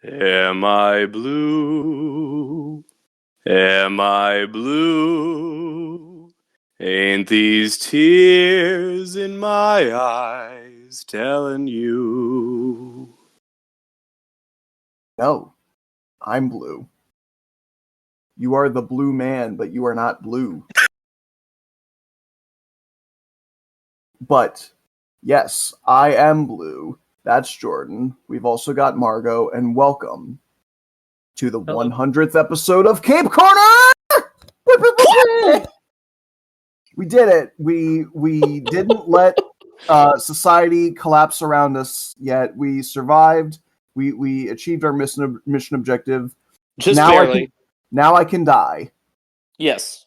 Am I blue? Am I blue? Ain't these tears in my eyes telling you? No, I'm blue. You are the blue man, but you are not blue. But, yes, I am blue. That's Jordan. We've also got Margot, and welcome to the 100th episode of Cape Corner! We did it. We didn't let society collapse around us yet. We survived. We achieved our mission objective. Just now barely. Now I can die. Yes.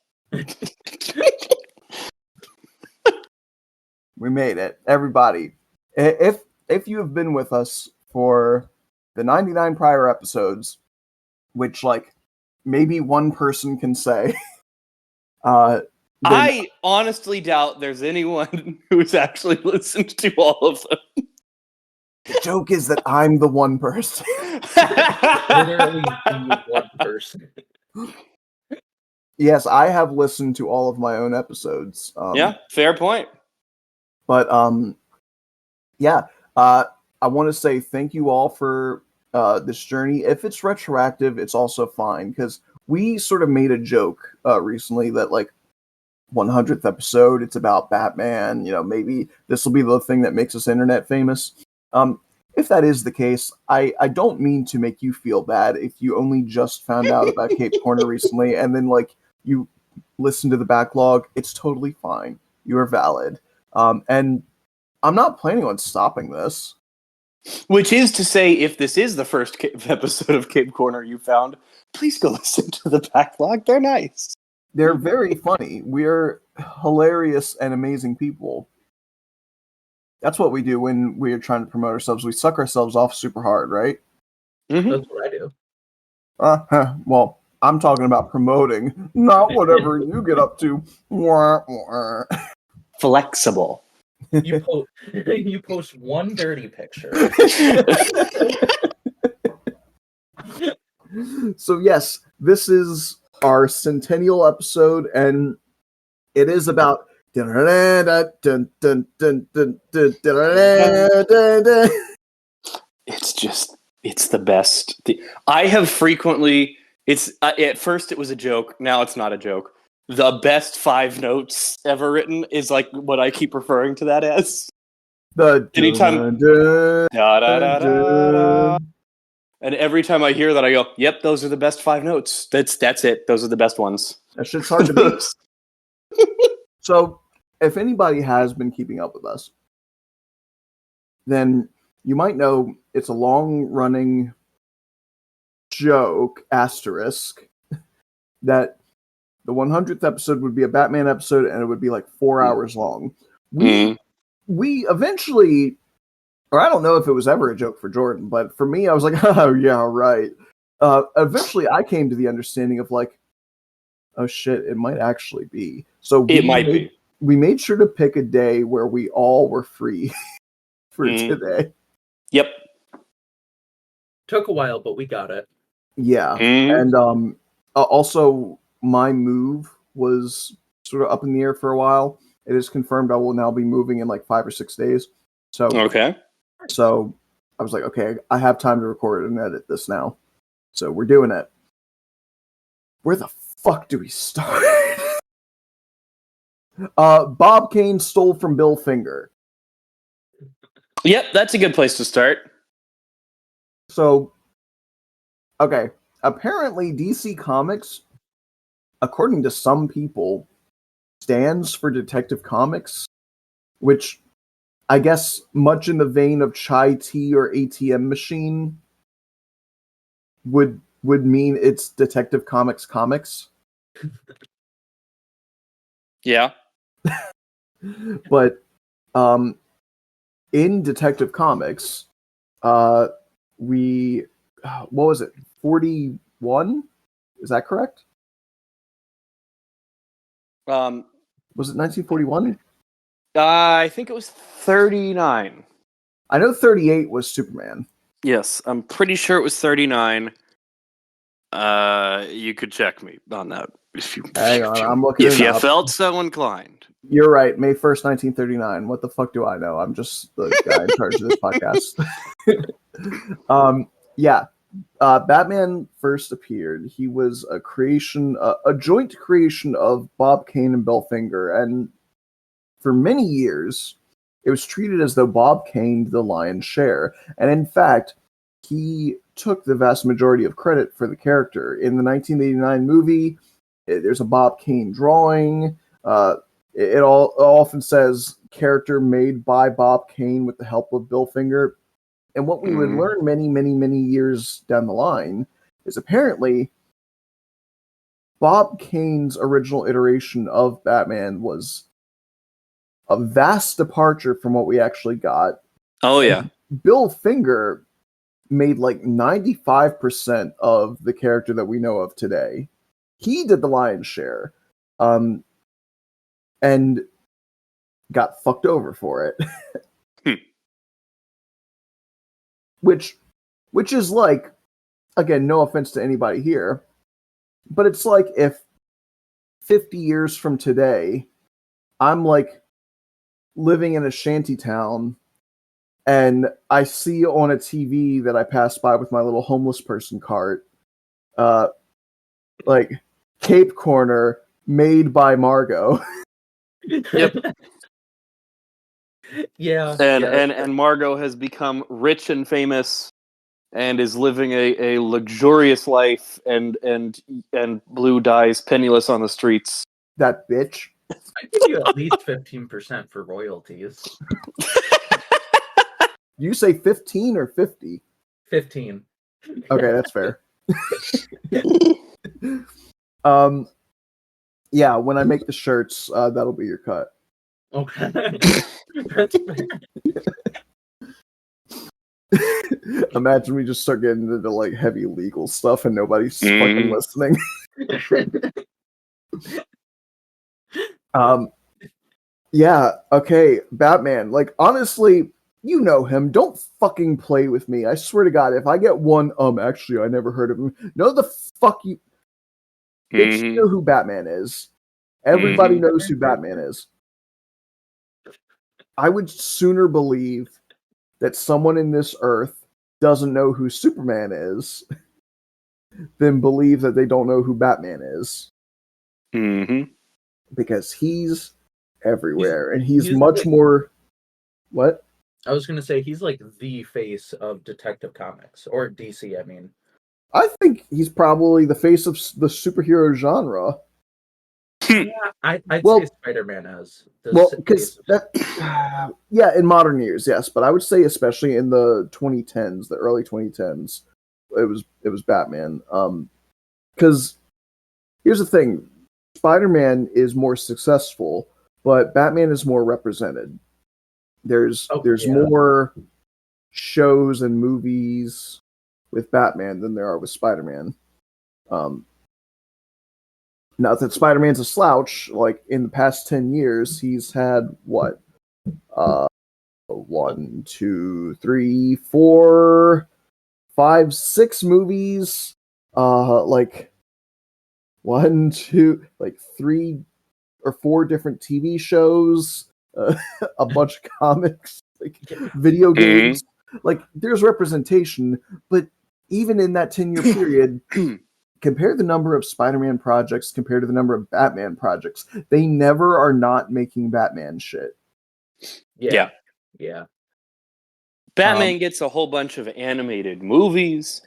We made it. Everybody. If you have been with us for the 99 prior episodes, which like maybe one person can say, I honestly doubt there's anyone who's actually listened to all of them. The joke is that I'm the one person. Literally the one person. Yes, I have listened to all of my own episodes. Yeah, fair point. But yeah, I want to say thank you all for this journey. If it's retroactive, it's also fine because we sort of made a joke recently that like 100th episode, it's about Batman. You know, maybe this will be the thing that makes us internet famous. If that is the case, I don't mean to make you feel bad if you only just found out about Cape Corner recently and then like you listen to the backlog. It's totally fine. You are valid. And I'm not planning on stopping this. Which is to say, if this is the first episode of Cape Corner you found, please go listen to the backlog. They're nice. They're very funny. We're hilarious and amazing people. That's what we do when we're trying to promote ourselves. We suck ourselves off super hard, right? Mm-hmm. That's what I do. Well, I'm talking about promoting, not whatever you get up to. Flexible. You post one dirty picture. So yes, this is our centennial episode, and it is about. It's the best. I have frequently. It's at first it was a joke. Now it's not a joke. The best 5 notes ever written is like what I keep referring to that as. Anytime. And every time I hear that, I go, "Yep, those are the best 5 notes. That's it. Those are the best ones." That shit's hard to beat. So, if anybody has been keeping up with us, then you might know it's a long-running joke, asterisk, that the 100th episode would be a Batman episode, and it would be like 4 hours long. We eventually, or I don't know if it was ever a joke for Jordan, but for me, I was like, oh yeah, right. Eventually, I came to the understanding of like, oh shit, it might actually be. So we made sure to pick a day where we all were free for today. Yep. Took a while, but we got it. Yeah. And also, my move was sort of up in the air for a while. It is confirmed I will now be moving in like 5 or 6 days. So okay. So I was like, okay, I have time to record and edit this now. So we're doing it. Where the fuck do we start? Bob Kane stole from Bill Finger. Yep, that's a good place to start. So, okay, apparently DC Comics, according to some people, stands for Detective Comics, which I guess much in the vein of chai tea or ATM machine would mean it's Detective Comics. Yeah. But in Detective Comics, we what was it? 41? Is that correct? Was it 1941? I think it was 39. I know 38 was Superman. Yes, I'm pretty sure it was 39. You could check me on that if you Hang on, I'm looking if it you up. felt so inclined. You're right, May 1st, 1939. What the fuck do I know? I'm just the guy in charge of this podcast. Yeah. Batman first appeared. He was a creation, a joint creation of Bob Kane and Bill Finger, and for many years, it was treated as though Bob Kane did the lion's share. And in fact, he took the vast majority of credit for the character. In the 1989 movie, there's a Bob Kane drawing. It often says character made by Bob Kane with the help of Bill Finger. And what we would learn many, many, many years down the line is apparently Bob Kane's original iteration of Batman was a vast departure from what we actually got. Oh yeah. Bill Finger made like 95% of the character that we know of today. He did the lion's share. And got fucked over for it. Which is like, again, no offense to anybody here, but it's like if 50 years from today, I'm like living in a shanty town and I see on a TV that I pass by with my little homeless person cart, like Cape Corner made by Margot. Yep. Yeah. And Margot has become rich and famous and is living a luxurious life and Blue dies penniless on the streets. That bitch. I give you at least 15% for royalties. You say 15 or 50? 15. Okay, that's fair. Yeah, when I make the shirts, that'll be your cut. Okay. That's fair. Imagine we just start getting into like heavy legal stuff and nobody's fucking listening. Yeah, okay, Batman. Like, honestly, you know him. Don't fucking play with me. I swear to God, if I get one, actually, I never heard of him. No, the fuck you. Bitch, you know who Batman is. Everybody knows who Batman is. I would sooner believe that someone in this earth doesn't know who Superman is than believe that they don't know who Batman is. Because he's everywhere, and he's much more... What? I was going to say, he's like the face of Detective Comics, or DC, I mean. I think he's probably the face of the superhero genre. Yeah, I'd say Spider-Man has. Well, because yeah, in modern years, yes, but I would say especially in the 2010s, the early 2010s, it was Batman. Because here's the thing: Spider-Man is more successful, but Batman is more represented. There's more shows and movies with Batman than there are with Spider-Man. Not that Spider-Man's a slouch. Like, in the past 10 years, he's had, what? 1, 2, 3, 4, 5, 6 movies. Like, 1, 2, like 3 or 4 different TV shows. A bunch of comics. Like, video games. Like, there's representation, but even in that 10-year period... Compare the number of Spider-Man projects compared to the number of Batman projects. They never are not making Batman shit. Yeah. Batman gets a whole bunch of animated movies.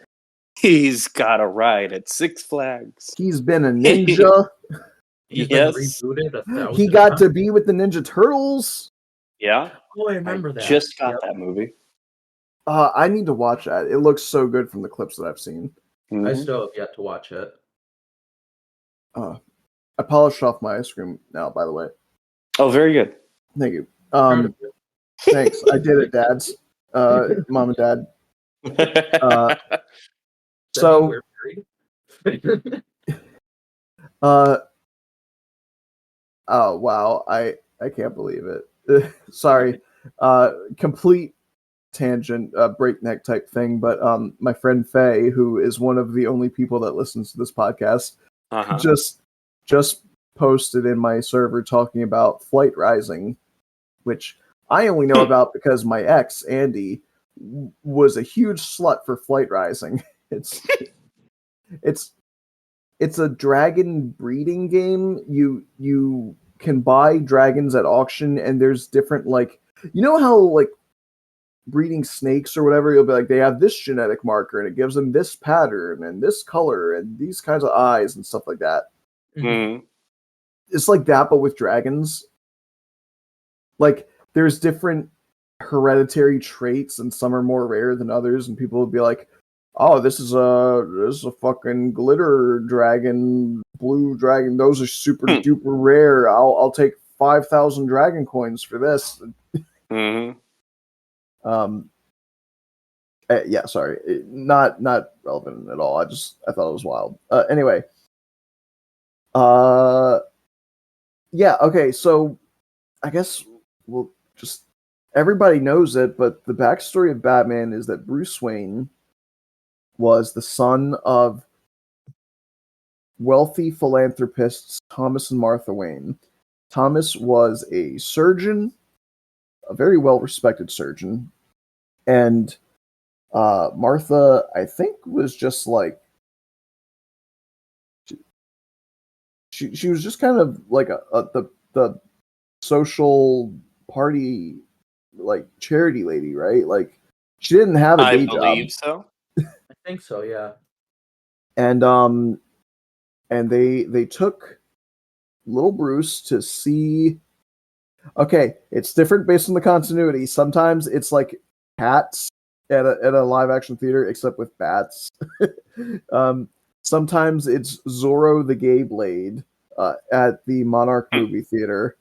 He's got a ride at Six Flags. He's been a ninja. He's been rebooted 1,000 He got to be with the Ninja Turtles. Yeah. Oh, I remember that. Just got that movie. I need to watch that. It looks so good from the clips that I've seen. I still have yet to watch it. I polished off my ice cream now, by the way. Oh, very good. Thank you. Thanks. I did it, dads. Mom and dad. So we're married. Oh wow, I can't believe it. Sorry. Complete tangent, breakneck type thing, but my friend Faye, who is one of the only people that listens to this podcast, just posted in my server talking about Flight Rising, which I only know about because my ex Andy was a huge slut for Flight Rising. It's a dragon breeding game. You can buy dragons at auction, and there's different, like, you know how like breeding snakes or whatever, you'll be like, they have this genetic marker and it gives them this pattern and this color and these kinds of eyes and stuff like that. Mm-hmm. It's like that, but with dragons. Like, there's different hereditary traits, and some are more rare than others, and people will be like, oh, this is a fucking glitter dragon, blue dragon. Those are super duper rare. I'll take 5,000 dragon coins for this. Mm-hmm. Yeah, sorry, not relevant at all. I thought it was wild. Anyway, yeah, okay. So I guess we'll just, everybody knows it, but the backstory of Batman is that Bruce Wayne was the son of wealthy philanthropists Thomas and Martha Wayne. Thomas was a surgeon, a very well-respected surgeon, and Martha, I think, was just like, she was just kind of like the social party, like, charity lady, right? Like, she didn't have a day job. I believe so. I think so, yeah. And they took little Bruce to see. Okay, it's different based on the continuity. Sometimes it's like Cats at a live action theater, except with bats. Sometimes it's Zorro the Gay Blade at the Monarch movie theater.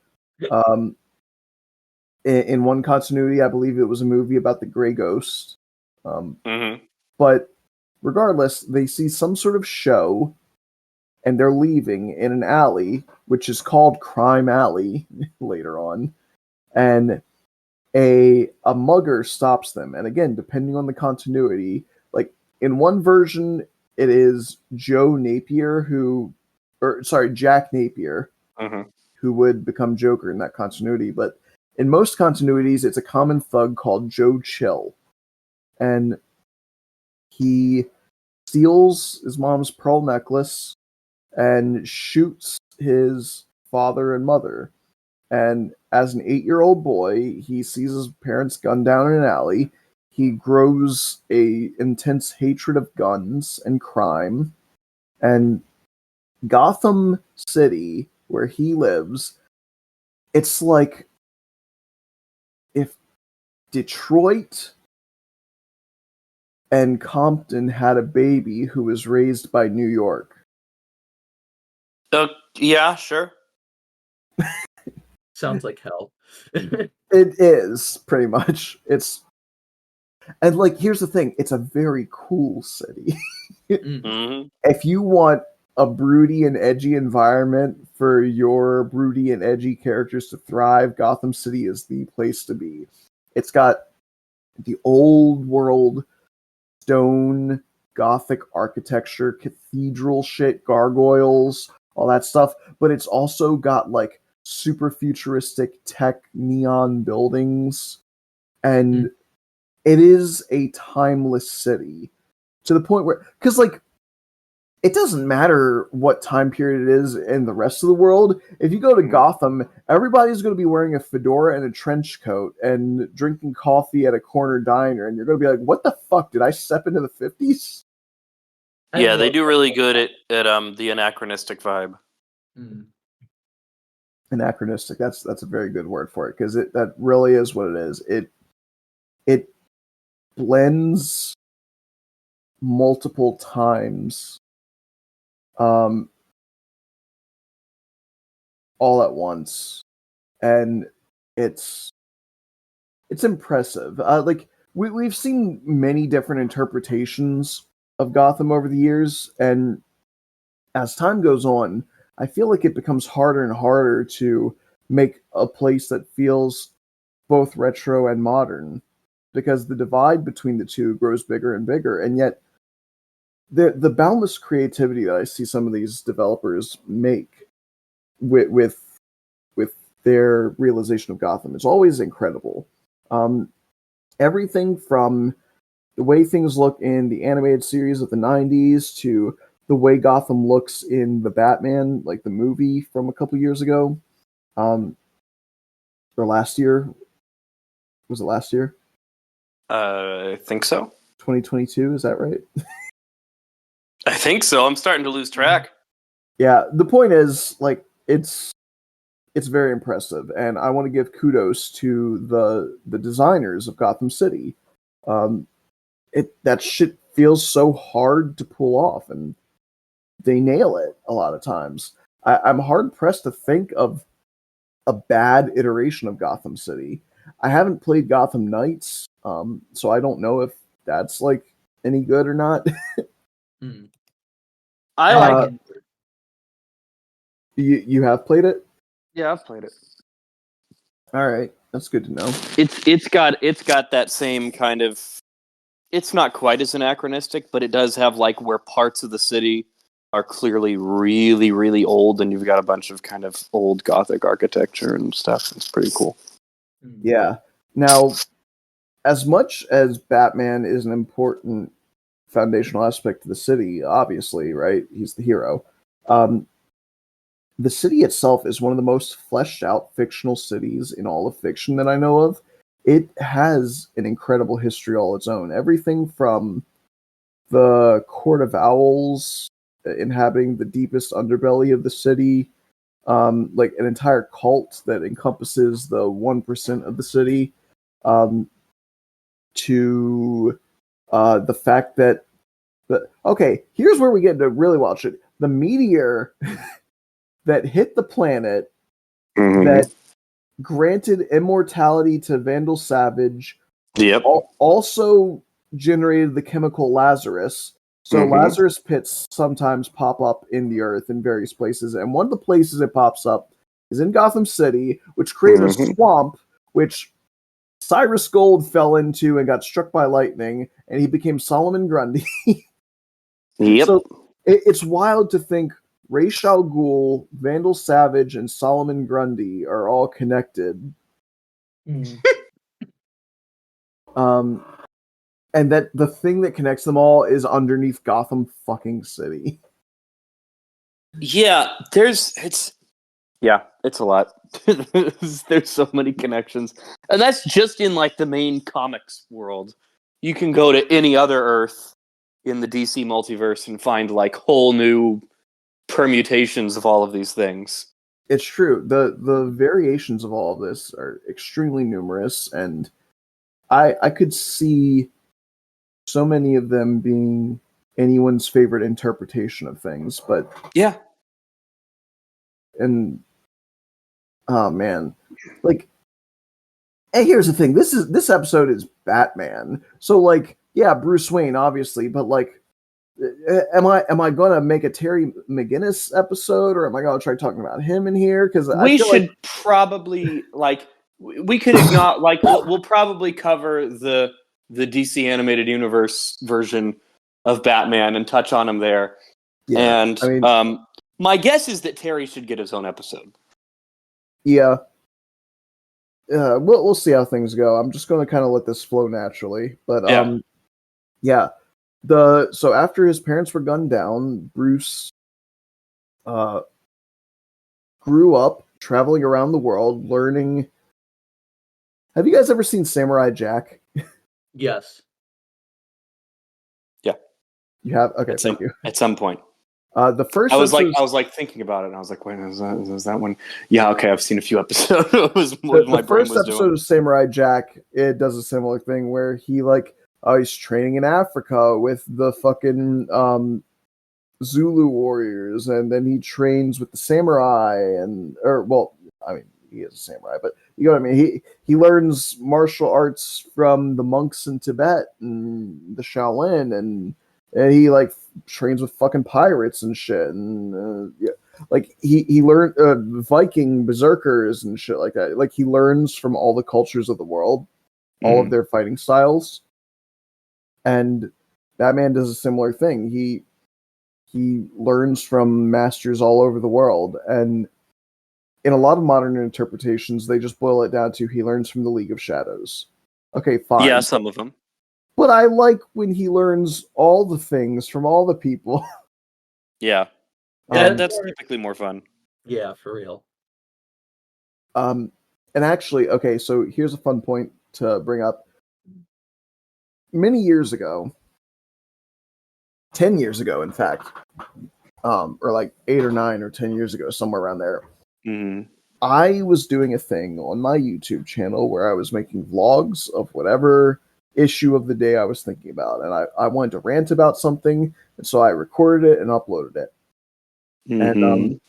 In one continuity, I believe it was a movie about the Grey Ghost. But regardless, they see some sort of show, and they're leaving in an alley, which is called Crime Alley later on, and a mugger stops them. And again, depending on the continuity, like in one version, it is Jack Napier, who would become Joker in that continuity. But in most continuities, it's a common thug called Joe Chill, and he steals his mom's pearl necklace and shoots his father and mother. And as an 8-year-old boy, he sees his parents gunned down in an alley. He grows a intense hatred of guns and crime. And Gotham City, where he lives, it's like if Detroit and Compton had a baby who was raised by New York. Yeah, sure. Sounds like hell. It is, pretty much. And like, here's the thing, it's a very cool city. If you want a broody and edgy environment for your broody and edgy characters to thrive, Gotham City is the place to be. It's got the old world stone Gothic architecture, cathedral shit, gargoyles, all that stuff, but it's also got like super futuristic tech neon buildings, and it is a timeless city to the point where, because like, it doesn't matter what time period it is in the rest of the world. If you go to Gotham, everybody's going to be wearing a fedora and a trench coat and drinking coffee at a corner diner, and you're going to be like, what the fuck, did I step into the 50s? Yeah, they do really good at the anachronistic vibe. Anachronistic, that's a very good word for it, because that really is what it is. It blends multiple times all at once, and it's impressive. Like, we've seen many different interpretations of Gotham over the years, and as time goes on, I feel like it becomes harder and harder to make a place that feels both retro and modern. because the divide between the two grows bigger and bigger, and yet the boundless creativity that I see some of these developers make with their realization of Gotham is always incredible. Everything from the way things look in the animated series of the 90s to the way Gotham looks in the Batman, like the movie from a couple years ago, or last year. Was it last year? I think so. 2022, is that right? I think so. I'm starting to lose track. Yeah, the point is, like, it's very impressive, and I want to give kudos to the designers of Gotham City. That shit feels so hard to pull off, and they nail it a lot of times. I'm hard pressed to think of a bad iteration of Gotham City. I haven't played Gotham Knights, so I don't know if that's like any good or not. I like it. You have played it? Yeah, I've played it. All right, that's good to know. It's got that same kind of. It's not quite as anachronistic, but it does have like where parts of the city are clearly really, really old, and you've got a bunch of kind of old Gothic architecture and stuff. It's pretty cool. Yeah. Now, as much as Batman is an important foundational aspect to the city, obviously, right? He's the hero. The city itself is one of the most fleshed out fictional cities in all of fiction that I know of. It has an incredible history all its own. Everything from the Court of Owls inhabiting the deepest underbelly of the city, like an entire cult that encompasses the 1% of the city, to the fact that okay, here's where we get into really wild shit. The meteor that hit the planet that granted immortality to Vandal Savage. Yep. Also generated the chemical Lazarus. So Lazarus pits sometimes pop up in the earth in various places, and one of the places it pops up is in Gotham City, which created a swamp, which Cyrus Gold fell into and got struck by lightning, and he became Solomon Grundy. Yep. So it's wild to think Ra's al Ghul, Vandal Savage, and Solomon Grundy are all connected. And that the thing that connects them all is underneath Gotham fucking City. Yeah, it's a lot. There's so many connections. And that's just in like the main comics world. You can go to any other Earth in the DC multiverse and find like whole new permutations of all of these things. It's true. The variations of all of this are extremely numerous, and I could see so many of them being anyone's favorite interpretation of things, but yeah. And oh man, like, and here's the thing: this episode is Batman, so like, yeah, Bruce Wayne, obviously, but like, am I gonna make a Terry McGinnis episode, or am I gonna try talking about him in here? Because we should probably like we could not like we'll probably cover the DC animated universe version of Batman and touch on him there. Yeah, and I mean, my guess is that Terry should get his own episode. Yeah. We'll see how things go. I'm just going to kind of let this flow naturally. But yeah. So after his parents were gunned down, Bruce grew up traveling around the world, learning. Have you guys ever seen Samurai Jack? Yes. Yeah. You have? Okay, thank you. At some point. The first I was like thinking about it, and I was like, wait, is that one? Yeah, okay, I've seen a few episodes. It was what my brain was doing. The first episode of Samurai Jack, it does a similar thing where he he's training in Africa with the fucking Zulu warriors, and then he trains with the samurai, he is a samurai, but you know what I mean. He learns martial arts from the monks in Tibet and the Shaolin, and he trains with fucking pirates and shit, and he learned Viking berserkers and shit like that. Like, he learns from all the cultures of the world, all of their fighting styles. And Batman does a similar thing. He learns from masters all over the world, and in a lot of modern interpretations, they just boil it down to he learns from the League of Shadows. Okay, fine. Yeah, some of them. But I like when he learns all the things from all the people. Yeah. That's typically more fun. Yeah, for real. And actually, okay, so here's a fun point to bring up. Many years ago, 10 years ago, in fact, or like 8 or 9 or 10 years ago, somewhere around there, I was doing a thing on my YouTube channel where I was making vlogs of whatever issue of the day I was thinking about. And I wanted to rant about something, and so I recorded it and uploaded it. And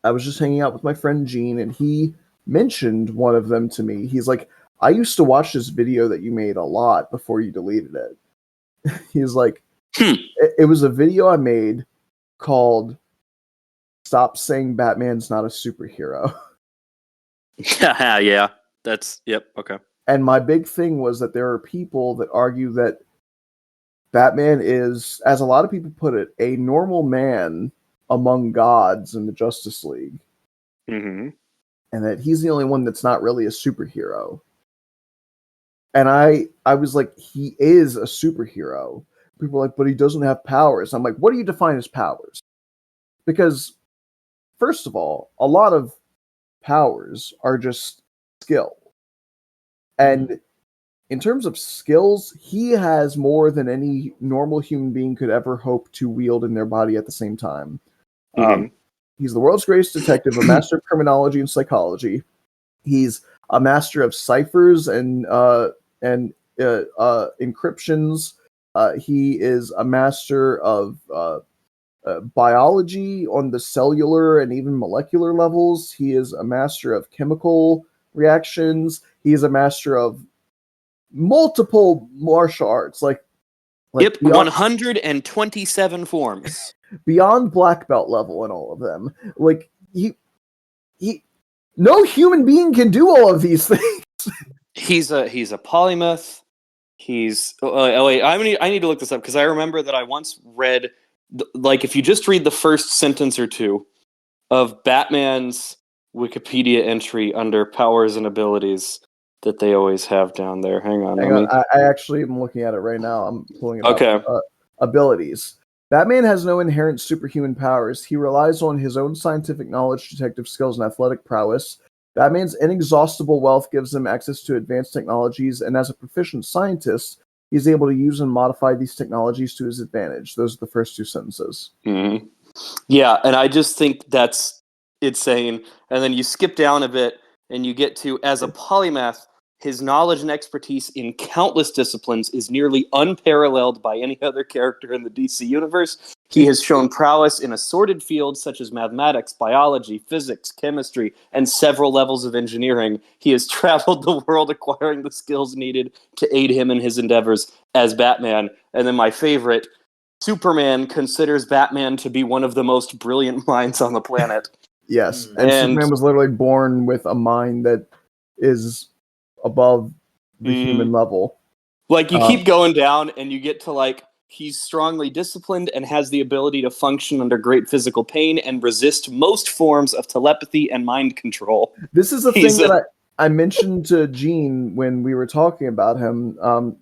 I was just hanging out with my friend Gene, and he mentioned one of them to me. He's like, I used to watch this video that you made a lot before you deleted it. He's like, it was a video I made called Stop Saying Batman's Not a Superhero. Yeah. Okay. And my big thing was that there are people that argue that Batman is, as a lot of people put it, a normal man among gods in the Justice League. And that he's the only one that's not really a superhero. And I was like, he is a superhero. People are like, but he doesn't have powers. I'm like, what do you define as powers? Because, first of all, a lot of powers are just skill. And in terms of skills, he has more than any normal human being could ever hope to wield in their body at the same time. He's the world's greatest detective, a master of criminology and psychology. He's a master of ciphers and encryptions. He is a master of biology on the cellular and even molecular levels. He is a master of chemical reactions. He is a master of multiple martial arts, like yep, beyond, 127 forms. Beyond black belt level in all of them. Like he no human being can do all of these things. He's a polymath. Wait, I need to look this up because I remember that I once read, like, if you just read the first sentence or two of Batman's Wikipedia entry under powers and abilities that they always have down there. Hang on. I actually am looking at it right now. I'm pulling it up. Okay. Abilities. Batman has no inherent superhuman powers. He relies on his own scientific knowledge, detective skills, and athletic prowess. Batman's inexhaustible wealth gives him access to advanced technologies, and as a proficient scientist, he's able to use and modify these technologies to his advantage. Those are the first two sentences. Yeah, and I just think that's insane. And then you skip down a bit, and you get to, as a polymath, his knowledge and expertise in countless disciplines is nearly unparalleled by any other character in the DC universe. He has shown prowess in assorted fields such as mathematics, biology, physics, chemistry, and several levels of engineering. He has traveled the world acquiring the skills needed to aid him in his endeavors as Batman. And then my favorite, Superman considers Batman to be one of the most brilliant minds on the planet. Yes, and Superman was literally born with a mind that is above the human level. Like, you keep going down, and you get to, like, he's strongly disciplined and has the ability to function under great physical pain and resist most forms of telepathy and mind control. This is a thing that I mentioned to Gene when we were talking about him. I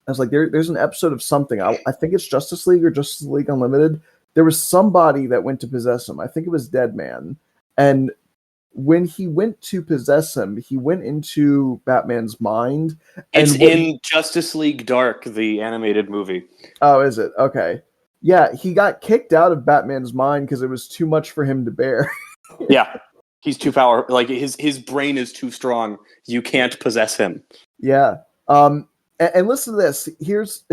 was like, there's an episode of something. I think it's Justice League or Justice League Unlimited. There was somebody that went to possess him. I think it was Deadman. And when he went to possess him, he went into Batman's mind. It's in Justice League Dark, the animated movie. Oh, is it? Okay. Yeah, he got kicked out of Batman's mind because it was too much for him to bear. Yeah. He's too powerful. Like, his brain is too strong. You can't possess him. Yeah. And listen to this. Here's,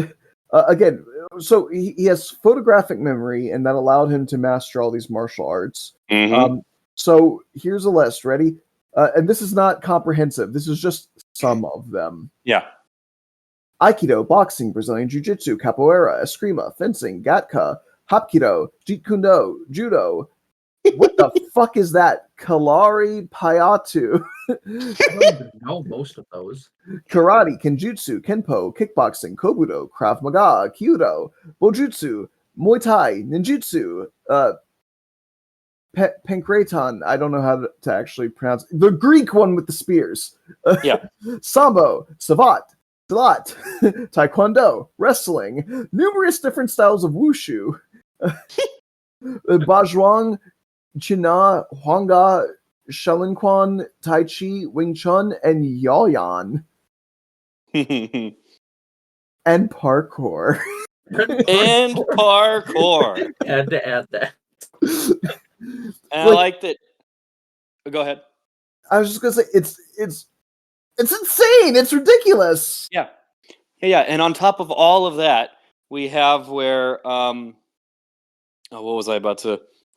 again, so he has photographic memory, and that allowed him to master all these martial arts. So here's a list. Ready? And this is not comprehensive. This is just some of them. Yeah. Aikido, boxing, Brazilian Jiu-Jitsu, capoeira, eskrima, fencing, gatka, hapkido, jeet kune do, judo, What the fuck is that? Kalari Payatu. I don't even know most of those. Karate, Kenjutsu, Kenpo, Kickboxing, Kobudo, Krav Maga, Kyudo, Bojutsu, Muay Thai, Ninjutsu, Pankration. I don't know how to actually pronounce it. The Greek one with the spears. Yeah. Sambo, Savat, Silat, Taekwondo, Wrestling, numerous different styles of wushu. Bajrang, China, Hwanga, Shaolin, Tai Chi, Wing Chun, and Yaoyan. And parkour. And parkour. Had to add that. And I like that. Go ahead. I was just gonna say it's insane. It's ridiculous. Yeah. And on top of all of that, we have where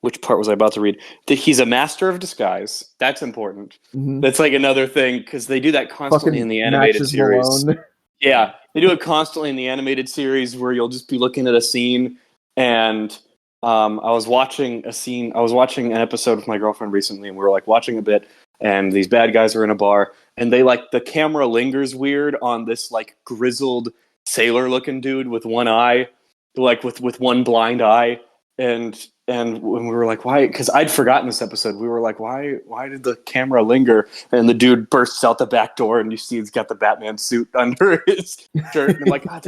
which part was I about to read? That he's a master of disguise. That's important. Mm-hmm. That's like another thing because they do that constantly in the animated series. Malone. Yeah, they do it constantly in the animated series where you'll just be looking at a scene and I was watching an episode with my girlfriend recently and we were like watching a bit and these bad guys are in a bar and they like the camera lingers weird on this like grizzled sailor looking dude with one eye, like with one blind eye and when we were like, why? Because I'd forgotten this episode. We were like, why did the camera linger? And the dude bursts out the back door, and you see he's got the Batman suit under his shirt. And I'm like, God,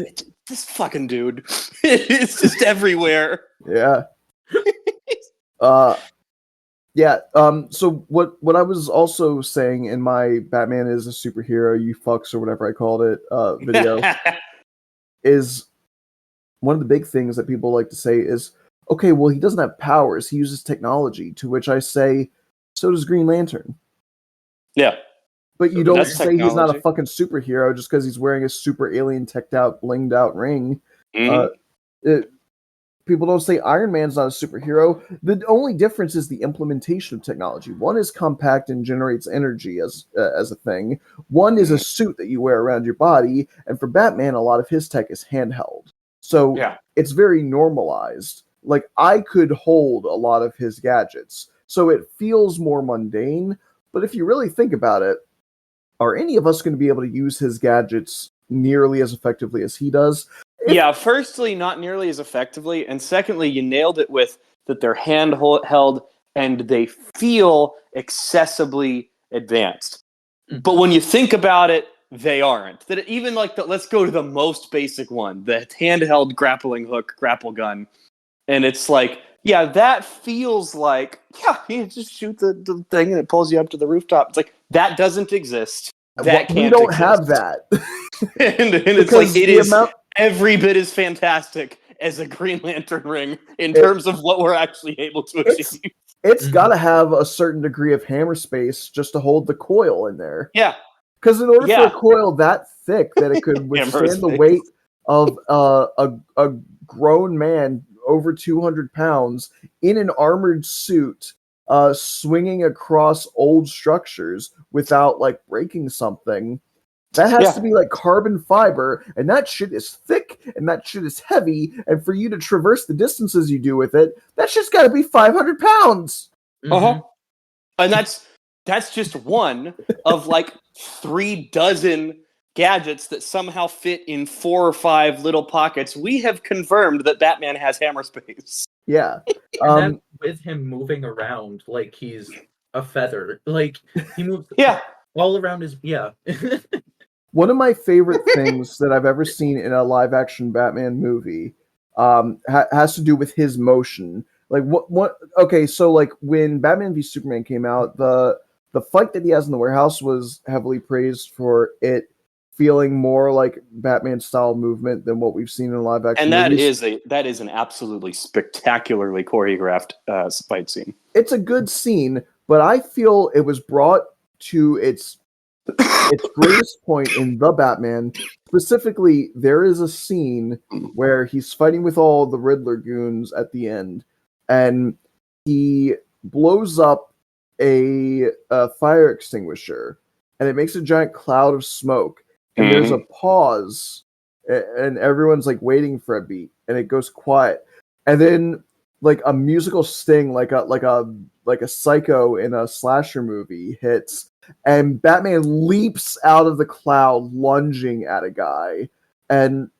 this fucking dude, it's just everywhere. Yeah. Yeah. So what I was also saying in my Batman is a superhero, you fucks or whatever I called it video is one of the big things that people like to say is, okay, well, he doesn't have powers. He uses technology, to which I say, so does Green Lantern. Yeah. But you don't say technology. He's not a fucking superhero just because he's wearing a super alien teched out, blinged out ring. People don't say Iron Man's not a superhero. The only difference is the implementation of technology. One is compact and generates energy as a thing. One is a suit that you wear around your body. And for Batman, a lot of his tech is handheld. So it's very normalized. Like, I could hold a lot of his gadgets, so it feels more mundane. But if you really think about it, are any of us going to be able to use his gadgets nearly as effectively as he does? Yeah, firstly, not nearly as effectively, and secondly, you nailed it with that they're handheld and they feel excessively advanced. But when you think about it, they aren't. That even like let's go to the most basic one, the handheld grappling hook, grapple gun. And it's like, yeah, that feels like, you just shoot the thing and it pulls you up to the rooftop. It's like, that doesn't exist. That can't We don't exist. have that. and it's like, it is every bit as fantastic as a Green Lantern ring in terms of what we're actually able to achieve. It's got to have a certain degree of hammer space just to hold the coil in there. Yeah. Because in order for a coil that thick that it could withstand the weight of a grown man over 200 pounds in an armored suit, swinging across old structures without like breaking something, that has to be like carbon fiber, and that shit is thick and that shit is heavy, and for you to traverse the distances you do with it, that shit's got to be 500 pounds. And that's just one of like 36 gadgets that somehow fit in 4 or 5 little pockets. We have confirmed that Batman has hammer space. Yeah. And then with him moving around like he's a feather. Like, he moves all around his... Yeah. One of my favorite things that I've ever seen in a live-action Batman movie has to do with his motion. Like, what? Okay, so like when Batman v Superman came out, the fight that he has in the warehouse was heavily praised for it feeling more like Batman style movement than what we've seen in live action. And movies. that is an absolutely spectacularly choreographed fight scene. It's a good scene, but I feel it was brought to its greatest point in The Batman. Specifically, there is a scene where he's fighting with all the Riddler goons at the end, and he blows up a fire extinguisher, and it makes a giant cloud of smoke. And there's a pause, and everyone's like waiting for a beat, and it goes quiet. And then like a musical sting, like a psycho in a slasher movie hits, and Batman leaps out of the cloud, lunging at a guy, and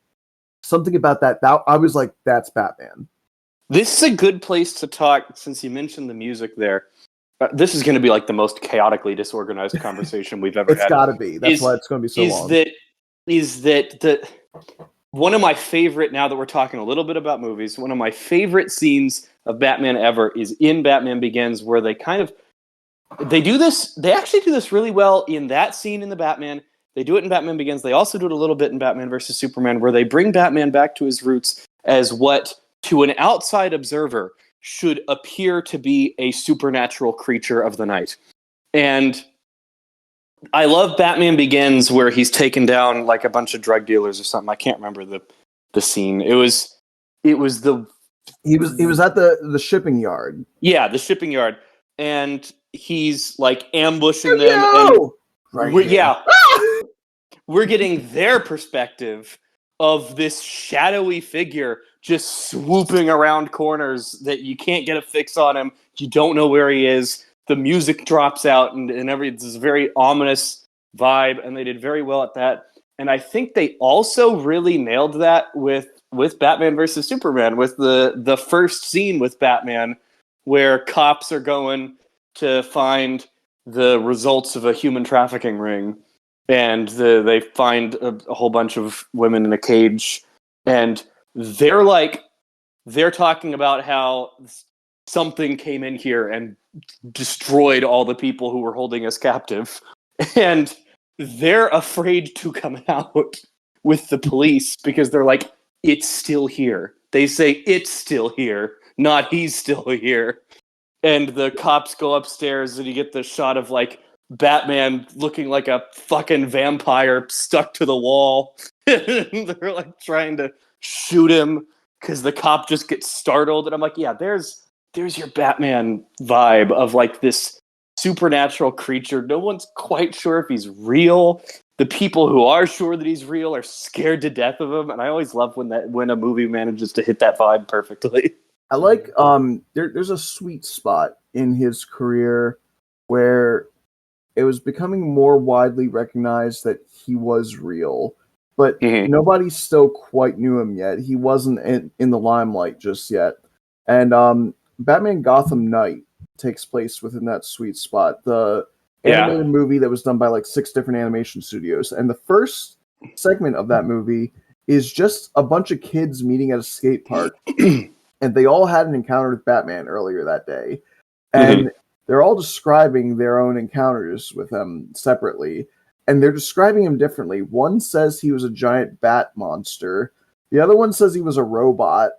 something about that I was like, that's Batman. This is a good place to talk, since you mentioned the music there. This is going to be like the most chaotically disorganized conversation we've ever had. It's got to be. That's why it's going to be so long. Is that one of my favorite, now that we're talking a little bit about movies, one of my favorite scenes of Batman ever is in Batman Begins, where they actually do this really well in that scene in the Batman. They do it in Batman Begins. They also do it a little bit in Batman vs. Superman, where they bring Batman back to his roots as what, to an outside observer, should appear to be a supernatural creature of the night. And I love Batman Begins, where he's taken down like a bunch of drug dealers or something. I can't remember the scene. He was at the shipping yard. Yeah, the shipping yard, and he's like ambushing them. And we're getting their perspective of this shadowy figure just swooping around corners that you can't get a fix on him. You don't know where he is. The music drops out, and it's this very ominous vibe, and they did very well at that. And I think they also really nailed that with Batman versus Superman, with the first scene with Batman, where cops are going to find the results of a human trafficking ring, and they find a whole bunch of women in a cage, and they're talking about how something came in here and destroyed all the people who were holding us captive, and they're afraid to come out with the police because they're like, it's still here. They say it's still here, not he's still here. And the cops go upstairs, and you get the shot of like Batman looking like a fucking vampire stuck to the wall. They're like trying to shoot him because the cop just gets startled. And I'm like, yeah, there's your Batman vibe of like this supernatural creature. No one's quite sure if he's real. The people who are sure that he's real are scared to death of him. And I always love when a movie manages to hit that vibe perfectly. I like there's a sweet spot in his career where it was becoming more widely recognized that he was real, but nobody still quite knew him yet. He wasn't in the limelight just yet. And Batman Gotham Knight takes place within that sweet spot. The animated movie that was done by like 6 different animation studios. And the first segment of that movie is just a bunch of kids meeting at a skate park. And they all had an encounter with Batman earlier that day. And they're all describing their own encounters with him separately. And they're describing him differently. One says he was a giant bat monster. The other one says he was a robot.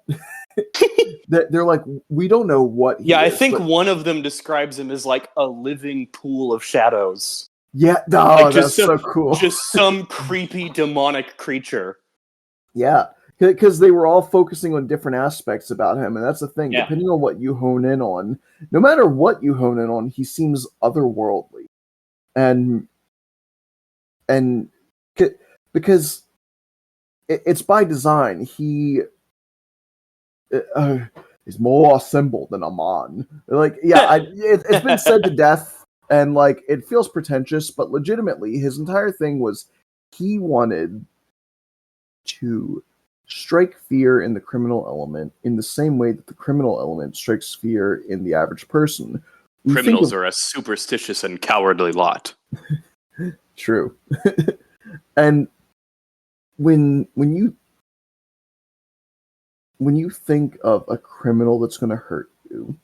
They're like, we don't know what he is. I think one of them describes him as like a living pool of shadows. Yeah, like that's so cool. Just some creepy demonic creature. Yeah. Because they were all focusing on different aspects about him, and that's the thing. Yeah. Depending on what you hone in on, no matter what you hone in on, he seems otherworldly, and because it's by design. He is more assembled than a man. Like, yeah, it's been said to death, and like it feels pretentious, but legitimately, his entire thing was he wanted to strike fear in the criminal element in the same way that the criminal element strikes fear in the average person. Criminals are a superstitious and cowardly lot. True. And when you think of a criminal that's going to hurt you,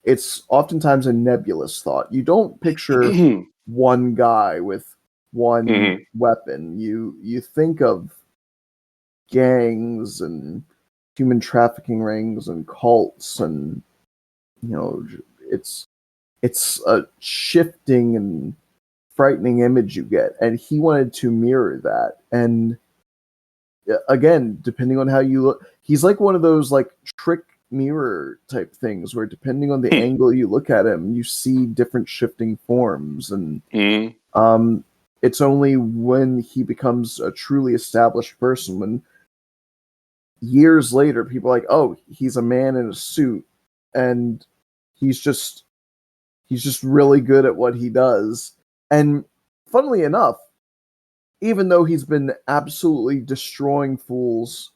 it's oftentimes a nebulous thought. You don't picture one guy with one weapon. You think of gangs and human trafficking rings and cults, and it's a shifting and frightening image you get, and he wanted to mirror that. And again, depending on how you look, he's like one of those like trick mirror type things where depending on the angle you look at him, you see different shifting forms. And it's only when he becomes a truly established person, when years later, people are like, oh, he's a man in a suit, and he's just really good at what he does. And funnily enough, even though he's been absolutely destroying fools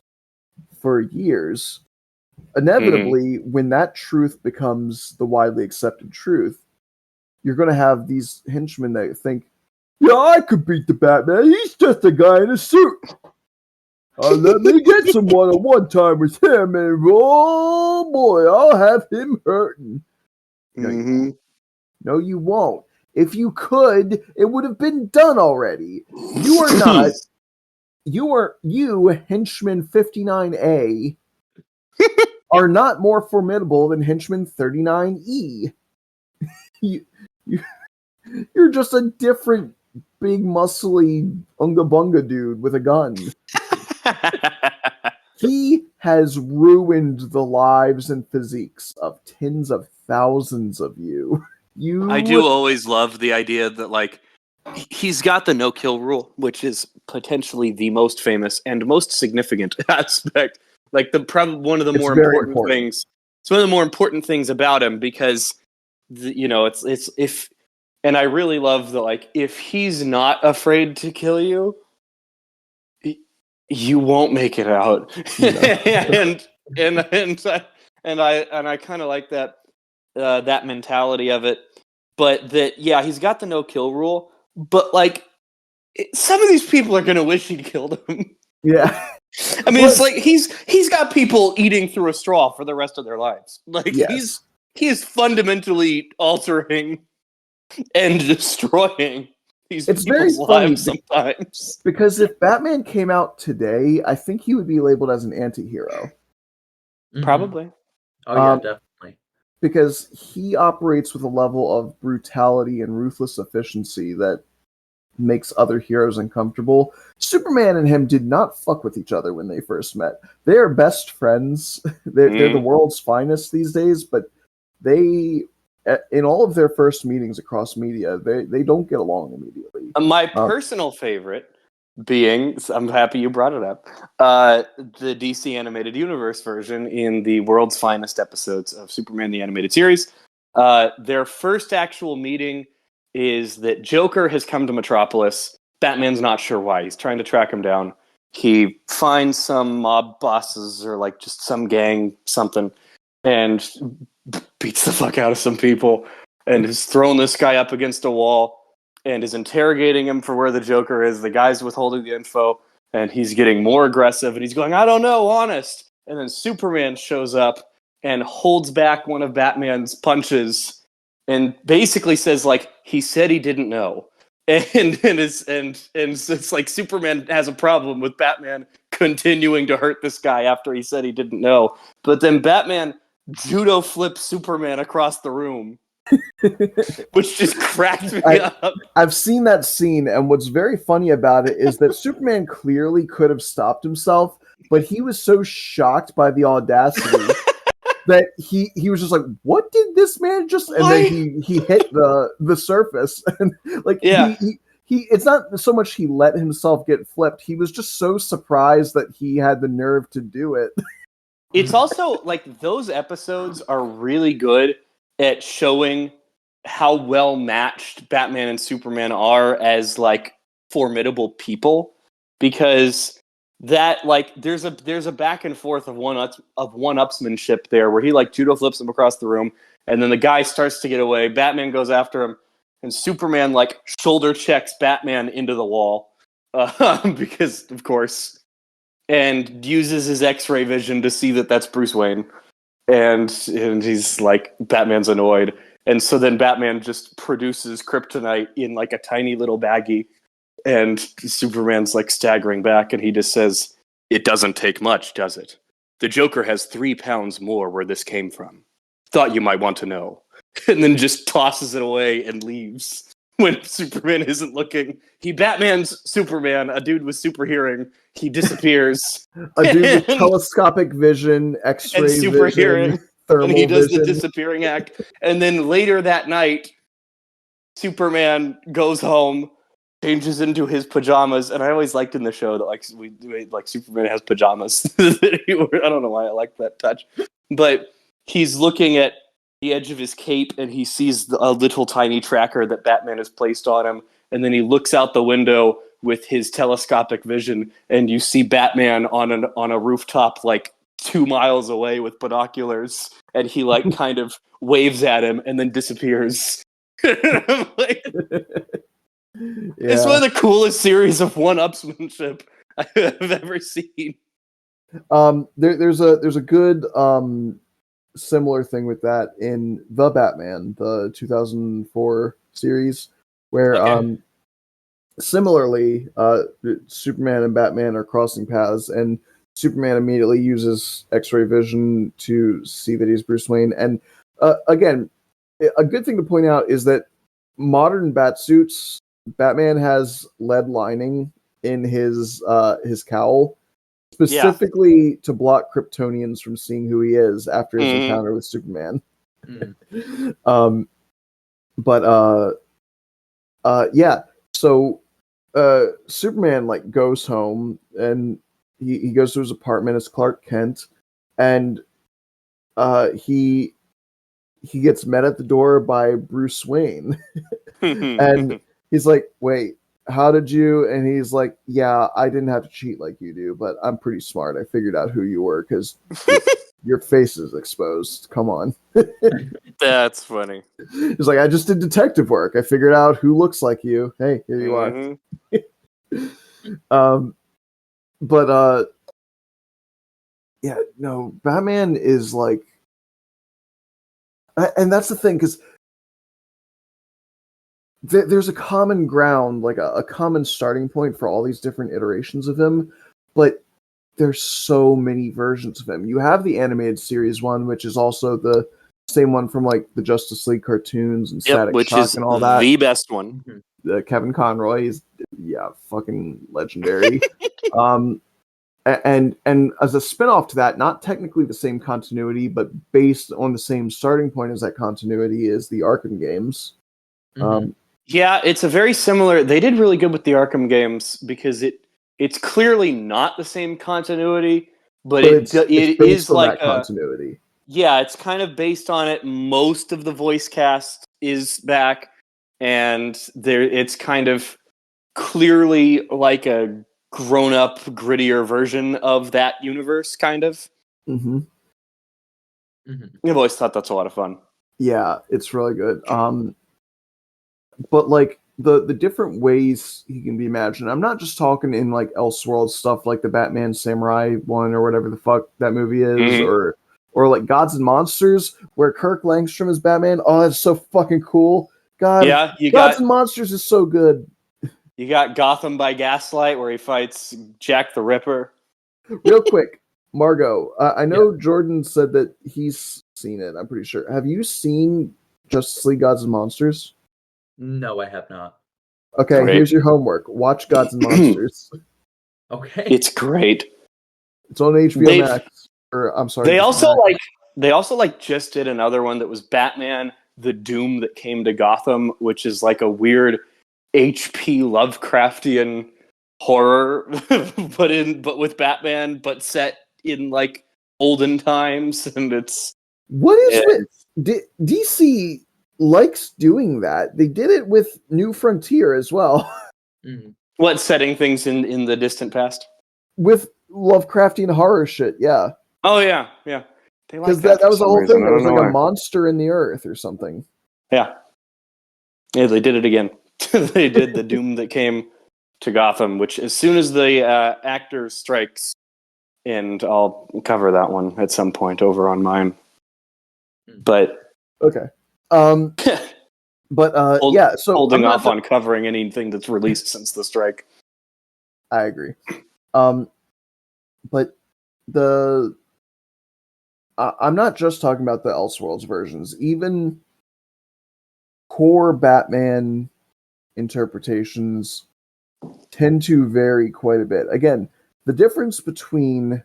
for years, inevitably, when that truth becomes the widely accepted truth, you're going to have these henchmen that think, yeah, I could beat the Batman. He's just a guy in a suit. Let me get some one-on-one time with him, and oh boy, I'll have him hurting. No, you won't. If you could, it would have been done already. You are not. You, Henchman 59A, are not more formidable than Henchman 39E. You're just a different big, muscly, unga-bunga dude with a gun. He has ruined the lives and physiques of tens of thousands of you. I do always love the idea that, like, he's got the no-kill rule, which is potentially the most famous and most significant aspect. Like, one of the more important things. It's one of the more important things about him because, it's if, and I really love the, like, if he's not afraid to kill you, you won't make it out. No. and I kind of like that mentality of it. But that, yeah, he's got the no-kill rule, but, like, some of these people are going to wish he'd killed him. Yeah. I mean, it's like he's got people eating through a straw for the rest of their lives. Like, yes. He is fundamentally altering and destroying these people's lives sometimes. Because if Batman came out today, I think he would be labeled as an anti-hero. Mm-hmm. Probably. Oh, yeah, definitely. Because he operates with a level of brutality and ruthless efficiency that makes other heroes uncomfortable. Superman and him did not fuck with each other when they first met. They are best friends. They're the world's finest these days, but they, in all of their first meetings across media, they don't get along immediately. My personal favorite being, I'm happy you brought it up, the DC Animated Universe version in the world's finest episodes of Superman the Animated Series. Their first actual meeting is that Joker has come to Metropolis. Batman's not sure why. He's trying to track him down. He finds some mob bosses or, like, just some gang something and beats the fuck out of some people and has thrown this guy up against a wall and is interrogating him for where the Joker is. The guy's withholding the info, and he's getting more aggressive, and he's going, I don't know, honest. And then Superman shows up and holds back one of Batman's punches and basically says, like, he said he didn't know. And it's like Superman has a problem with Batman continuing to hurt this guy after he said he didn't know. But then Batman judo flips Superman across the room. Which just cracked me up. I've seen that scene, and what's very funny about it is that Superman clearly could have stopped himself, but he was so shocked by the audacity that he was just like, "What did this man just?" And then he hit the surface, and like he it's not so much he let himself get flipped; he was just so surprised that he had the nerve to do it. It's also like those episodes are really good at showing how well matched Batman and Superman are as, like, formidable people, because that, like, there's a back and forth of one-upsmanship there where he, like, judo flips him across the room, and then the guy starts to get away. Batman goes after him, and Superman, like, shoulder checks Batman into the wall because, of course, and uses his X-ray vision to see that that's Bruce Wayne. And he's like, Batman's annoyed. And so then Batman just produces kryptonite in, like, a tiny little baggie. And Superman's, like, staggering back, and he just says, it doesn't take much, does it? The Joker has 3 pounds more where this came from. Thought you might want to know. And then just tosses it away and leaves. When Superman isn't looking. He Batman's Superman, a dude with super hearing. He disappears. A dude with telescopic vision, X-ray vision, thermal and he does vision. The disappearing act. And then later that night, Superman goes home changes into his pajamas, and I always liked in the show that like Superman has pajamas. I don't know why I like that touch, but he's looking at the edge of his cape and he sees a little tiny tracker that Batman has placed on him, and then he looks out the window with his telescopic vision, and you see Batman on a rooftop like 2 miles away with binoculars, and he like kind of waves at him and then disappears. Like, it's one of the coolest series of one-upsmanship I've ever seen. There's a good similar thing with that in The Batman, the 2004 series, where similarly Superman and Batman are crossing paths, and Superman immediately uses X-ray vision to see that he's Bruce Wayne. And again, a good thing to point out is that modern Batsuits, Batman has lead lining in his cowl, specifically to block Kryptonians from seeing who he is after his encounter with Superman. So Superman like goes home, and he goes to his apartment as Clark Kent, and he gets met at the door by Bruce Wayne. And he's like, wait, how did you? And he's like, yeah, I didn't have to cheat like you do, but I'm pretty smart. I figured out who you were because your face is exposed. Come on. That's funny. He's like, I just did detective work. I figured out who looks like you. Hey, here you are. Batman is like, and that's the thing, because there's a common ground, like a common starting point for all these different iterations of him, but there's so many versions of him. You have the animated series one, which is also the same one from like the Justice League cartoons and Static Shock and all that. The best one. Kevin Conroy is fucking legendary. And as a spinoff to that, not technically the same continuity, but based on the same starting point as that continuity, is the Arkham games. Yeah, it's a very similar. They did really good with the Arkham games because it's clearly not the same continuity, but it is like that continuity. Yeah, it's kind of based on it. Most of the voice cast is back, and it's kind of clearly like a grown-up, grittier version of that universe, kind of. I've always thought that's a lot of fun. Yeah, it's really good. But like the different ways he can be imagined. I'm not just talking in like Elseworld stuff like the Batman Samurai one or whatever the fuck that movie is, or like Gods and Monsters where Kirk Langstrom is Batman. Oh, that's so fucking cool. God, yeah, Gods and Monsters is so good. You got Gotham by Gaslight where he fights Jack the Ripper. Real quick, Margot, I know Jordan said that he's seen it. I'm pretty sure. Have you seen Justice League Gods and Monsters? No, I have not. Okay, here's your homework. Watch Gods and Monsters. Okay. It's great. It's on HBO Max. I'm sorry. They also just did another one that was Batman: The Doom That Came to Gotham, which is like a weird H.P. Lovecraftian horror, but with Batman, but set in like olden times, and it's DC likes doing that. They did it with New Frontier as well. What, setting things in the distant past? With Lovecraftian horror shit, yeah. Oh yeah. Because that was the whole thing. There was like a monster in the earth or something. Yeah, they did it again. They did The Doom That Came to Gotham, which as soon as the actor strikes, and I'll cover that one at some point over on mine. But okay. So holding off on covering anything that's released since the strike. I agree. But I'm not just talking about the Elseworlds versions. Even core Batman interpretations tend to vary quite a bit. Again, the difference between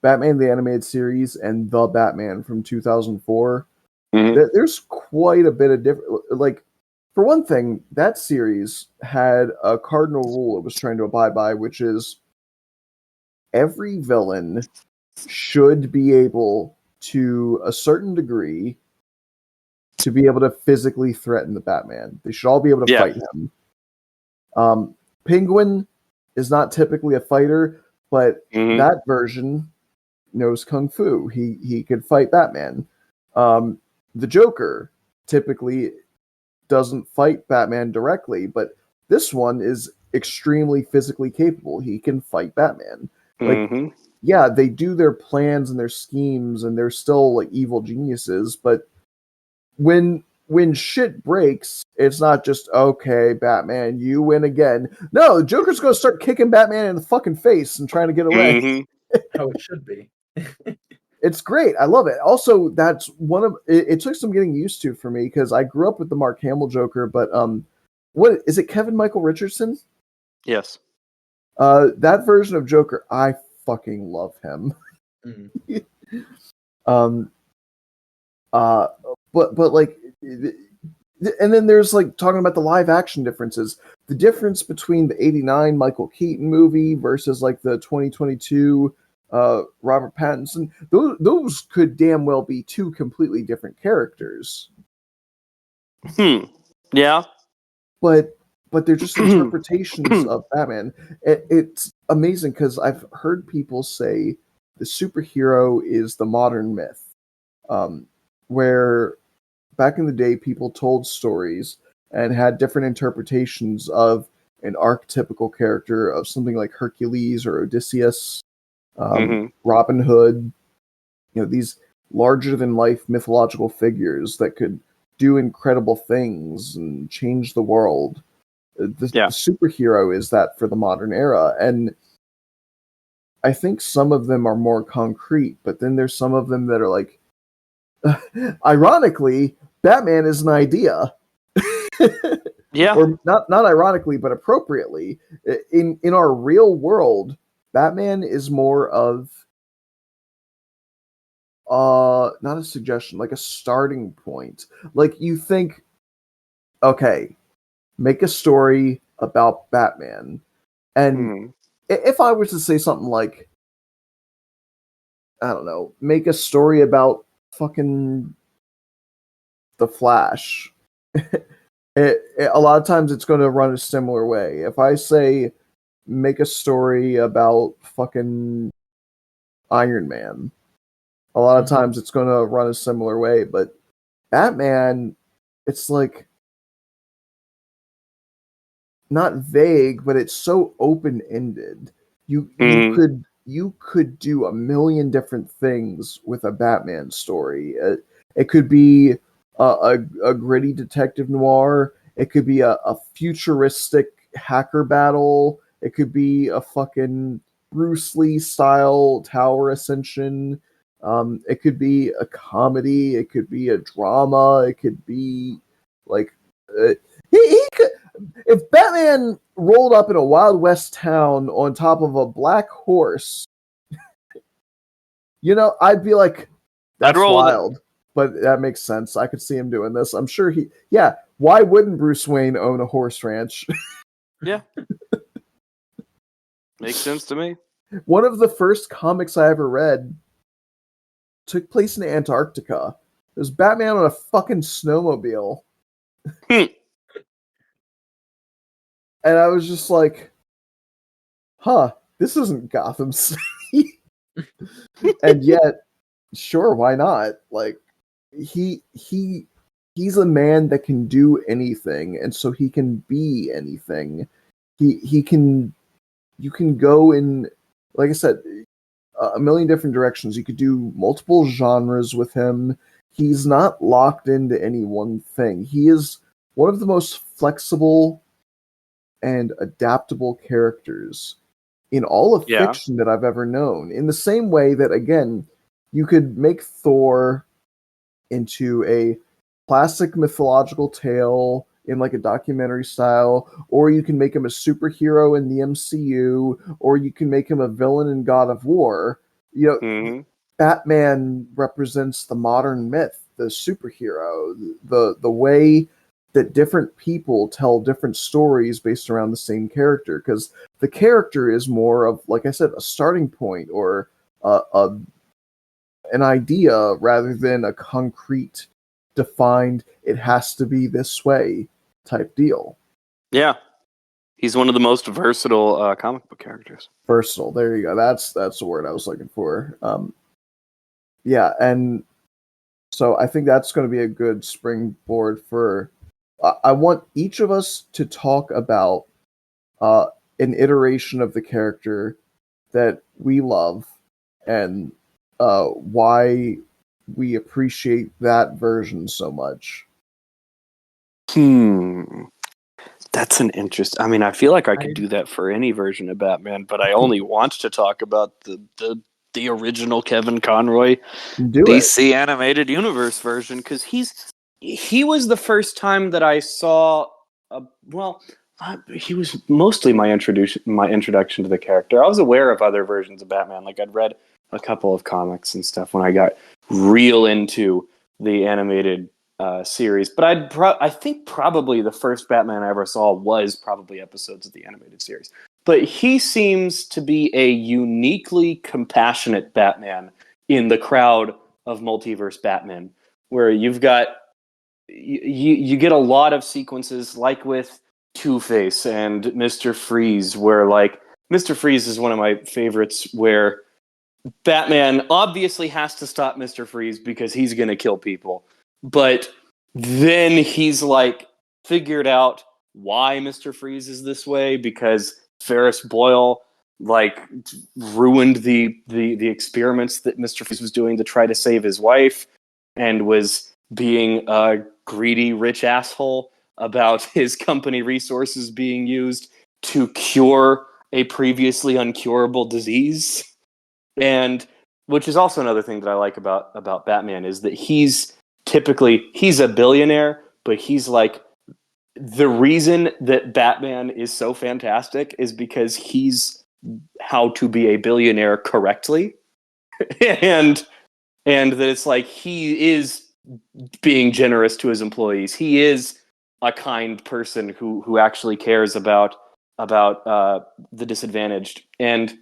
Batman the Animated Series and The Batman from 2004, there's quite a bit of different. Like, for one thing, that series had a cardinal rule it was trying to abide by, which is every villain should be able to a certain degree to be able to physically threaten the Batman. They should all be able to fight him. Penguin is not typically a fighter, but that version knows kung fu. He could fight Batman. The Joker typically doesn't fight Batman directly, but this one is extremely physically capable. He can fight Batman. Like, yeah, they do their plans and their schemes, and they're still like evil geniuses. But when shit breaks, it's not just okay, Batman, you win again. No, the Joker's going to start kicking Batman in the fucking face and trying to get away. How it should be. It's great. I love it. Also, that's one of it took some getting used to for me because I grew up with the Mark Hamill Joker, but what is it? Kevin Michael Richardson? Yes. That version of Joker, I fucking love him. But like, and then there's like talking about the live action differences. The difference between the '89 Michael Keaton movie versus like the 2022 Robert Pattinson. Those could damn well be two completely different characters. Yeah. But they're just interpretations of Batman. It's amazing because I've heard people say the superhero is the modern myth, where back in the day people told stories and had different interpretations of an archetypical character of something like Hercules or Odysseus, Robin Hood, these larger than life mythological figures that could do incredible things and change the world. The superhero is that for the modern era, and I think some of them are more concrete, but then there's some of them that are like, ironically, Batman is an idea. Or not ironically, but appropriately. In our real world, Batman is more of not a suggestion, like a starting point. Like you think, okay, make a story about Batman. And if I was to say something like, I don't know, make a story about fucking the Flash. A lot of times it's going to run a similar way. If I say make a story about fucking Iron Man, a lot of times it's going to run a similar way. But Batman, it's like not vague, but it's so open-ended. You could do a million different things with a Batman story. It could be a gritty detective noir. It could be a futuristic hacker battle. It could be a fucking Bruce Lee style tower ascension. It could be a comedy. It could be a drama. It could be like he could. If Batman rolled up in a Wild West town on top of a black horse, I'd be like, that's wild. But that makes sense. I could see him doing this. I'm sure why wouldn't Bruce Wayne own a horse ranch? Yeah. Makes sense to me. One of the first comics I ever read took place in Antarctica. It was Batman on a fucking snowmobile. And I was just like, this isn't Gotham City. And yet, sure, why not? Like, he's a man that can do anything, and so he can be anything. You can go in, like I said, a million different directions. You could do multiple genres with him. He's not locked into any one thing. He is one of the most flexible and adaptable characters in all of fiction that I've ever known. In the same way that, again, you could make Thor into a classic mythological tale in like a documentary style, or you can make him a superhero in the MCU, or you can make him a villain in God of War. Batman represents the modern myth, the superhero, the way that different people tell different stories based around the same character, because the character is more of, like I said, a starting point or an idea rather than a concrete, defined, it has to be this way type deal. Yeah. He's one of the most versatile comic book characters. Versatile. There you go. That's the word I was looking for. Yeah, and so I think that's going to be a good springboard for. I want each of us to talk about an iteration of the character that we love and why we appreciate that version so much. That's an interest. I mean, I feel like I could do that for any version of Batman, but I only want to talk about the original Kevin Conroy DC animated universe version, because he was the first time that I saw. He was mostly my introduction to the character. I was aware of other versions of Batman. Like, I'd read a couple of comics and stuff when I got real into the animated series, but I think probably the first Batman I ever saw was probably episodes of the animated series. But he seems to be a uniquely compassionate Batman in the crowd of multiverse Batman, where you've got you get a lot of sequences like with Two-Face and Mr. Freeze, where, like, Mr. Freeze is one of my favorites, where Batman obviously has to stop Mr. Freeze because he's going to kill people. But then he's, like, figured out why Mr. Freeze is this way, because Ferris Boyle, like, ruined the experiments that Mr. Freeze was doing to try to save his wife, and was being a greedy rich asshole about his company resources being used to cure a previously uncurable disease. And which is also another thing that I like about Batman, is that he's a billionaire, but he's like, the reason that Batman is so fantastic is because he's how to be a billionaire correctly. and that it's like, he is being generous to his employees. He is a kind person who actually cares about the disadvantaged. And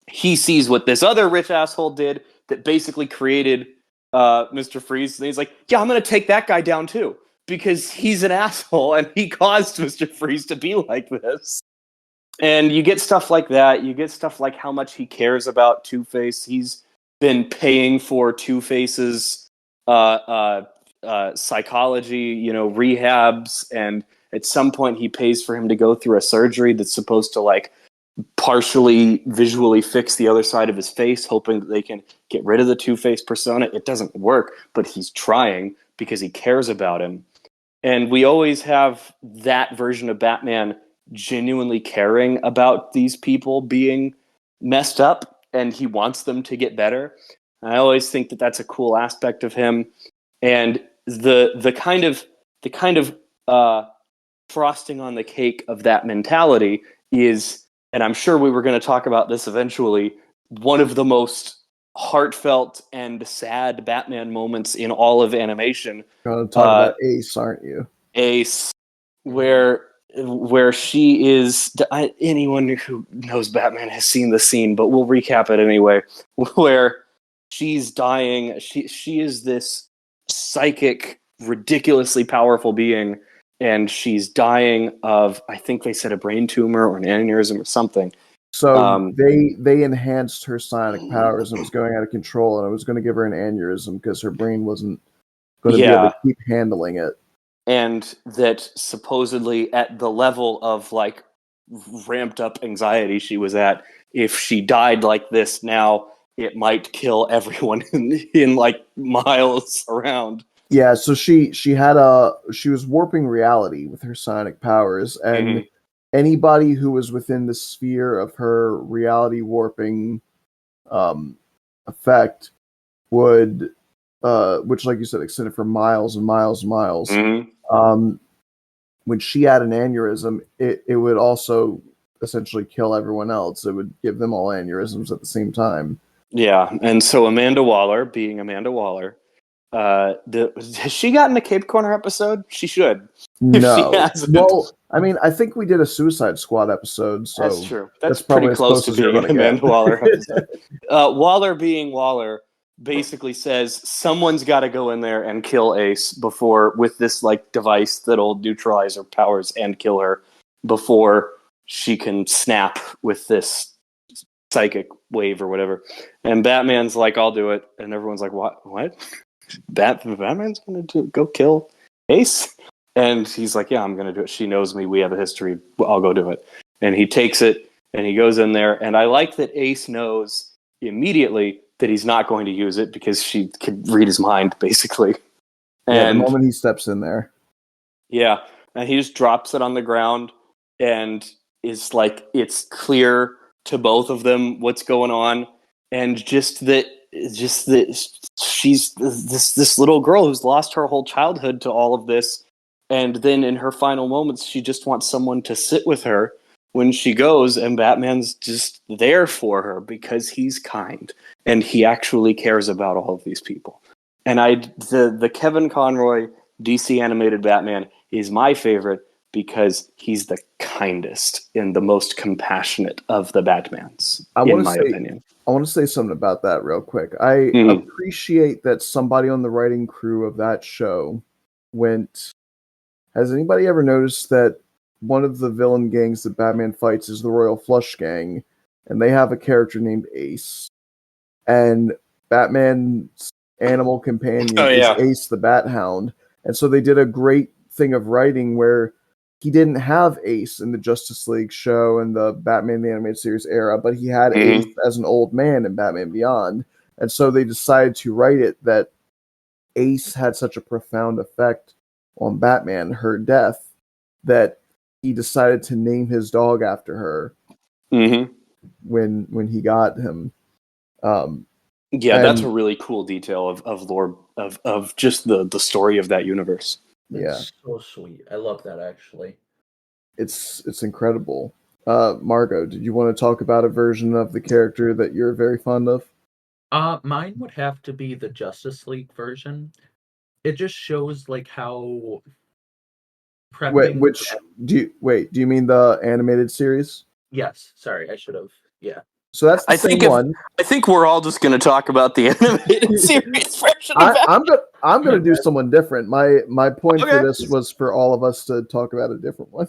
he sees what this other rich asshole did that basically created Mr. Freeze, and he's like, yeah, I'm going to take that guy down too, because he's an asshole and he caused Mr. Freeze to be like this. And you get stuff like that. You get stuff like how much he cares about Two-Face. He's been paying for Two-Face's psychology, rehabs, and at some point he pays for him to go through a surgery that's supposed to, like, partially visually fix the other side of his face, hoping that they can get rid of the Two-Face persona. It doesn't work, but he's trying because he cares about him. And we always have that version of Batman genuinely caring about these people being messed up, and he wants them to get better. I always think that that's a cool aspect of him. And the kind of frosting on the cake of that mentality is, and I'm sure we were going to talk about this eventually, one of the most heartfelt and sad Batman moments in all of animation. Going to talk about Ace, aren't you? Ace, where she is. Anyone who knows Batman has seen the scene, but we'll recap it anyway. Where she's dying. She is this psychic, ridiculously powerful being, and she's dying of, I think they said, a brain tumor or an aneurysm or something. So they enhanced her psionic powers, and it was going out of control, and it was going to give her an aneurysm because her brain wasn't going to be able to keep handling it. And that supposedly at the level of, like, ramped up anxiety she was at, if she died like this now, it might kill everyone in like miles around. Yeah, so she was warping reality with her psionic powers, and anybody who was within the sphere of her reality warping effect would, which, like you said, extended for miles and miles and miles. When she had an aneurysm, it would also essentially kill everyone else. It would give them all aneurysms at the same time. Yeah, and so Amanda Waller, being Amanda Waller, Has she gotten a Cape Corner episode? She should. If she No. hasn't. Well, I mean, I think we did a Suicide Squad episode, so That's true. That's probably pretty as close to as you're being gonna an Amanda get. Waller episode. Waller being Waller basically says someone's got to go in there and kill Ace before with this like device that'll neutralize her powers and kill her before she can snap with this psychic wave or whatever. And Batman's like, "I'll do it," and everyone's like, "What? What? Batman's gonna go kill Ace?" And he's like, "Yeah, I'm gonna do it. She knows me. We have a history. I'll go do it." And he takes it and he goes in there. And I like that Ace knows immediately that he's not going to use it because she can read his mind, basically. Yeah, the moment he steps in there. Yeah, and he just drops it on the ground and is like, it's clear to both of them what's going on, and just that she's this little girl who's lost her whole childhood to all of this, and then in her final moments, she just wants someone to sit with her when she goes, and Batman's just there for her because he's kind and he actually cares about all of these people. And the Kevin Conroy DC animated Batman is my favorite because he's the kindest and the most compassionate of the Batmans, in my opinion. I want to say something about that real quick. I appreciate that somebody on the writing crew of that show went. Has anybody ever noticed that one of the villain gangs that Batman fights is the Royal Flush Gang, and they have a character named Ace, and Batman's animal companion is Ace the Bat Hound, and so they did a great thing of writing where he didn't have Ace in the Justice League show and the Batman the Animated Series era, but he had Ace as an old man in Batman Beyond, and so they decided to write it that Ace had such a profound effect on Batman, her death, that he decided to name his dog after her when he got him. That's a really cool detail of lore of just the story of that universe. It's so sweet. I love that, actually. It's incredible. Margot, did you want to talk about a version of the character that you're very fond of? Mine would have to be the Justice League version. It just shows like how prepping. Do you mean the animated series? Yes. Sorry, I should have. Yeah. So that's the same one. I think we're all just going to talk about the animated series version. I'm going to do someone different. My point for this was for all of us to talk about a different one.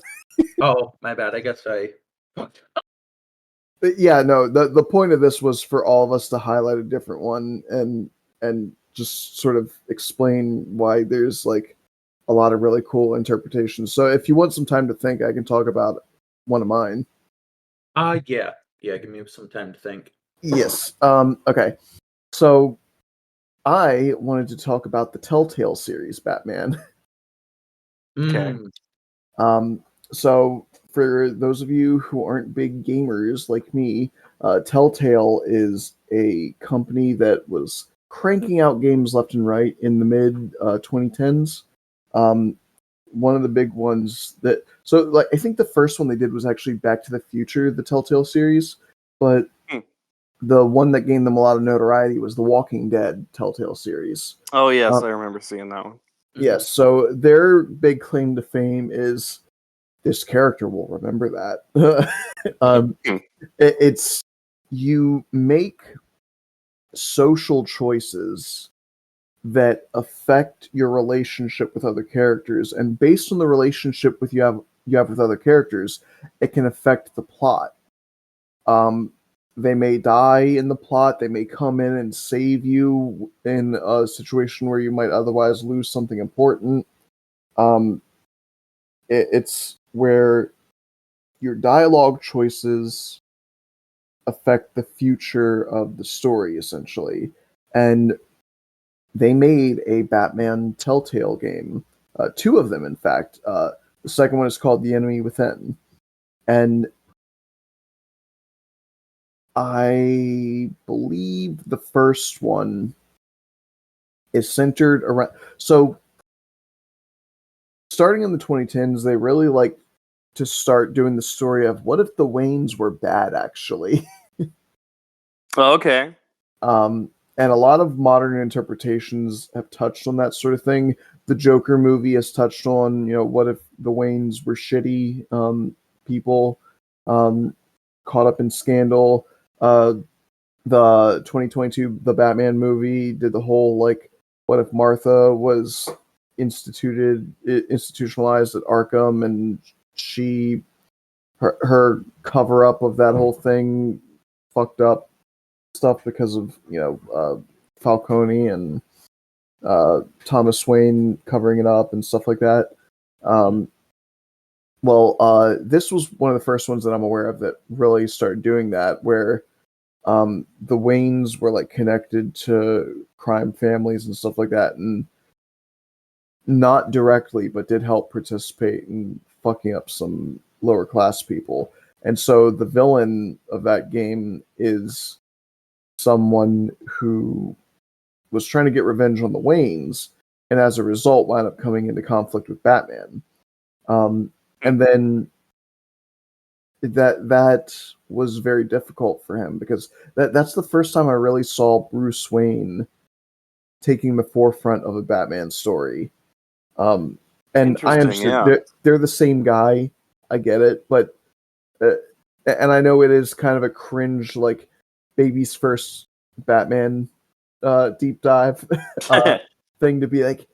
Oh, my bad. I guess I. But yeah, no. The point of this was for all of us to highlight a different one and just sort of explain why there's like a lot of really cool interpretations. So if you want some time to think, I can talk about one of mine. Yeah. Give me some time to think. Yes. Okay. So I wanted to talk about the Telltale series, Batman. Okay. So for those of you who aren't big gamers like me, Telltale is a company that was cranking out games left and right in the mid 2010s. One of the big ones I think the first one they did was actually Back to the Future, the Telltale series, but the one that gained them a lot of notoriety was the Walking Dead Telltale series. Oh yes, I remember seeing that one. Yes, so their big claim to fame is this character will remember that. It's you make social choices that affect your relationship with other characters, and based on the relationship you have with other characters, it can affect the plot. They may die in the plot. They may come in and save you in a situation where you might otherwise lose something important. It's where your dialogue choices affect the future of the story, essentially. And they made a Batman Telltale game. Two of them, in fact. The second one is called The Enemy Within. And I believe the first one is centered around... So, starting in the 2010s, they really like to start doing the story of what if the Waynes were bad, actually. Okay. And a lot of modern interpretations have touched on that sort of thing. The Joker movie has touched on, what if the Waynes were shitty people um, caught up in scandal. The 2022 the Batman movie did the whole like, what if Martha was institutionalized at Arkham, and her cover up of that whole thing fucked up stuff because of Falcone and Thomas Wayne covering it up and stuff like that. This was one of the first ones that I'm aware of that really started doing that, where the Waynes were like connected to crime families and stuff like that, and not directly, but did help participate in fucking up some lower class people. And so the villain of that game is someone who was trying to get revenge on the Waynes, and as a result wound up coming into conflict with Batman. And then that was very difficult for him, because that's the first time I really saw Bruce Wayne taking the forefront of a Batman story. And I understand they're the same guy. I get it, but and I know it is kind of a cringe, like baby's first Batman deep dive thing to be like,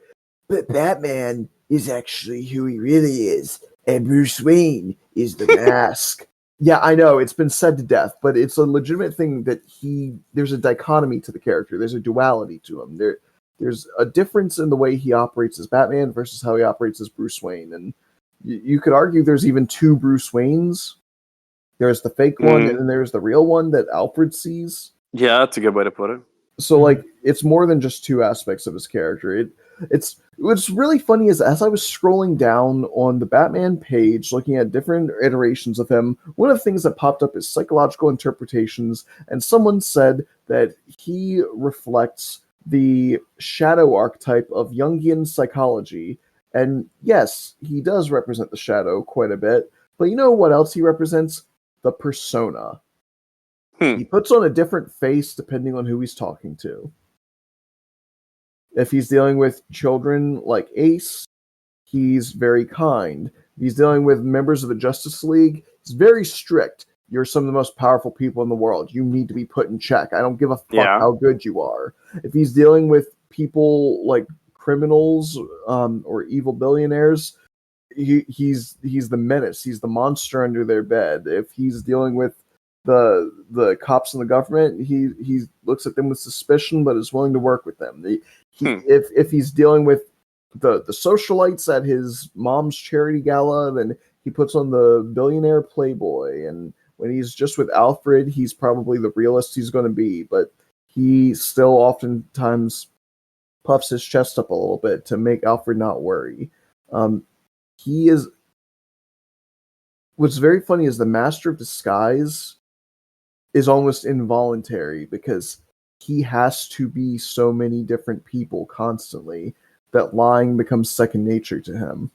but Batman is actually who he really is, and Bruce Wayne is the mask. Yeah, I know it's been said to death, but it's a legitimate thing that there's a dichotomy to the character. There's a duality to him. There's a difference in the way he operates as Batman versus how he operates as Bruce Wayne. And you could argue there's even two Bruce Waynes. There's the fake one, and then there's the real one that Alfred sees. Yeah, that's a good way to put it. So, like, it's more than just two aspects of his character. What's really funny is, as I was scrolling down on the Batman page, looking at different iterations of him, one of the things that popped up is psychological interpretations, and someone said that he reflects the shadow archetype of Jungian psychology. And yes, he does represent the shadow quite a bit, but you know what else he represents? The persona. He puts on a different face depending on who he's talking to. If he's dealing with children like Ace, he's very kind. If he's dealing with members of the Justice League, he's very strict. You're some of the most powerful people in the world. You need to be put in check. I don't give a fuck how good you are. If he's dealing with people like criminals or evil billionaires, he's the menace. He's the monster under their bed. If he's dealing with the cops in the government, he looks at them with suspicion, but is willing to work with them. If he's dealing with the socialites at his mom's charity gala, then he puts on the billionaire playboy. And when he's just with Alfred, he's probably the realist he's going to be, but he still oftentimes puffs his chest up a little bit to make Alfred not worry. What's very funny is the master of disguise is almost involuntary, because he has to be so many different people constantly that lying becomes second nature to him.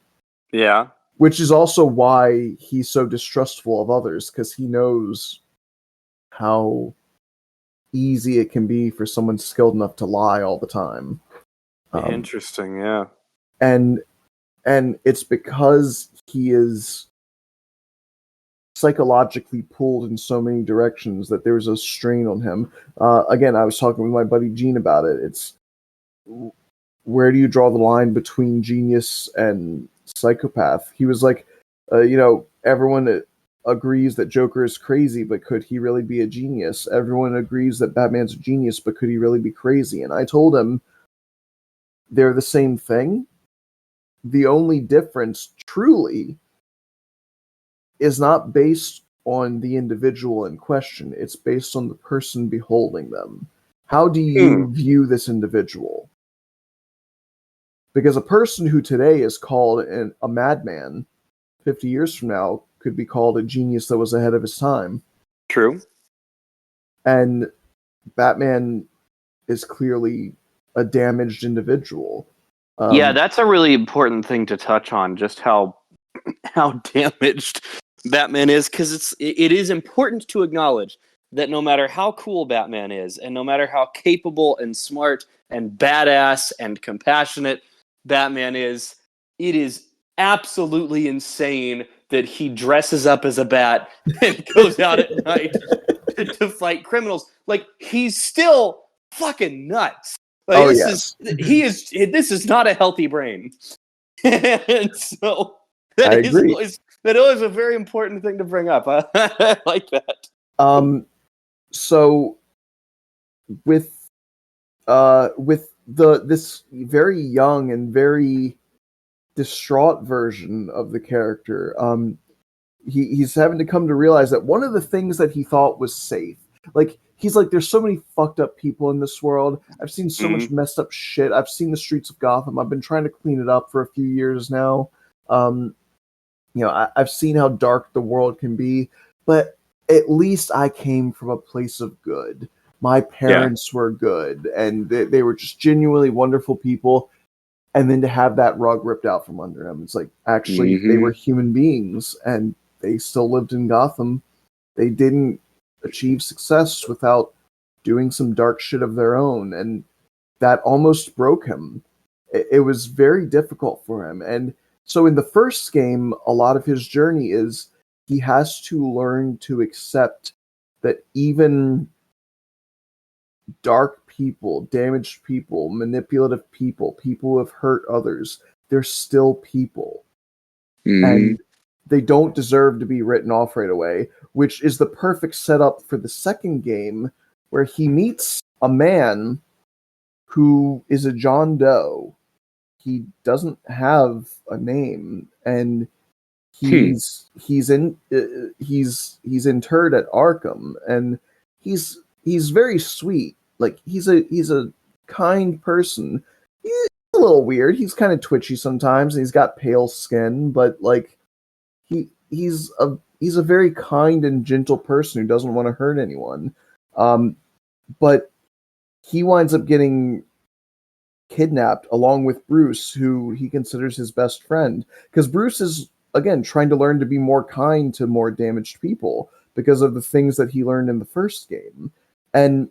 Yeah. Which is also why he's so distrustful of others, because he knows how easy it can be for someone skilled enough to lie all the time. Interesting, yeah. And it's because he is psychologically pulled in so many directions that there's a strain on him. Again, I was talking with my buddy Gene about it. It's, where do you draw the line between genius and psychopath? He was like, everyone agrees that Joker is crazy, but could he really be a genius? Everyone agrees that Batman's a genius, but could he really be crazy? And I told him they're the same thing. The only difference, truly, is not based on the individual in question. It's based on the person beholding them. How do you view this individual? Because a person who today is called a madman, 50 years from now, could be called a genius that was ahead of his time. True. And Batman is clearly a damaged individual. Yeah, that's a really important thing to touch on, just how damaged Batman is, because it is important to acknowledge that no matter how cool Batman is, and no matter how capable and smart and badass and compassionate Batman is, it is absolutely insane that he dresses up as a bat and goes out at night to fight criminals. Like, he's still fucking nuts. Like, Oh, this yes. this is not a healthy brain. And so I agree. that was a very important thing to bring up. I like that. So with this very young and very distraught version of the character, he's having to come to realize that one of the things that he thought was safe, like, he's like, there's so many fucked up people in this world. I've seen so much messed up shit. I've seen the streets of Gotham. I've been trying to clean it up for a few years now. I've seen how dark the world can be, but at least I came from a place of good. My parents were good, and they were just genuinely wonderful people. And then to have that rug ripped out from under them, it's like, actually, they were human beings, and they still lived in Gotham. They didn't achieve success without doing some dark shit of their own, and that almost broke him. It was very difficult for him. And so in the first game, a lot of his journey is he has to learn to accept that even dark people, damaged people, manipulative people, people who have hurt others, they're still people. And they don't deserve to be written off right away, which is the perfect setup for the second game, where he meets a man who is a John Doe. He doesn't have a name, and he's interred at Arkham, and he's very sweet. Like, he's a kind person. He's a little weird. He's kind of twitchy sometimes, and he's got pale skin, but like, he's a very kind and gentle person who doesn't want to hurt anyone. But he winds up getting kidnapped along with Bruce, who he considers his best friend, because Bruce is, again, trying to learn to be more kind to more damaged people because of the things that he learned in the first game. And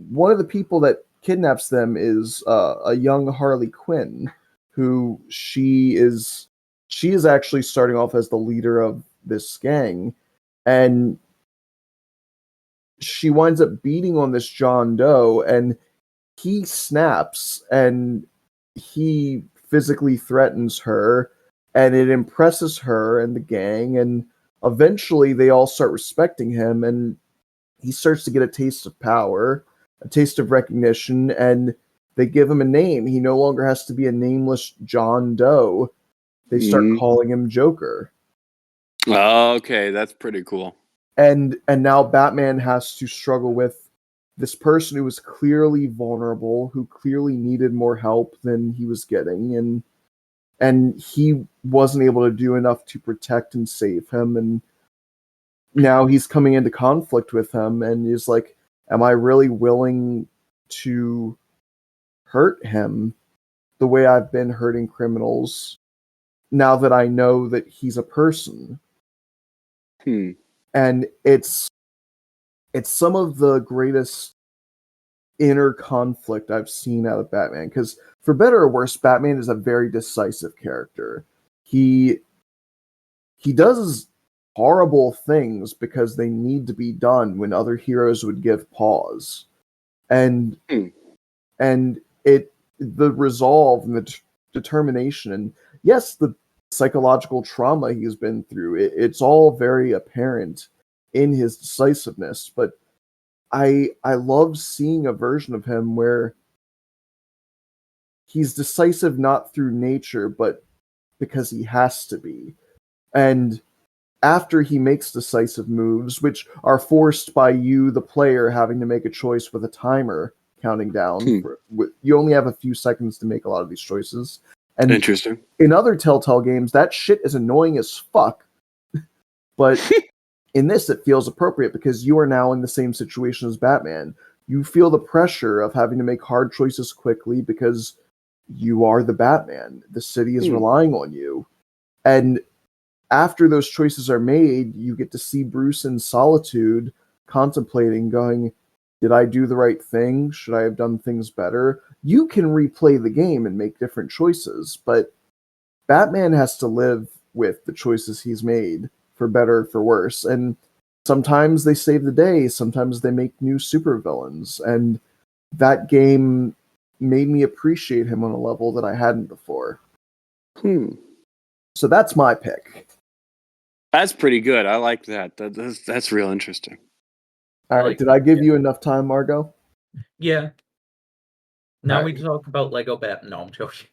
one of the people that kidnaps them is a young Harley Quinn, who she is actually starting off as the leader of this gang, and she winds up beating on this John Doe, and he snaps and he physically threatens her, and it impresses her and the gang, and eventually they all start respecting him, and he starts to get a taste of power, a taste of recognition, and they give him a name. He no longer has to be a nameless John Doe. They start calling him Joker. Oh, okay, that's pretty cool. And now Batman has to struggle with this person who was clearly vulnerable, who clearly needed more help than he was getting, and he wasn't able to do enough to protect and save him. And now he's coming into conflict with him, and he's like, am I really willing to hurt him the way I've been hurting criminals now that I know that he's a person? And it's some of the greatest inner conflict I've seen out of Batman, because for better or worse, Batman is a very decisive character. He does horrible things because they need to be done when other heroes would give pause. And the resolve and the determination, and yes, the psychological trauma he's been through, it's all very apparent in his decisiveness. But I love seeing a version of him where he's decisive not through nature, but because he has to be. And after he makes decisive moves, which are forced by you, the player, having to make a choice with a timer counting down, you only have a few seconds to make a lot of these choices. And interesting. In other Telltale games, that shit is annoying as fuck. But in this, it feels appropriate because you are now in the same situation as Batman. You feel the pressure of having to make hard choices quickly because you are the Batman. The city is relying on you. And after those choices are made, you get to see Bruce in solitude contemplating, going, did I do the right thing? Should I have done things better? You can replay the game and make different choices, but Batman has to live with the choices he's made, for better or for worse. And sometimes they save the day, sometimes they make new supervillains. And that game made me appreciate him on a level that I hadn't before. So that's my pick. That's pretty good. I like that. That's real interesting. All right, did I give you enough time, Margot? Yeah. Now All we right. talk about Lego Bat. No, I'm joking.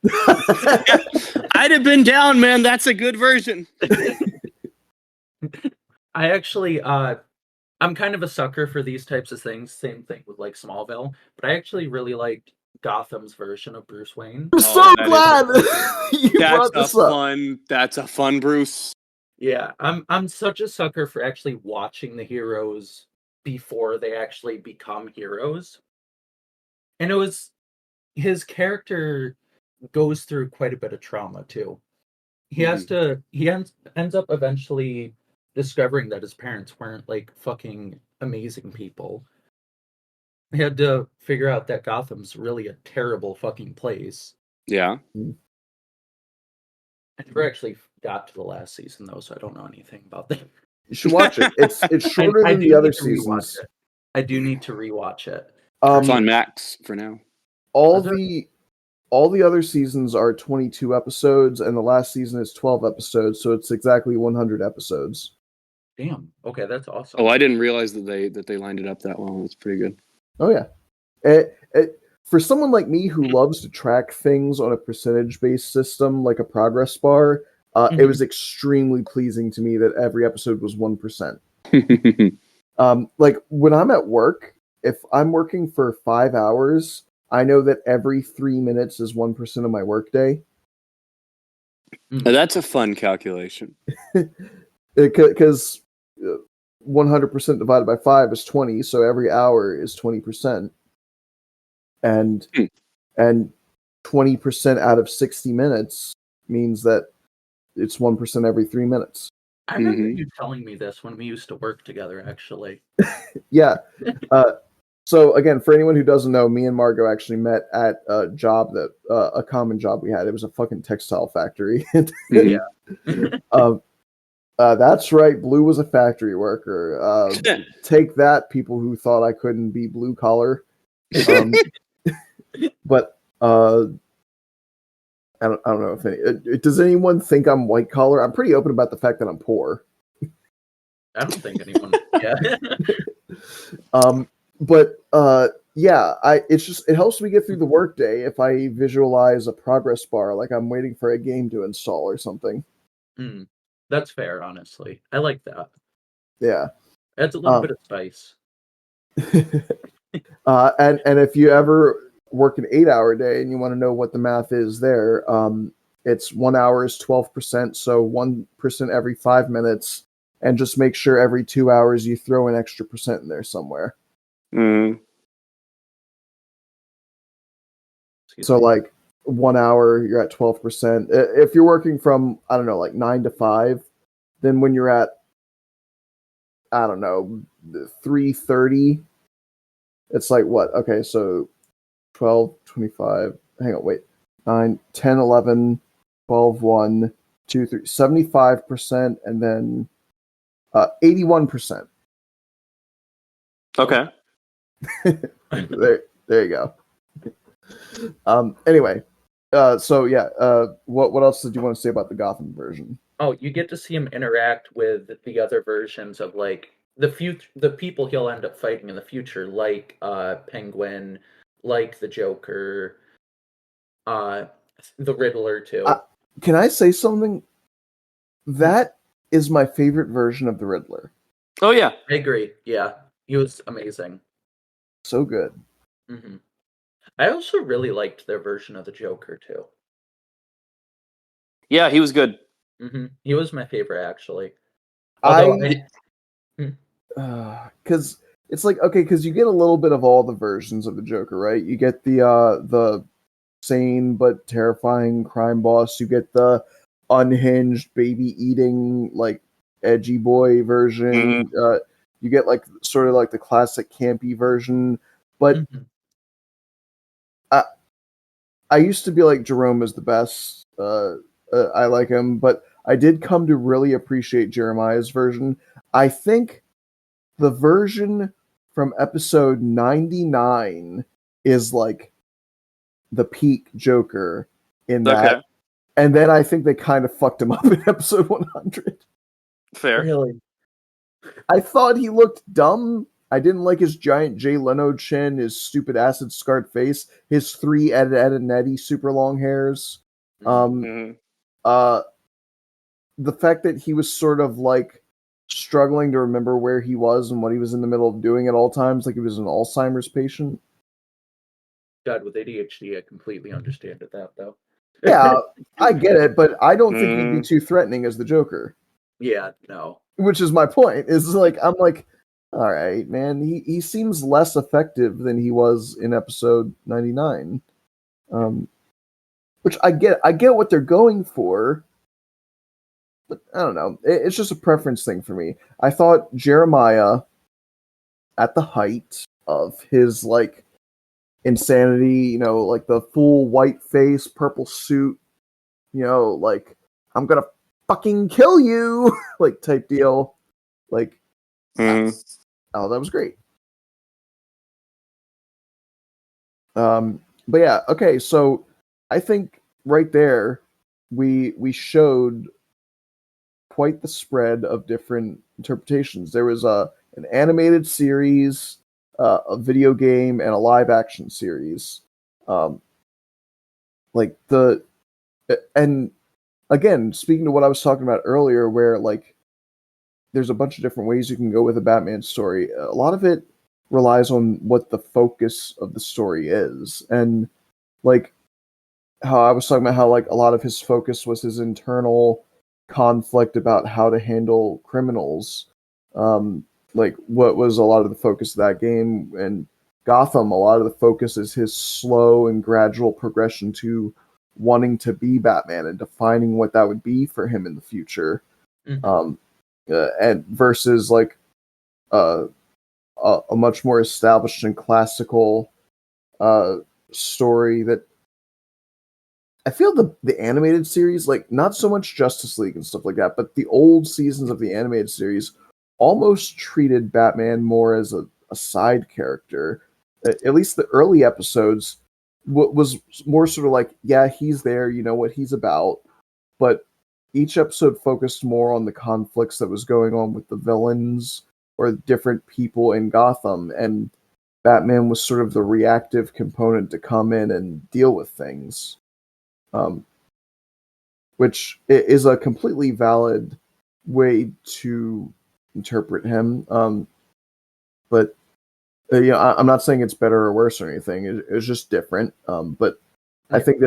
I'd have been down, man. That's a good version. I actually, I'm kind of a sucker for these types of things. Same thing with like Smallville, but I actually really liked Gotham's version of Bruce Wayne. I'm so glad you brought That's this up. That's a fun Bruce. Yeah, I'm such a sucker for actually watching the heroes before they actually become heroes. And it was his character goes through quite a bit of trauma too. He has to ends up eventually discovering that his parents weren't like fucking amazing people. He had to figure out that Gotham's really a terrible fucking place. Yeah. I never actually got to the last season though, so I don't know anything about that. You should watch it. It's shorter than the other seasons. I do need to rewatch it. It's on Max for now. All the other seasons are 22 episodes, and the last season is 12 episodes, so it's exactly 100 episodes. Damn. Okay, that's awesome. Oh, I didn't realize that they lined it up that well. It's pretty good. Oh yeah. For someone like me who loves to track things on a percentage-based system, like a progress bar, it was extremely pleasing to me that every episode was 1%. Like when I'm at work, if I'm working for 5 hours, I know that every 3 minutes is 1% of my workday. That's a fun calculation. Because 100% divided by 5 is 20, so every hour is 20%. And 20% out of 60 minutes means that it's 1% every 3 minutes. I remember you telling me this when we used to work together, actually. Yeah. So again, for anyone who doesn't know, me and Margot actually met at a job that a common job we had. It was a fucking textile factory. Yeah. That's right. Blue was a factory worker. Take that, people who thought I couldn't be blue collar. But I don't know if does anyone think I'm white collar? I'm pretty open about the fact that I'm poor. I don't think anyone. Yeah. But yeah, it helps me get through the workday if I visualize a progress bar, like I'm waiting for a game to install or something. That's fair, honestly. I like that. Yeah, adds a little bit of spice. And if you ever work an 8-hour day and you want to know what the math is there, it's 1 hour is 12%, so 1% every 5 minutes, and just make sure every 2 hours you throw an extra percent in there somewhere. So like 1 hour, you're at 12%. If you're working from, I don't know, like 9 to 5, then when you're at, I don't know, 3:30, it's like what? Okay, so 12, 25, hang on, wait, 9, 10, 11, 12, 1, 2, 3, 75%, and then 81%. Okay. There you go. Anyway, so yeah, what else did you want to say about the Gotham version? Oh, you get to see him interact with the other versions of like the people he'll end up fighting in the future, like Penguin, like the Joker, the Riddler too. Can I say something? That is my favorite version of the Riddler. Oh yeah, I agree. Yeah, he was amazing. So good. I also really liked their version of the Joker too. Yeah, he was good. He was my favorite, actually. Because it's like, okay, because you get a little bit of all the versions of the Joker, right? You get the sane but terrifying crime boss. You get the unhinged baby eating like edgy boy version. You get like sort of like the classic campy version, but I used to be like Jerome is the best. I like him, but I did come to really appreciate Jeremiah's version. I think the version from episode 99 is like the peak Joker in that. Okay. And then I think they kind of fucked him up in episode 100. Fair. Really? I thought he looked dumb. I didn't like his giant Jay Leno chin, his stupid acid scarred face, his 3 Ed, Ed and Eddie super long hairs. Mhm. The fact that he was sort of like struggling to remember where he was and what he was in the middle of doing at all times, like he was an Alzheimer's patient. God, with ADHD, I completely understand it that though. Yeah, I get it, but I don't think he'd be Mm. too threatening as the Joker. Yeah, no. Which is my point. Is like I'm like, all right, man. He seems less effective than he was in episode 99. Which I get what they're going for, but I don't know. It's just a preference thing for me. I thought Jeremiah, at the height of his like insanity, like the full white face, purple suit, like I'm gonna fucking kill you, like type deal. Like, Mhm. oh, that was great. But yeah, okay, so I think right there we showed quite the spread of different interpretations. There was an animated series, a video game, and a live action series. And again, speaking to what I was talking about earlier, where like there's a bunch of different ways you can go with a Batman story. A lot of it relies on what the focus of the story is, and like how I was talking about how like a lot of his focus was his internal conflict about how to handle criminals. Like what was a lot of the focus of that game, and Gotham, a lot of the focus is his slow and gradual progression to wanting to be Batman and defining what that would be for him in the future. And versus like a much more established and classical story that I feel the animated series, like not so much Justice League and stuff like that, but the old seasons of the animated series almost treated Batman more as a side character. At least the early episodes was more sort of like, yeah, he's there, you know what he's about, but each episode focused more on the conflicts that was going on with the villains or different people in Gotham, and Batman was sort of the reactive component to come in and deal with things. Which is a completely valid way to interpret him. But I'm not saying it's better or worse or anything. It's just different. But I think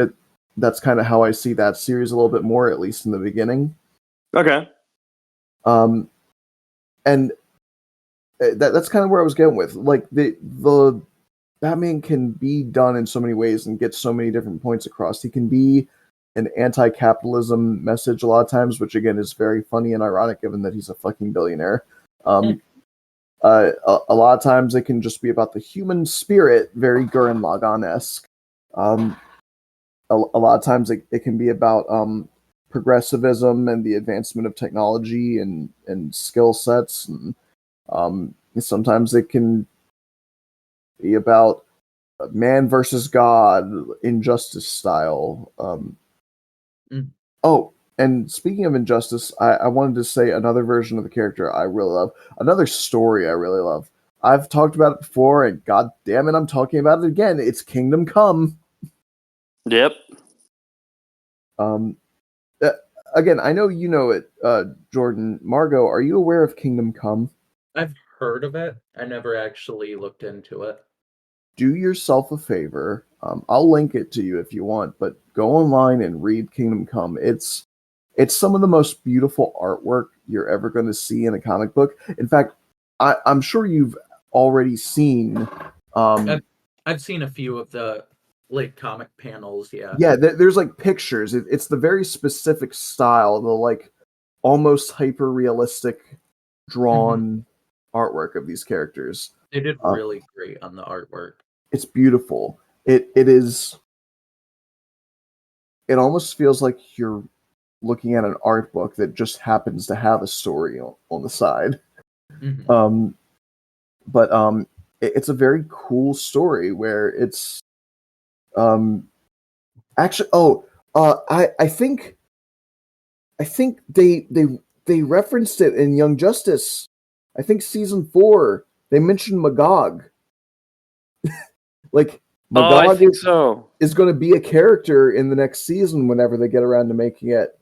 that's kind of how I see that series a little bit more, at least in the beginning. Okay. And that's kind of where I was getting with. Like the Batman can be done in so many ways and get so many different points across. He can be an anti-capitalism message a lot of times, which again is very funny and ironic given that he's a fucking billionaire. A lot of times it can just be about the human spirit, very Gurren Lagann-esque. A lot of times it can be about progressivism and the advancement of technology and skill sets, and sometimes it can be about man versus God, injustice style. Oh, and speaking of injustice, I wanted to say another version of the character I really love, another story I really love. I've talked about it before, and god damn it, I'm talking about it again. It's Kingdom Come. Yep. Again, I know you know it, Jordan. Margot, are you aware of Kingdom Come? I've heard of it. I never actually looked into it. Do yourself a favor. I'll link it to you if you want, but go online and read Kingdom Come. It's some of the most beautiful artwork you're ever going to see in a comic book. In fact, I'm sure you've already seen. I've seen a few of the like comic panels. Yeah. Yeah, there's like pictures. It's the very specific style, the like almost hyper realistic drawn artwork of these characters. They did really great on the artwork. It's beautiful. It is. It almost feels like you're looking at an art book that just happens to have a story on the side. Mm-hmm. But it's a very cool story where it's actually I think they referenced it in Young Justice. I think season 4 they mentioned Magog. Like Magog I think so. is going to be a character in the next season whenever they get around to making it.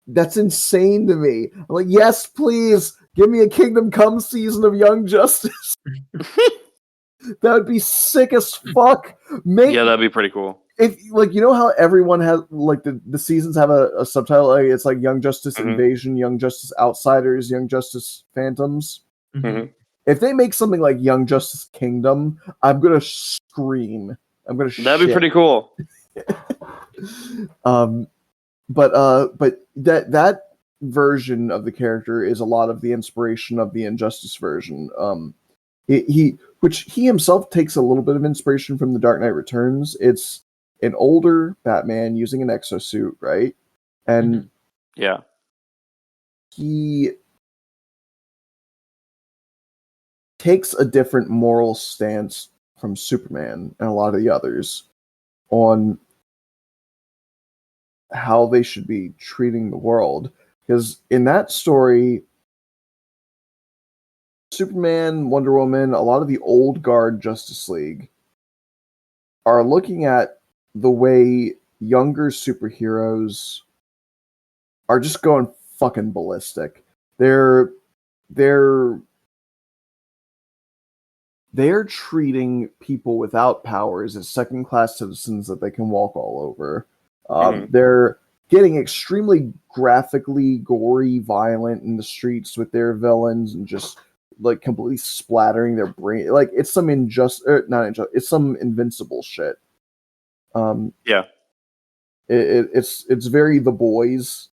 That's insane to me. I'm like, yes, please give me a Kingdom Come season of Young Justice. That would be sick as fuck. Yeah, that'd be pretty cool. If like you know how everyone has like the seasons have a subtitle, like, it's like Young Justice Invasion, Young Justice Outsiders, Young Justice Phantoms. Mm-hmm. If they make something like Young Justice Kingdom, I'm gonna scream. I'm gonna. That'd be pretty cool. But that version of the character is a lot of the inspiration of the Injustice version. Which he himself takes a little bit of inspiration from the Dark Knight Returns. It's an older Batman using an exosuit, right? And yeah, he takes a different moral stance from Superman and a lot of the others on how they should be treating the world. Because in that story, Superman, Wonder Woman, a lot of the old guard Justice League are looking at the way younger superheroes are just going fucking ballistic. They're treating people without powers as second-class citizens that they can walk all over. They're getting extremely graphically gory, violent in the streets with their villains and just like completely splattering their brain. Like it's some it's some Invincible shit. Yeah. It's very The Boys.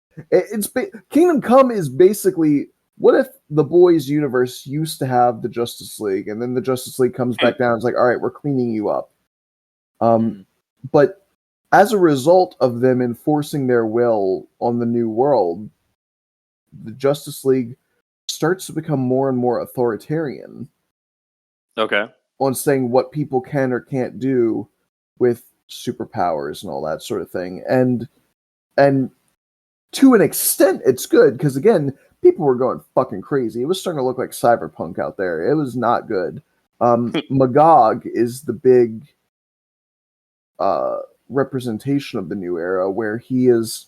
Kingdom Come is basically, what if The Boys universe used to have the Justice League, and then the Justice League comes back down and it's like, all right, we're cleaning you up. But as a result of them enforcing their will on the new world, the Justice League starts to become more and more authoritarian. Okay. On saying what people can or can't do with superpowers and all that sort of thing. And to an extent, it's good, because again, people were going fucking crazy. It was starting to look like cyberpunk out there. It was not good. Magog is the big representation of the new era, where he is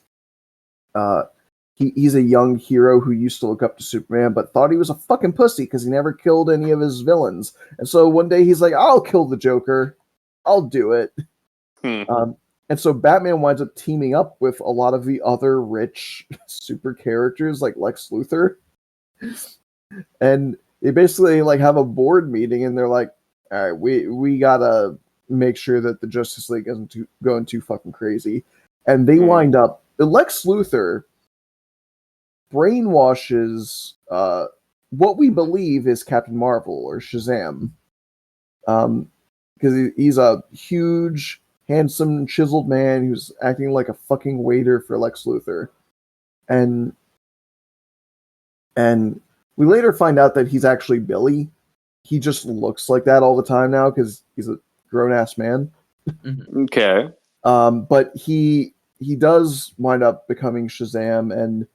he's a young hero who used to look up to Superman, but thought he was a fucking pussy because he never killed any of his villains. And so one day he's like, I'll kill the Joker. I'll do it. And so Batman winds up teaming up with a lot of the other rich super characters like Lex Luthor. And they basically like have a board meeting and they're like, all right, we gotta make sure that the Justice League isn't going too fucking crazy. And they wind up, Lex Luthor brainwashes what we believe is Captain Marvel or Shazam. Because he's a huge, handsome, chiseled man who's acting like a fucking waiter for Lex Luthor. And we later find out that he's actually Billy. He just looks like that all the time now because he's a grown-ass man. Okay. But he does wind up becoming Shazam and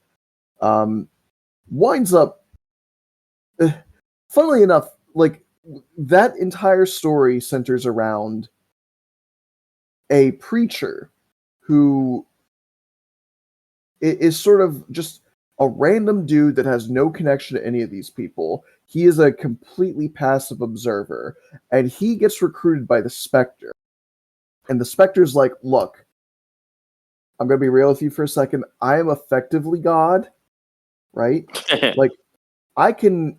winds up... funnily enough, like, that entire story centers around a preacher who is sort of just a random dude that has no connection to any of these people. He is a completely passive observer, and he gets recruited by the Spectre. And the Spectre's like, look, I'm going to be real with you for a second. I am effectively God, right? Like, I can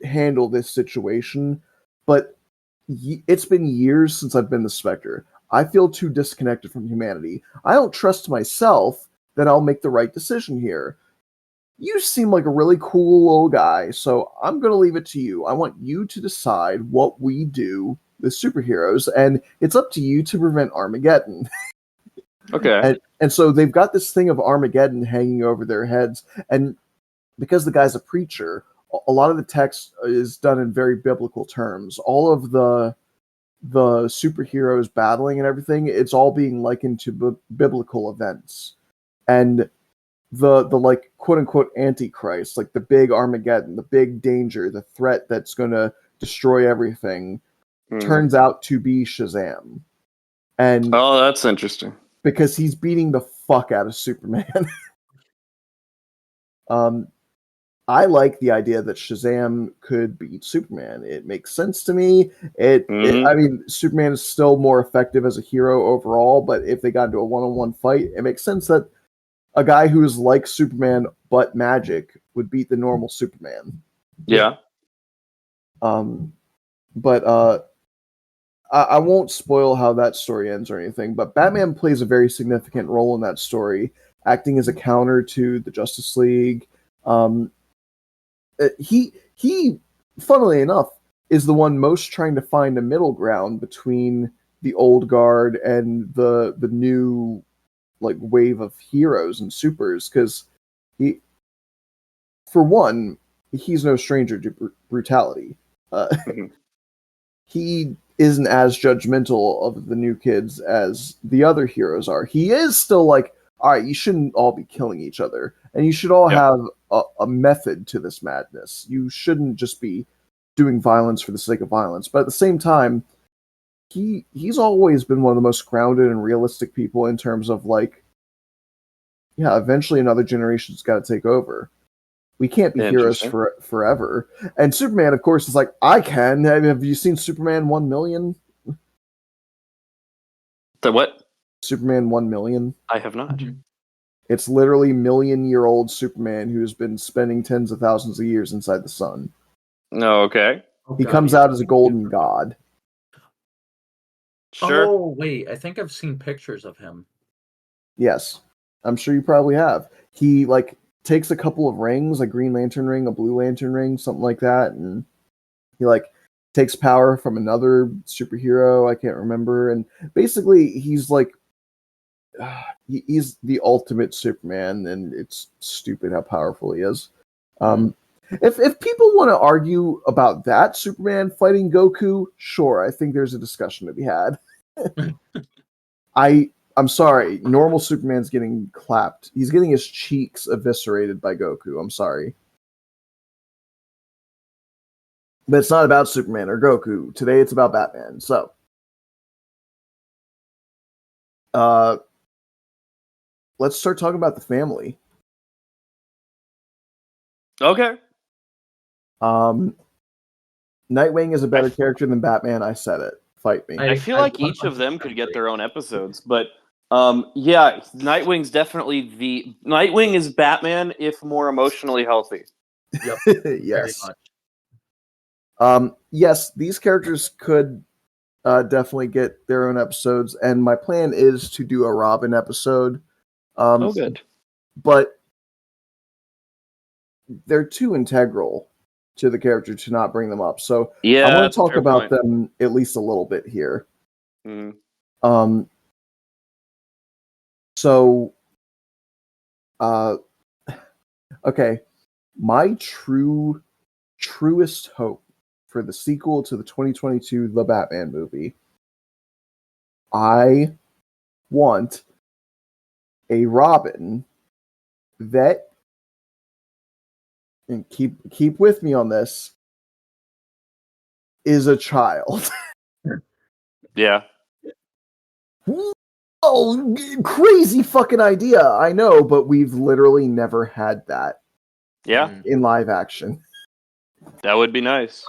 handle this situation, but it's been years since I've been the Spectre. I feel too disconnected from humanity. I don't trust myself that I'll make the right decision here. you seem like a really cool little guy, so I'm going to leave it to you. I want you to decide what we do with superheroes, and it's up to you to prevent Armageddon. Okay. And so they've got this thing of Armageddon hanging over their heads, and because the guy's a preacher, a lot of the text is done in very biblical terms. All of the superheroes battling and everything, it's all being likened to biblical events. And the like quote unquote antichrist, like the big Armageddon, the big danger, the threat that's going to destroy everything, turns out to be Shazam. And oh, that's interesting. because he's beating the fuck out of Superman. I like the idea that Shazam could beat Superman. It makes sense to me. I mean, Superman is still more effective as a hero overall, but if they got into a one-on-one fight, it makes sense that a guy who is like Superman but magic would beat the normal Superman. Yeah. But I won't spoil how that story ends or anything, but Batman plays a very significant role in that story, acting as a counter to the Justice League. He, funnily enough, is the one most trying to find a middle ground between the old guard and the new like wave of heroes and supers, because he, for one, he's no stranger to brutality. He isn't as judgmental of the new kids as the other heroes are. He is still like, all right, you shouldn't all be killing each other, and you should all have a method to this madness. You shouldn't just be doing violence for the sake of violence. But at the same time, he's always been one of the most grounded and realistic people in terms of like, yeah, eventually another generation's got to take over. We can't be heroes forever. And Superman, of course, is like, I can. Have you seen Superman 1 million? The what? Superman 1 million? I have not. It's literally million-year-old Superman who's been spending tens of thousands of years inside the sun. No, okay. He comes out as a golden god. Sure. Oh, wait. I think I've seen pictures of him. Yes. I'm sure you probably have. He, like, takes a couple of rings, a Green Lantern ring, a Blue Lantern ring, something like that, and he, like, takes power from another superhero, I can't remember, and basically he's, like, he's the ultimate Superman, and it's stupid how powerful he is. If people want to argue about that Superman fighting Goku, sure, I think there's a discussion to be had. I'm sorry, normal Superman's getting clapped. He's getting his cheeks eviscerated by Goku. I'm sorry. But it's not about Superman or Goku. Today it's about Batman. So, let's start talking about the family. Okay. Nightwing is a better character than Batman. I said it. Fight me. I feel like each of them could get their own episodes, but yeah, Nightwing is Batman if more emotionally healthy. Yep. Yes. Yes, these characters could definitely get their own episodes, and my plan is to do a Robin episode. Good. But they're too integral to the character to not bring them up. So yeah, I want to talk about them at least a little bit here. So, okay, my truest hope for the sequel to the 2022 The Batman movie, I want a Robin that, and keep with me on this, is a child. Yeah. Oh, crazy fucking idea. I know, but we've literally never had that. Yeah. In live action. That would be nice.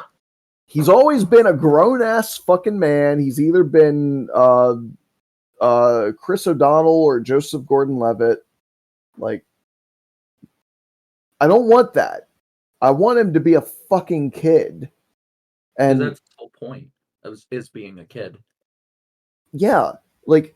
He's always been a grown-ass fucking man. He's either been Chris O'Donnell or Joseph Gordon-Levitt. Like, I don't want that. I want him to be a fucking kid. And that's the whole point of his being a kid. Yeah, like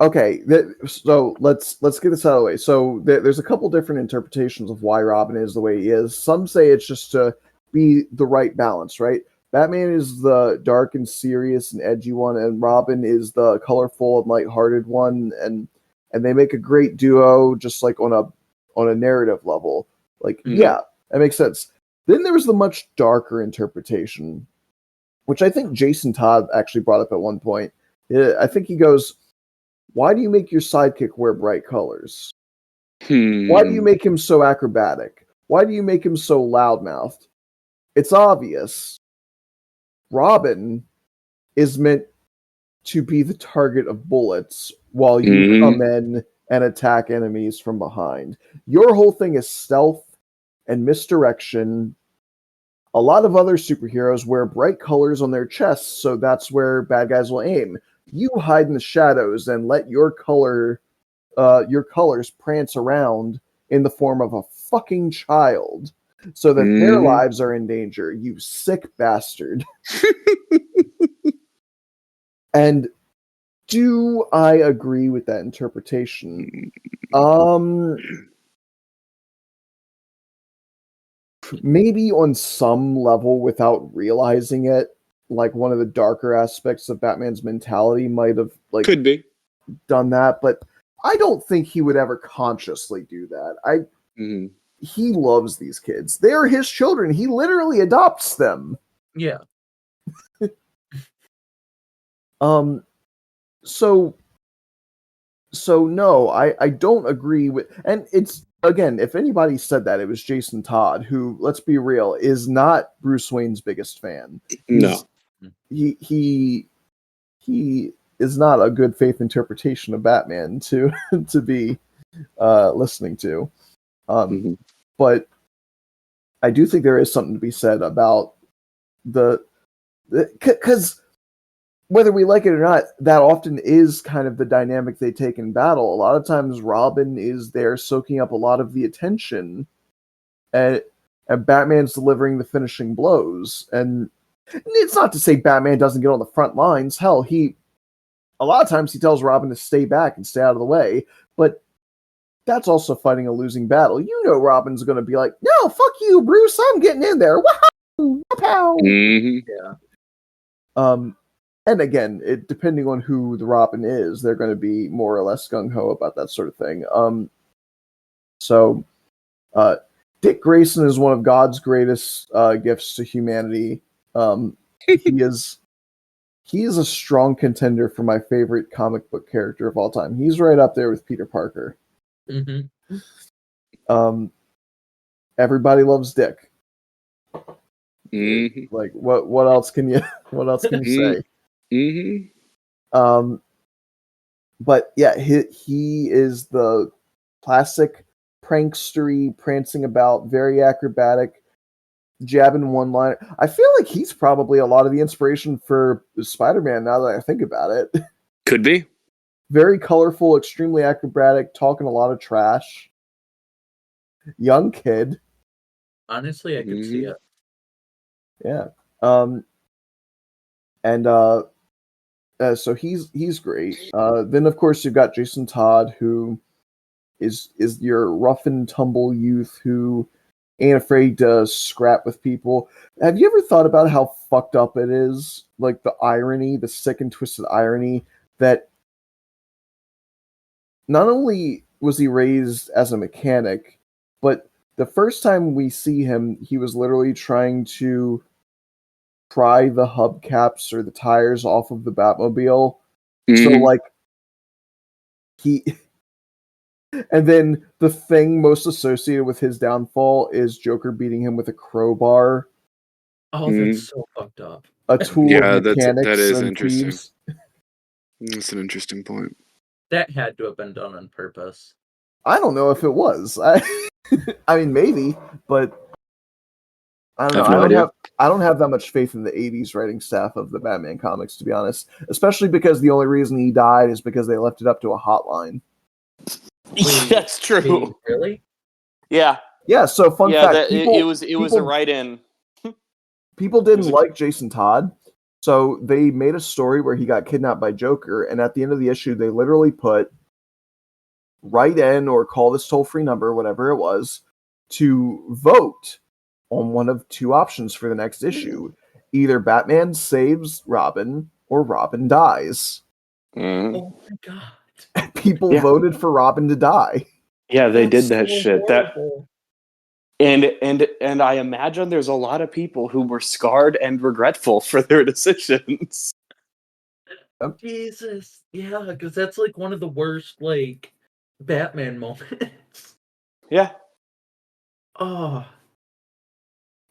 Okay, so let's get this out of the way. So there's a couple different interpretations of why Robin is the way he is. Some say it's just to be the right balance, right? Batman is the dark and serious and edgy one, and Robin is the colorful and lighthearted one, and they make a great duo, just like on a narrative level. Like, yeah, that makes sense. Then there was the much darker interpretation, which I think Jason Todd actually brought up at one point. I think he goes, why do you make your sidekick wear bright colors? Why do you make him so acrobatic? Why do you make him so loudmouthed? It's obvious. Robin is meant to be the target of bullets while you come in and attack enemies from behind. Your whole thing is stealth and misdirection. A lot of other superheroes wear bright colors on their chests, so that's where bad guys will aim. You hide in the shadows and let your colors prance around in the form of a fucking child so that their lives are in danger, you sick bastard. And do I agree with that interpretation? Maybe on some level without realizing it. Like one of the darker aspects of Batman's mentality might have could be done that, but I don't think he would ever consciously do that. He loves these kids. They're his children. He literally adopts them. Yeah. So no, I don't agree with, and it's, again, if anybody said that, it was Jason Todd, who, let's be real, is not Bruce Wayne's biggest fan. He is not a good faith interpretation of Batman to be listening to. But I do think there is something to be said about because whether we like it or not, that often is kind of the dynamic they take in battle. A lot of times Robin is there soaking up a lot of the attention, and Batman's delivering the finishing blows. And it's not to say Batman doesn't get on the front lines. Hell, a lot of times he tells Robin to stay back and stay out of the way, but that's also fighting a losing battle. You know Robin's going to be like, no, fuck you, Bruce, I'm getting in there. Wahoo! Pow! Yeah. And again, depending on who the Robin is, they're going to be more or less gung-ho about that sort of thing. So Dick Grayson is one of God's greatest gifts to humanity. He is a strong contender for my favorite comic book character of all time. He's right up there with Peter Parker. Everybody loves Dick. Like what else can you say? But yeah, he is the classic prankstery, prancing about, very acrobatic, jabbing one-liner. I feel like he's probably a lot of the inspiration for Spider-Man, now that I think about it. Could be. Very colorful, extremely acrobatic, talking a lot of trash. Young kid. Honestly, I could see it. Yeah. So he's great. Then of course you've got Jason Todd, who is your rough and tumble youth who ain't afraid to scrap with people. Have you ever thought about how fucked up it is? Like the irony, the sick and twisted irony that not only was he raised as a mechanic, but the first time we see him, he was literally trying to pry the hubcaps or the tires off of the Batmobile. So like and then the thing most associated with his downfall is Joker beating him with a crowbar. Oh, that's so fucked up. A tool of mechanics that is and interesting. thieves. That's an interesting point. That had to have been done on purpose. I don't know if it was. I mean, maybe, but I don't know. I don't have that much faith in the 80s writing staff of the Batman comics, to be honest. Especially because the only reason he died is because they left it up to a hotline. That's true. Wait, really? Yeah. Yeah, so fun fact. It was a write-in. People didn't like Jason Todd. So they made a story where he got kidnapped by Joker, and at the end of the issue, they literally put write in or call this toll-free number, whatever it was, to vote on one of two options for the next issue. Either Batman saves Robin or Robin dies. Mhm. Oh my god. People Yeah. voted for Robin to die. Yeah, they That's did that so shit. horrible. And I imagine there's a lot of people who were scarred and regretful for their decisions. Jesus. Yeah, because that's like one of the worst, like, Batman moments. Yeah. Oh.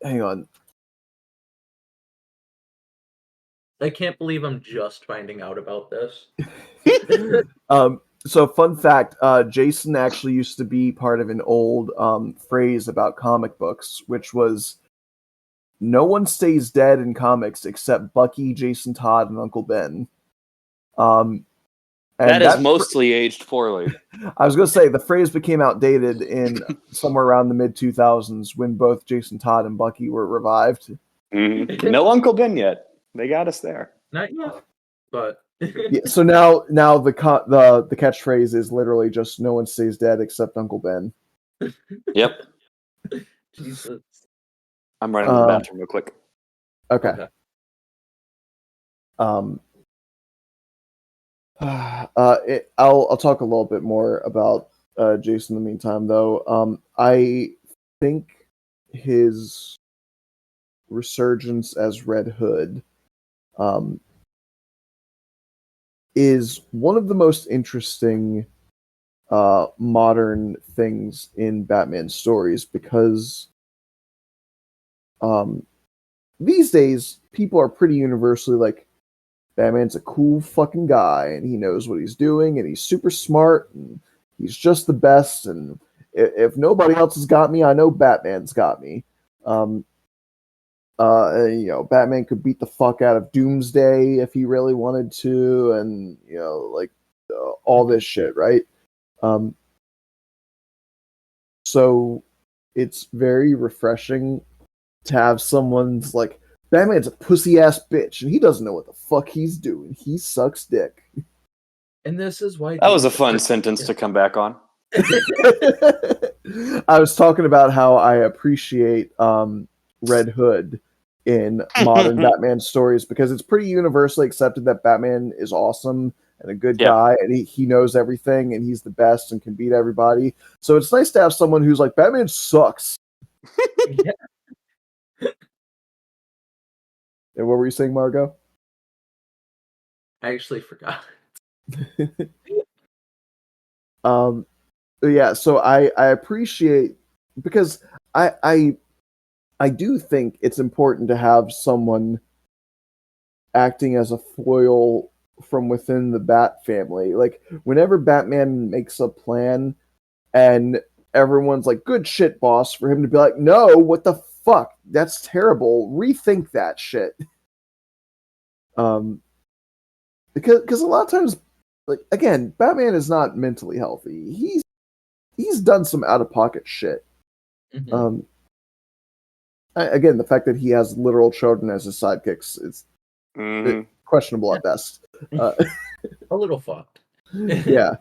Hang on. I can't believe I'm just finding out about this. So fun fact, Jason actually used to be part of an old phrase about comic books, which was no one stays dead in comics except Bucky, Jason Todd, and Uncle Ben. And That is mostly aged poorly. I was going to say the phrase became outdated in somewhere around the mid 2000s when both Jason Todd and Bucky were revived. Mhm. No Uncle Ben yet. They got us there. Not yet, but Yeah, so now the catchphrase is literally just no one stays dead except Uncle Ben. Yep. Jesus. I'm running to the bathroom real quick. Okay. I'll talk a little bit more about Jason in the meantime, though. I think his resurgence as Red Hood is one of the most interesting modern things in Batman stories because these days people are pretty universally like, Batman's a cool fucking guy and he knows what he's doing and he's super smart and he's just the best, and if nobody else has got me, I know Batman's got me. Batman could beat the fuck out of Doomsday if he really wanted to, and all this shit, right? So it's very refreshing to have someone's like, Batman's a pussy ass bitch and he doesn't know what the fuck he's doing. He sucks dick. And this is why That was a fun sentence to come back on. I was talking about how I appreciate Red Hood in modern Batman stories because it's pretty universally accepted that Batman is awesome and a good guy, and he knows everything and he's the best and can beat everybody. So it's nice to have someone who's like, Batman sucks. Yeah. And what were you saying, Margot? I actually forgot. Yeah, so I appreciate, because I do think it's important to have someone acting as a foil from within the Bat family. Like, whenever Batman makes a plan and everyone's like, good shit, boss, for him to be like, no, what the fuck? That's terrible. Rethink that shit. Because a lot of times, like, again, Batman is not mentally healthy. He's done some out of pocket shit. Mhm. Again, the fact that he has literal children as his sidekicks is questionable at best. A little fucked. Yeah.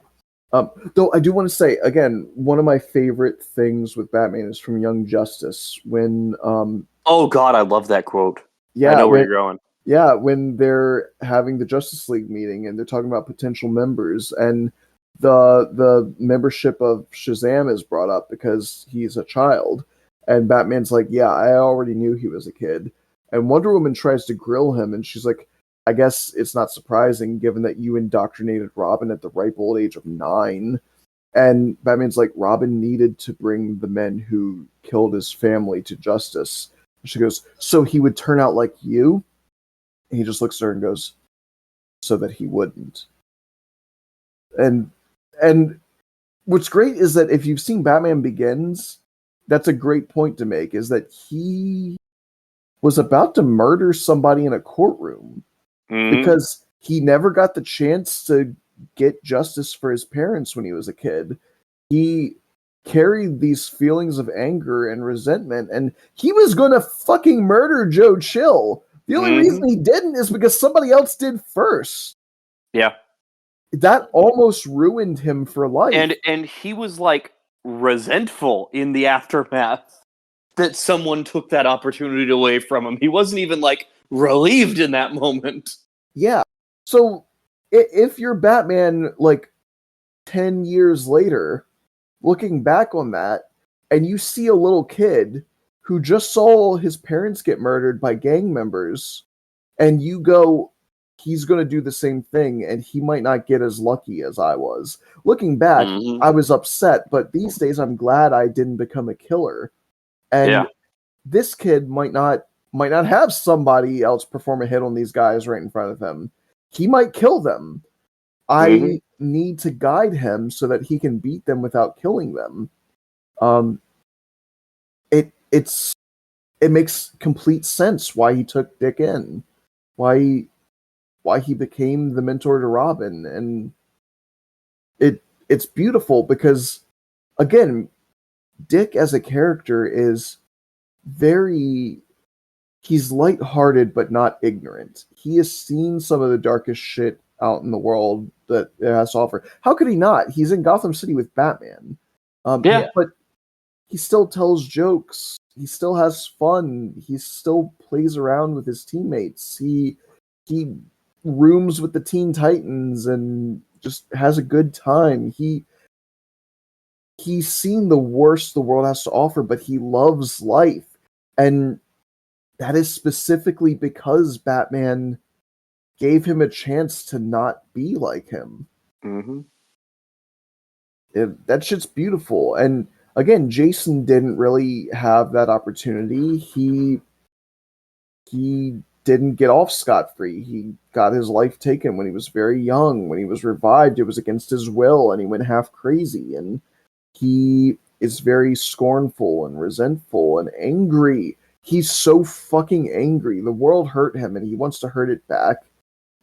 Though I do want to say, again, one of my favorite things with Batman is from Young Justice when Oh God, I love that quote. yeah, I know where you're going. Yeah, when they're having the Justice League meeting and they're talking about potential members, and the membership of Shazam is brought up because he's a child, and Batman's like, yeah, I already knew he was a kid. And Wonder Woman tries to grill him, and she's like, I guess it's not surprising given that you indoctrinated Robin at the ripe old age of 9. And Batman's like, Robin needed to bring the men who killed his family to justice. And she goes, so he would turn out like you? And he just looks at her and goes, so that he wouldn't. And what's great is that if you've seen Batman Begins, that's a great point to make, is that he was about to murder somebody in a courtroom because he never got the chance to get justice for his parents when he was a kid. He carried these feelings of anger and resentment, and he was going to fucking murder Joe Chill The only reason he didn't is because somebody else did first. Yeah. That almost ruined him for life. And he was like resentful in the aftermath that someone took that opportunity away from him. He wasn't even like relieved in that moment. Yeah. So if you're Batman like 10 years later, looking back on that, and you see a little kid who just saw his parents get murdered by gang members, and you go, he's going to do the same thing, and he might not get as lucky as I was. Looking back, I was upset, but these days I'm glad I didn't become a killer. And this kid might not have somebody else perform a hit on these guys right in front of him. He might kill them. I need to guide him so that he can beat them without killing them. It makes complete sense why he took Dick in, why he became the mentor to Robin, and it's beautiful because, again, Dick as a character is he's lighthearted but not ignorant. He has seen some of the darkest shit out in the world that it has to offer. How could he not? He's in Gotham City with Batman. But he still tells jokes. He still has fun. He still plays around with his teammates. He rooms with the Teen Titans and just has a good time. He's seen the worst the world has to offer, but he loves life. And that is specifically because Batman gave him a chance to not be like him. That shit's beautiful. And again, Jason didn't really have that opportunity. He didn't get off scot-free. He got his life taken when he was very young. When he was revived, it was against his will, and he went half crazy. And he is very scornful and resentful and angry. He's so fucking angry. The world hurt him, and he wants to hurt it back.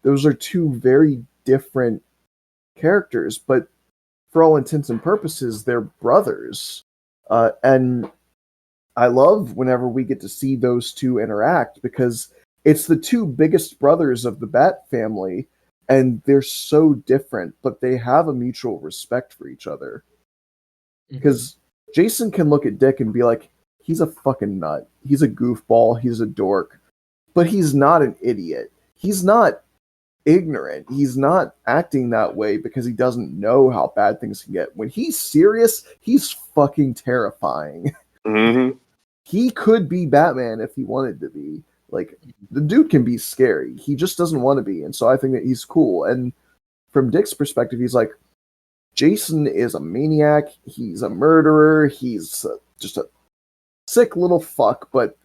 Those are two very different characters, but for all intents and purposes, they're brothers. And I love whenever we get to see those two interact because it's the two biggest brothers of the Bat family, and they're so different, but they have a mutual respect for each other. Because Jason can look at Dick and be like, he's a fucking nut. He's a goofball. He's a dork. But he's not an idiot. He's not ignorant. He's not acting that way because he doesn't know how bad things can get. When he's serious, he's fucking terrifying. He could be Batman if he wanted to be. Like, the dude can be scary. He just doesn't want to be. And so I think that he's cool. And from Dick's perspective, he's like, Jason is a maniac. He's a murderer. He's just a sick little fuck. But,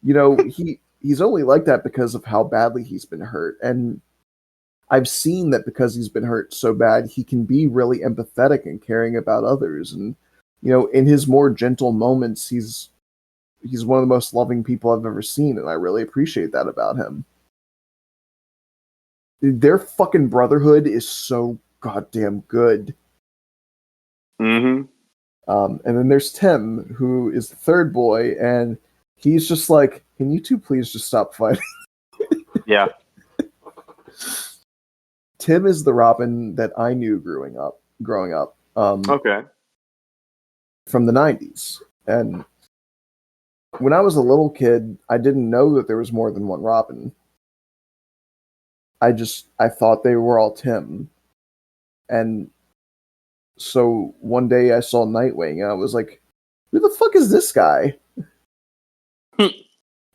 you know, he's only like that because of how badly he's been hurt. And I've seen that because he's been hurt so bad, he can be really empathetic and caring about others. And, you know, in his more gentle moments, he's one of the most loving people I've ever seen, and I really appreciate that about him. Their fucking brotherhood is so goddamn good. And then there's Tim, who is the third boy, and he's just like, can you two please just stop fighting? Yeah. Tim is the Robin that I knew growing up. Okay. From the 90s. And when I was a little kid, I didn't know that there was more than one Robin. I thought they were all Tim. And so one day I saw Nightwing, and I was like, who the fuck is this guy? And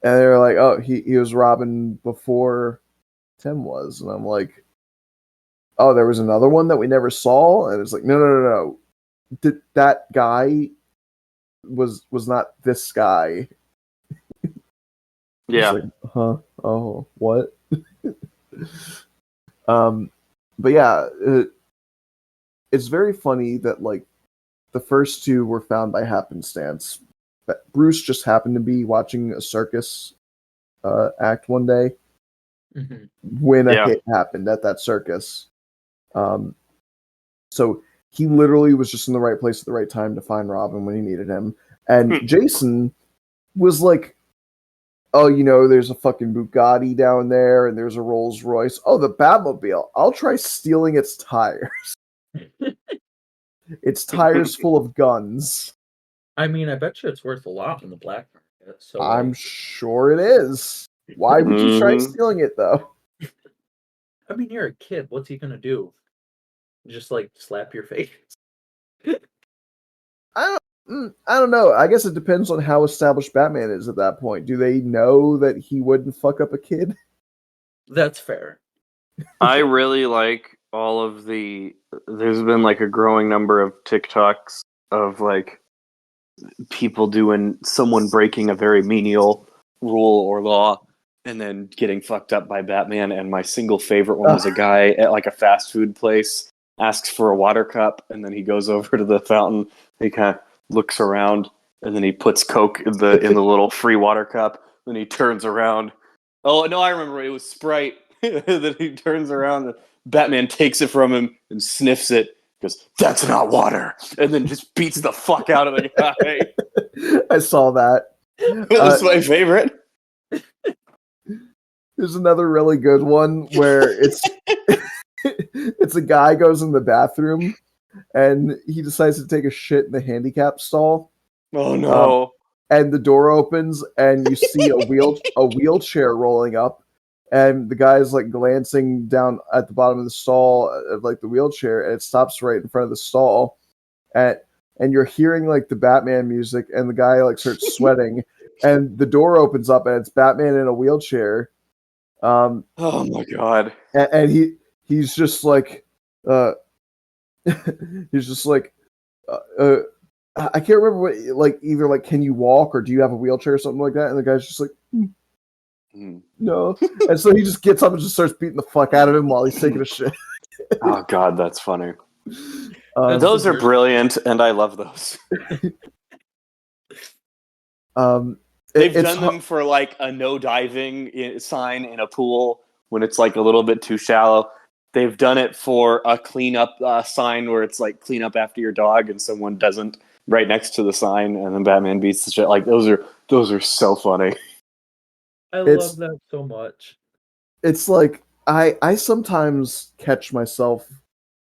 they were like, oh, he was Robin before Tim was. And I'm like, oh, there was another one that we never saw? And it's like, no. That guy was not this guy. Yeah. Like, huh? Oh, what? But yeah, it's very funny that like the first two were found by happenstance. Bruce just happened to be watching a circus act one day when a hit happened at that circus. So he literally was just in the right place at the right time to find Robin when he needed him. And Jason was like oh, there's a fucking Bugatti down there, and there's a Rolls Royce. Oh, the Batmobile. I'll try stealing its tires. Its tires full of guns. I mean, I bet you it's worth a lot in the black market. So I'm sure it is. Why would you try stealing it, though? I mean, you're a kid. What's he gonna do? Just like slap your face? I don't know. I guess it depends on how established Batman is at that point. Do they know that he wouldn't fuck up a kid? That's fair. I really like all of there's been like a growing number of TikToks of like people doing someone breaking a very menial rule or law and then getting fucked up by Batman. And my single favorite one was a guy at like a fast food place, asks for a water cup, and then he goes over to the fountain. He kind of looks around, and then he puts Coke in the little free water cup. Then he turns around. Oh no, I remember it was Sprite. Then he turns around. And Batman takes it from him and sniffs it. Goes, "That's not water," and then just beats the fuck out of the guy. I saw that. That's my favorite. There's another really good one where it's it's a guy goes in the bathroom and he decides to take a shit in the handicap stall. Oh no! And the door opens and you see a wheelchair rolling up, and the guy's like glancing down at the bottom of the stall of like the wheelchair, and it stops right in front of the stall, and you're hearing like the Batman music, and the guy like starts sweating, and the door opens up and it's Batman in a wheelchair. Oh my god! And he's just like, he's just like, I can't remember what, like, either like, can you walk or do you have a wheelchair or something like that? And the guy's just like, no. And so he just gets up and just starts beating the fuck out of him while he's taking a shit. Oh god, that's funny. Those are brilliant, and I love those. They've done them for like a no diving sign in a pool when it's like a little bit too shallow. They've done it for a cleanup sign where it's like clean up after your dog and someone doesn't right next to the sign, and then Batman beats the shit. Like those are so funny. I love that so much. It's like I sometimes catch myself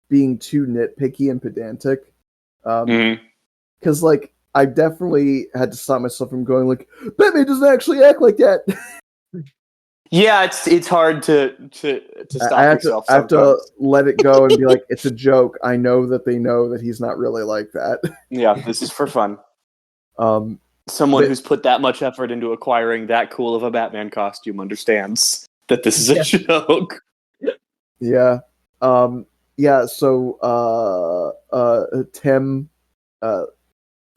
being too nitpicky and pedantic, because like I definitely had to stop myself from going like, Batman doesn't actually act like that. Yeah, it's hard to stop yourself. I have to let it go and be like, it's a joke. I know that they know that he's not really like that. Yeah, this is for fun. Someone who's put that much effort into acquiring that cool of a Batman costume understands that this is a joke. Yeah. Yeah, so Tim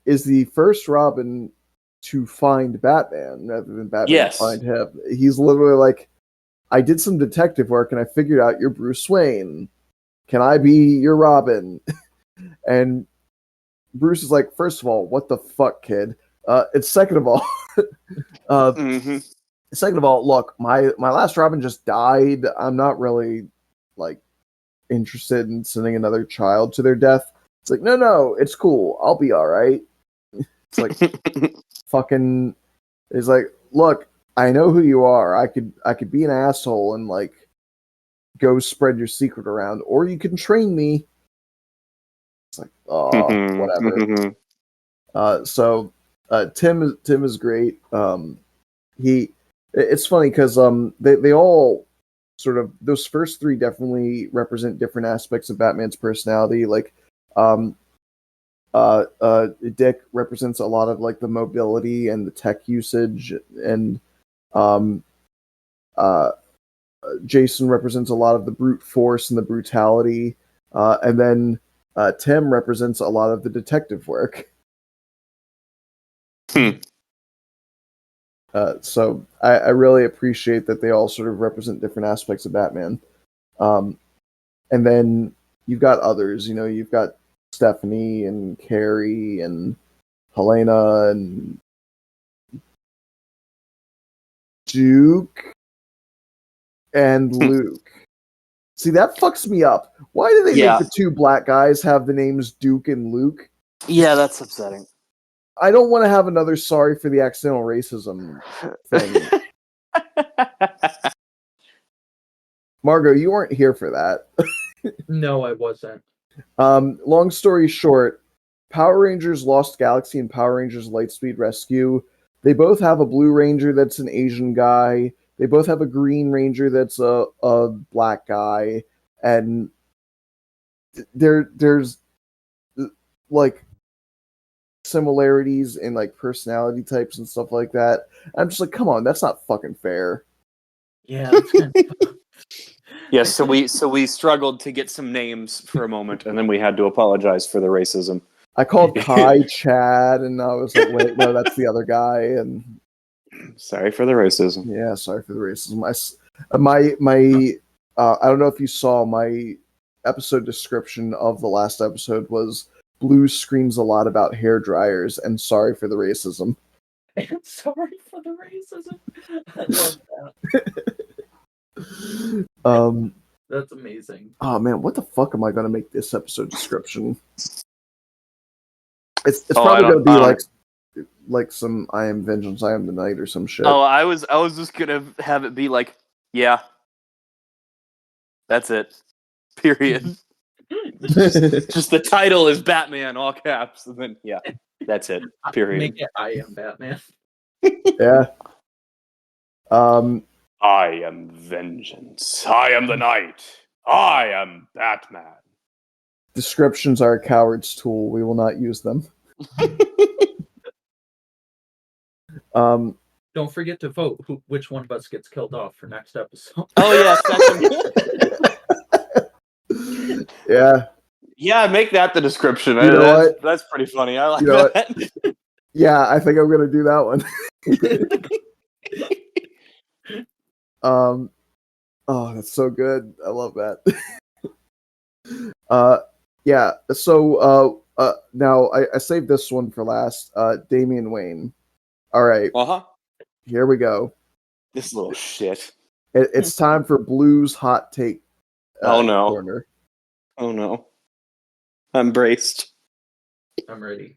is the first Robin to find Batman rather than Batman find him. He's literally like, I did some detective work and I figured out you're Bruce Wayne. Can I be your Robin? And Bruce is like, first of all, what the fuck, kid? And second of all, second of all, look, my last Robin just died. I'm not really like interested in sending another child to their death. It's like, no, it's cool. I'll be all right. It's like, fucking, it's like, look, I know who you are. I could be an asshole and like go spread your secret around, or you can train me. It's like, oh, whatever. So Tim is great. It's funny because they all sort of, those first three definitely represent different aspects of Batman's personality. Like Dick represents a lot of like the mobility and the tech usage, and Jason represents a lot of the brute force and the brutality, and then Tim represents a lot of the detective work. So I really appreciate that they all sort of represent different aspects of Batman. And then you've got others, you've got Stephanie and Carrie and Helena and Duke and Luke. See, that fucks me up. Why do they make the two black guys have the names Duke and Luke? Yeah, that's upsetting. I don't want to have another sorry for the accidental racism thing. Margot, you weren't here for that. No, I wasn't. Long story short, Power Rangers Lost Galaxy and Power Rangers Lightspeed Rescue, they both have a Blue Ranger that's an Asian guy. They both have a Green Ranger that's a black guy. And there's like similarities in like personality types and stuff like that. I'm just like, come on, that's not fucking fair. Yeah, that's kind of... Yes, so we struggled to get some names for a moment, and then we had to apologize for the racism. I called Kai Chad, and I was like, wait, no, that's the other guy. And sorry for the racism. yeah, sorry for the racism. I don't know if you saw my episode description of the last episode was Blue screams a lot about hair dryers and sorry for the racism. And sorry for the racism. I love that. That's amazing. Oh man, what the fuck am I gonna make this episode description? It's probably gonna be like some I am vengeance, I am the night or some shit. Oh, I was just gonna have it be like, yeah. That's it. Period. just the title is Batman, all caps, and then yeah, that's it. Period. Make it I am Batman. Yeah. I am vengeance. I am the night. I am Batman. Descriptions are a coward's tool. We will not use them. Don't forget to vote which one of us gets killed off for next episode. Oh yeah, yeah. Yeah, make that the description. You know what? That's pretty funny. I like that. Yeah, I think I'm gonna do that one. Oh, that's so good. I love that. Yeah. So, now I saved this one for last. Damian Wayne. All right. Here we go. This little shit. It's time for Blue's hot take. Oh no. Corner. Oh no. I'm braced. I'm ready.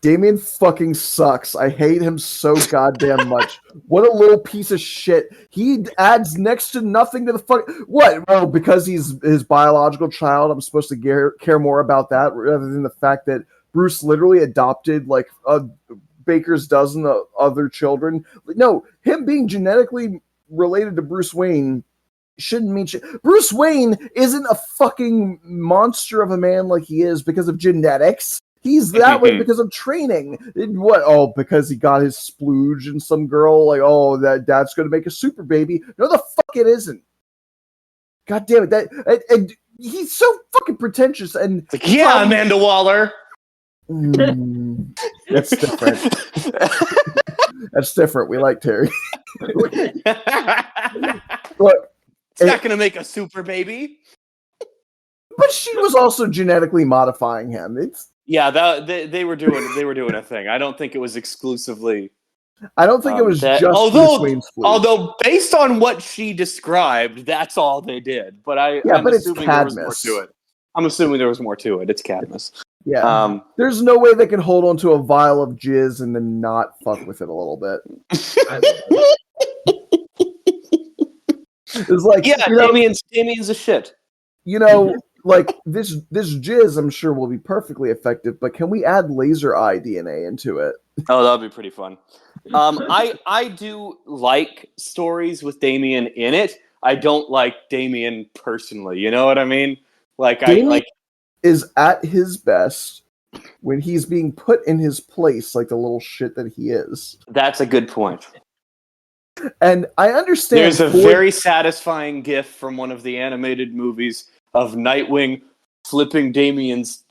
Damien fucking sucks. I hate him so goddamn much. What a little piece of shit. He adds next to nothing to the fuck. What? Well, because he's his biological child, I'm supposed to care more about that rather than the fact that Bruce literally adopted like a baker's dozen of other children. No, him being genetically related to Bruce Wayne shouldn't mean shit. Bruce Wayne isn't a fucking monster of a man like he is because of genetics. He's that way because of training. What? Oh, because he got his splooge and some girl, like, oh, that's going to make a super baby. No, the fuck it isn't. God damn it. And he's so fucking pretentious. And like, yeah, Amanda Waller. That's different. That's different. We like Terry. Look, it's not going to make a super baby. But she was also genetically modifying him. Yeah, they were doing a thing. I don't think it was exclusively. I don't think it was just although Bruce Wayne's based on what she described, that's all they did. But I'm assuming there was more to it. I'm assuming there was more to it. It's Cadmus. Yeah. There's no way they can hold onto a vial of jizz and then not fuck with it a little bit. It's like, yeah, Damien's a shit. You know, like this jizz, I'm sure will be perfectly effective, but can we add laser eye DNA into it? Oh, that would be pretty fun. I do like stories with Damien in it. I don't like Damien personally. You know what I mean? Like Damien is at his best when he's being put in his place, like the little shit that he is. That's a good point. And I understand. There's a very satisfying gif from one of the animated movies of Nightwing flipping Damien's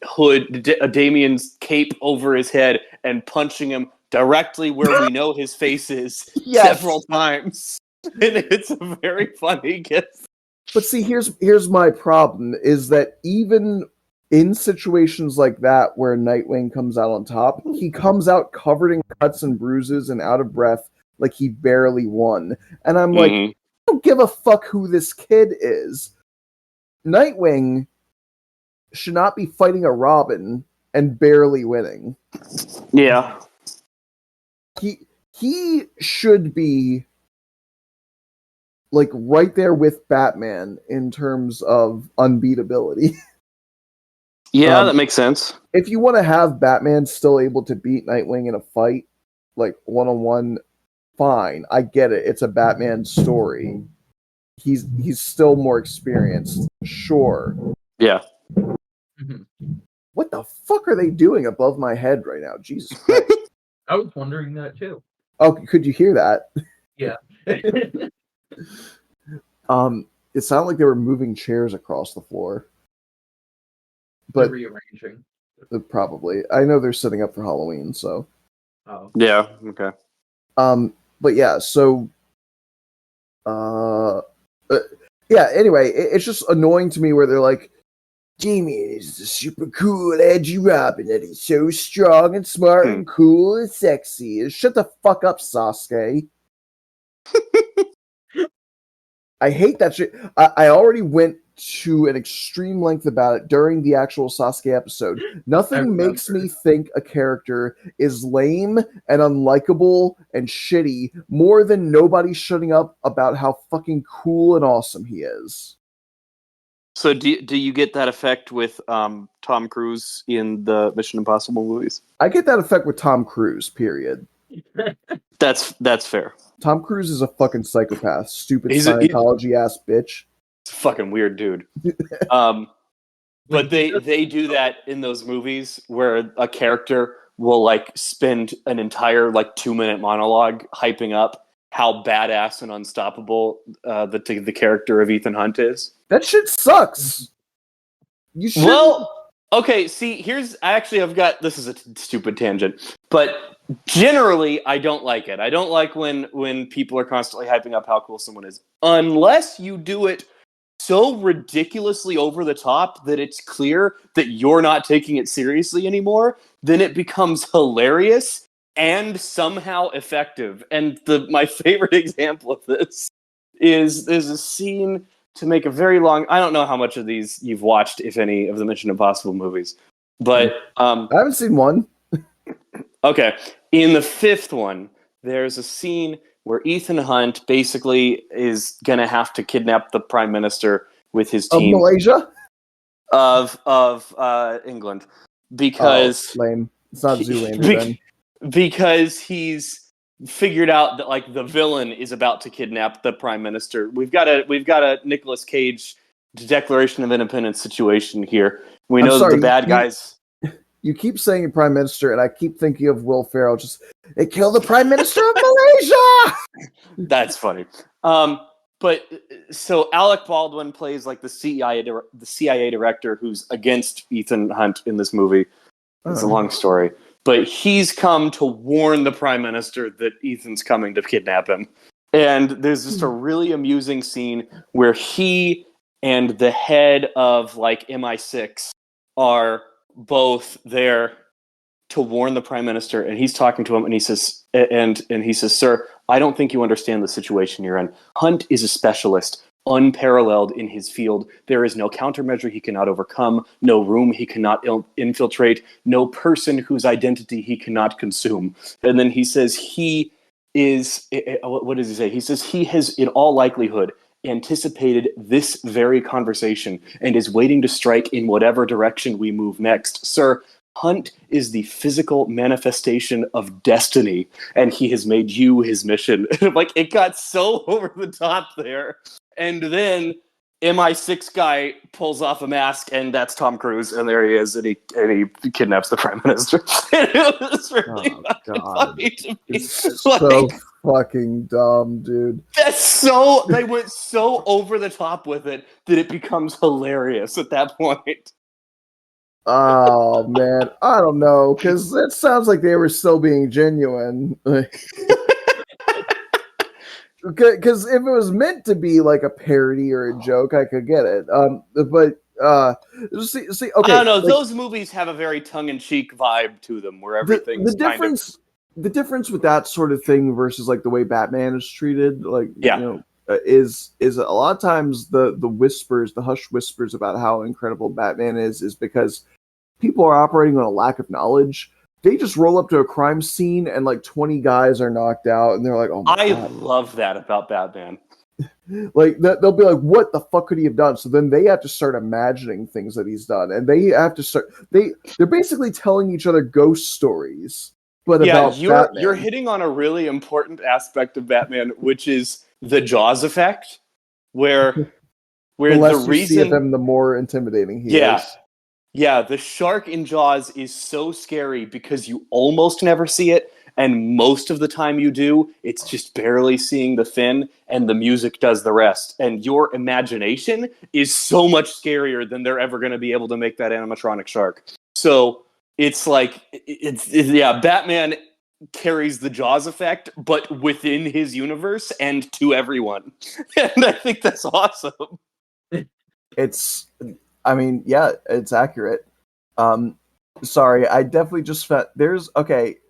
cape over his head and punching him directly where we know his face is several times. And it's a very funny gif. But see, here's my problem, is that even in situations like that where Nightwing comes out on top, he comes out covered in cuts and bruises and out of breath like he barely won. And I'm like, I don't give a fuck who this kid is. Nightwing should not be fighting a Robin and barely winning. Yeah. He should be like right there with Batman in terms of unbeatability. Yeah, that makes sense. If you want to have Batman still able to beat Nightwing in a fight, like one-on-one, fine. I get it. It's a Batman story. He's still more experienced. Sure. Yeah. What the fuck are they doing above my head right now? Jesus Christ. I was wondering that too. Oh, could you hear that? Yeah. It sounded like they were moving chairs across the floor. They're But rearranging. probably. I know they're setting up for Halloween, so. Oh. Yeah. Okay. But yeah, so yeah, anyway, it's just annoying to me where they're like, Jamie is the super cool, edgy Robin, and he's so strong and smart and cool and sexy. Shut the fuck up, Sasuke. I hate that shit. I already went to an extreme length about it during the actual Sasuke episode. Nothing makes me think a character is lame and unlikable and shitty more than nobody shutting up about how fucking cool and awesome he is. So do you get that effect with Tom Cruise in the Mission Impossible movies? I get that effect with Tom Cruise, period. That's fair. Tom Cruise is a fucking psychopath, stupid Scientology-ass bitch. It's a fucking weird dude. But they do that in those movies where a character will like spend an entire like 2-minute monologue hyping up how badass and unstoppable the character of Ethan Hunt is. That shit sucks. You should. Well, okay. See, I've got this is a stupid tangent, but generally I don't like it. I don't like when people are constantly hyping up how cool someone is, unless you do it so ridiculously over the top that it's clear that you're not taking it seriously anymore. Then it becomes hilarious and somehow effective. And my favorite example of this is there's a scene. To make a very long, I don't know how much of these you've watched, if any, of the Mission Impossible movies, but I haven't seen one. Okay, in the 5th one, there's a scene where Ethan Hunt basically is gonna have to kidnap the Prime Minister with his team of Malaysia, of England, because lame. It's not Zoolander then. Because he's figured out that like the villain is about to kidnap the Prime Minister. We've got a Nicolas Cage Declaration of Independence situation here. We know that the bad guys. You keep saying Prime Minister, and I keep thinking of Will Ferrell. They killed the Prime Minister of Malaysia. That's funny. But so Alec Baldwin plays like the CIA director who's against Ethan Hunt in this movie. It's a long story. But he's come to warn the Prime Minister that Ethan's coming to kidnap him. And there's just a really amusing scene where he and the head of like MI6 are both there to warn the Prime Minister, and he's talking to him, and he says, "Sir, I don't think you understand the situation you're in. Hunt is a specialist, unparalleled in his field. There is no countermeasure he cannot overcome, no room he cannot infiltrate, no person whose identity he cannot consume." And then he says what does he say? He says he has, in all likelihood, anticipated this very conversation and is waiting to strike in whatever direction we move next. Sir, Hunt is the physical manifestation of destiny, and he has made you his mission. Like, it got so over the top there. And then MI6 guy pulls off a mask, and that's Tom Cruise, and there he is, and he kidnaps the Prime Minister. It was really funny to me. It's so fucking dumb, dude. They went so over the top with it that it becomes hilarious at that point. Oh man, I don't know, because it sounds like they were still being genuine. Because if it was meant to be like a parody or a joke, I could get it. Okay. I don't know. Like, those movies have a very tongue-in-cheek vibe to them, where everything's the difference with that sort of thing versus like the way Batman is treated, like is a lot of times the whispers, the hush whispers about how incredible Batman is because people are operating on a lack of knowledge. They just roll up to a crime scene and like 20 guys are knocked out, and they're like, "Oh my god!" love that about Batman. Like they'll be like, "What the fuck could he have done?" So then they have to start imagining things that he's done, and they have to start. They're basically telling each other ghost stories, but about you're Batman. hitting on a really important aspect of Batman, which is the Jaws effect, where The less the you see of reason, him, the more intimidating he yeah, is. yeah, the shark in Jaws is so scary because you almost never see it, and most of the time you do, it's just barely seeing the fin, and the music does the rest. And your imagination is so much scarier than they're ever going to be able to make that animatronic shark. So it's like, yeah, Batman carries the Jaws effect, but within his universe and to everyone. And I think that's awesome. It's, I mean, yeah, it's accurate. Sorry, I definitely just found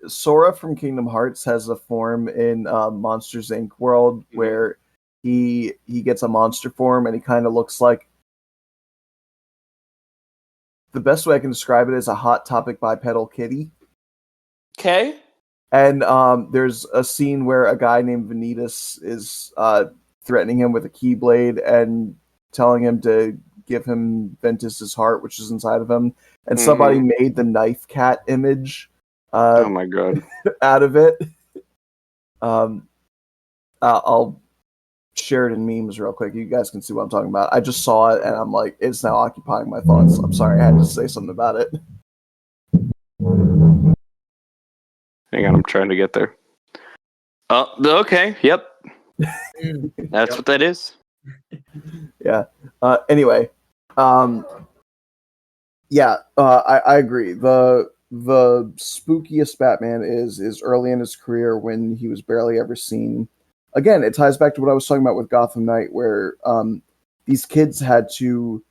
Sora from Kingdom Hearts has a form in Monsters Inc. world where he gets a monster form and he kind of looks like, the best way I can describe it is a Hot Topic bipedal kitty. Okay. And there's a scene where a guy named Vanitas is threatening him with a keyblade and telling him to give him Ventus's heart, which is inside of him. And somebody made the knife cat image Oh my god. out of it. I'll share it in memes real quick. You guys can see what I'm talking about. I just saw it and I'm like, it's now occupying my thoughts. I'm sorry, I had to say something about it. Hang on, I'm trying to get there. Oh, okay. Yep. That's what that is. Yeah. Anyway, I agree. The spookiest Batman is early in his career when he was barely ever seen. Again, it ties back to what I was talking about with Gotham Knight, where these kids had to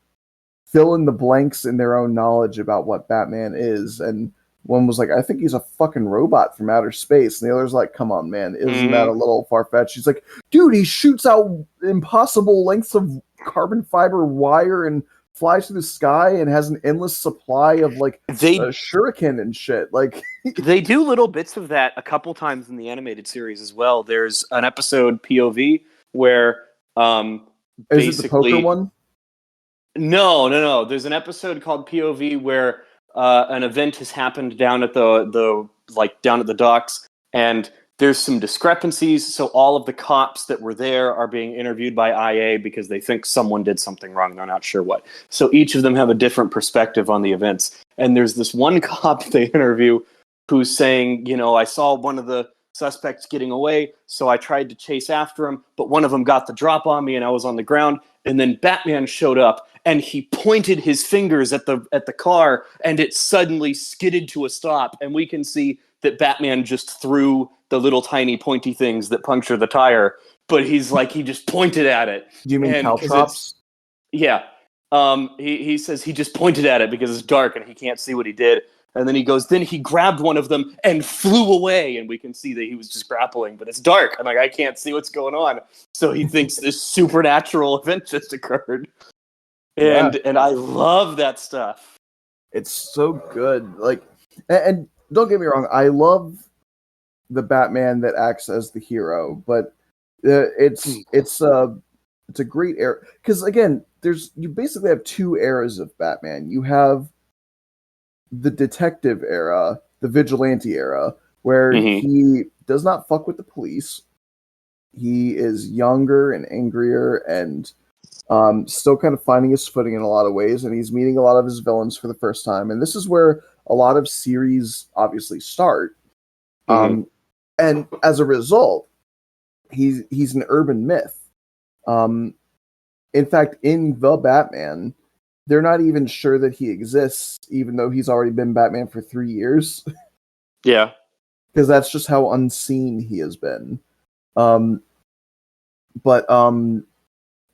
fill in the blanks in their own knowledge about what Batman is, and one was like, I think he's a fucking robot from outer space. And the other's like, come on, man, isn't that a little far-fetched? He's like, dude, he shoots out impossible lengths of carbon fiber wire and flies through the sky and has an endless supply of like shuriken and shit. Like they do little bits of that a couple times in the animated series as well. There's an episode POV where basically... Is it the poker one? No. There's an episode called POV where an event has happened down at the docks, and there's some discrepancies. So all of the cops that were there are being interviewed by IA because they think someone did something wrong. They're not sure what. So each of them have a different perspective on the events. And there's this one cop they interview who's saying, I saw one of the suspects getting away, so I tried to chase after him, but one of them got the drop on me and I was on the ground. And then Batman showed up and he pointed his fingers at the car and it suddenly skidded to a stop. And we can see that Batman just threw the little tiny pointy things that puncture the tire, but he just pointed at it. Do you mean caltrops? Yeah. He says he just pointed at it because it's dark and he can't see what he did. And then he goes, then he grabbed one of them and flew away. And we can see that he was just grappling, but it's dark. I'm like, I can't see what's going on. So he thinks this supernatural event just occurred. And I love that stuff. It's so good. Like, and don't get me wrong, I love the Batman that acts as the hero, but it's a great era. Because again, you basically have two eras of Batman. You have the detective era, the vigilante era, where he does not fuck with the police. He is younger and angrier and still kind of finding his footing in a lot of ways, and he's meeting a lot of his villains for the first time. And this is where a lot of series obviously start. And as a result, he's an urban myth. In fact, in The Batman, they're not even sure that he exists, even though he's already been Batman for 3 years. Yeah. Because that's just how unseen he has been. But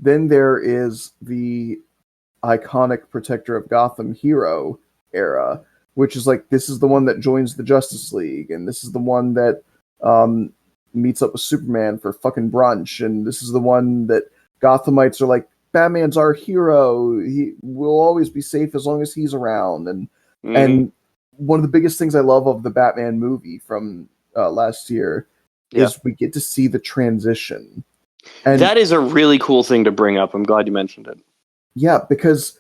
then there is the iconic Protector of Gotham hero era, which is like, this is the one that joins the Justice League, and this is the one that meets up with Superman for fucking brunch, and this is the one that Gothamites are like, Batman's our hero. He will always be safe as long as he's around. And Mhm. And one of the biggest things I love of the Batman movie from last year Yeah. is we get to see the transition. And that is a really cool thing to bring up. I'm glad you mentioned it. yeah, because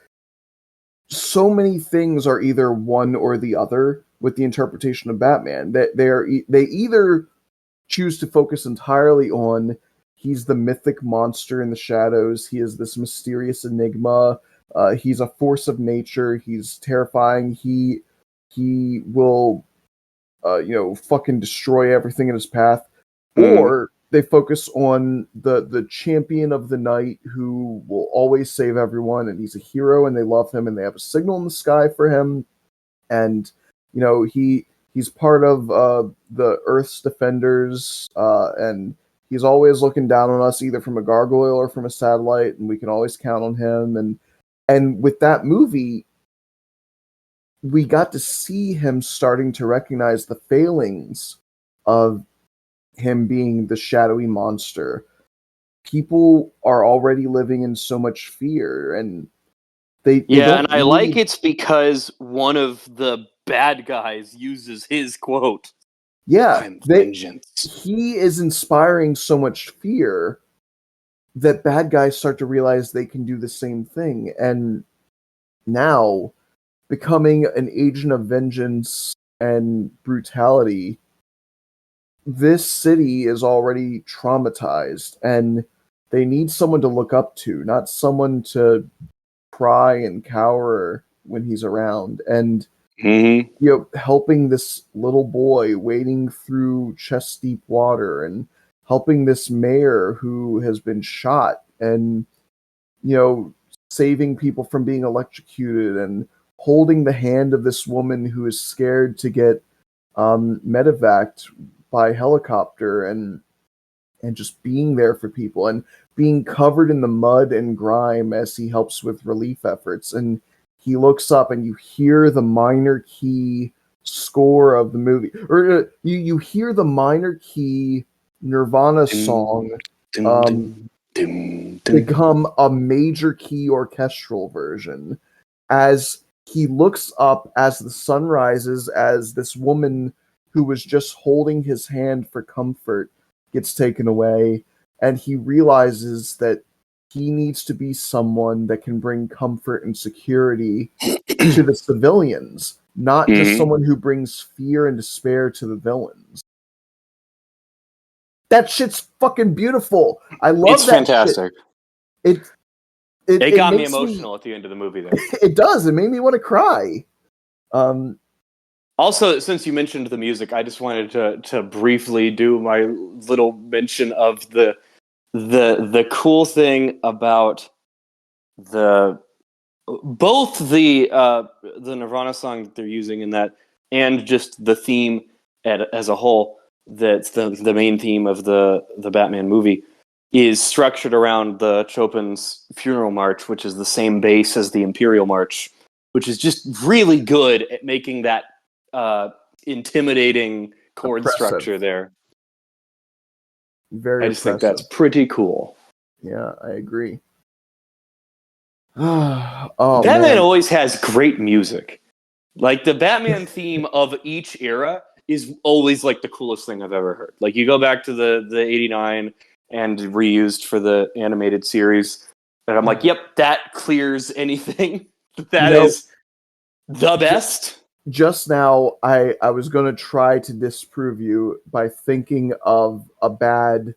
so many things are either one or the other with the interpretation of Batman. That they either choose to focus entirely on he's the mythic monster in the shadows, he is this mysterious enigma, he's a force of nature, he's terrifying, he will fucking destroy everything in his path. Or they focus on the champion of the night who will always save everyone, and he's a hero, and they love him, and they have a signal in the sky for him, and he's part of the Earth's defenders, and he's always looking down on us, either from a gargoyle or from a satellite, and we can always count on him. And with that movie, we got to see him starting to recognize the failings of him being the shadowy monster. People are already living in so much fear, and they don't And I need... like it's because one of the bad guys uses his quote. Yeah, I'm vengeance. he is inspiring so much fear that bad guys start to realize they can do the same thing. And now, becoming an agent of vengeance and brutality, this city is already traumatized, and they need someone to look up to, not someone to cry and cower when he's around. And helping this little boy wading through chest deep water, and helping this mayor who has been shot, and saving people from being electrocuted, and holding the hand of this woman who is scared to get medevaced by helicopter, and just being there for people, and being covered in the mud and grime as he helps with relief efforts. And he looks up, and you hear the minor key score of the movie, or you hear the minor key Nirvana song become a major key orchestral version as he looks up, as the sun rises, as this woman who was just holding his hand for comfort gets taken away, and he realizes that he needs to be someone that can bring comfort and security to the civilians, not just someone who brings fear and despair to the villains. That shit's fucking beautiful. I love it's that fantastic. Shit. It got me emotional at the end of the movie there. It does. It made me want to cry. Also, since you mentioned the music, I just wanted to briefly do my little mention of the cool thing about both the Nirvana song that they're using in that, and just the theme as a whole. That's the main theme of the Batman movie, is structured around the Chopin's Funeral March, which is the same base as the Imperial March, which is just really good at making that intimidating chord structure there. Very I just oppressive. think that's pretty cool. Yeah, I agree. Batman always has great music. Like, the Batman theme of each era is always like the coolest thing I've ever heard. Like, you go back to the 89 and reused for the animated series, and I'm like, yep, that clears anything. That is the best. Just now, I was going to try to disprove you by thinking of a bad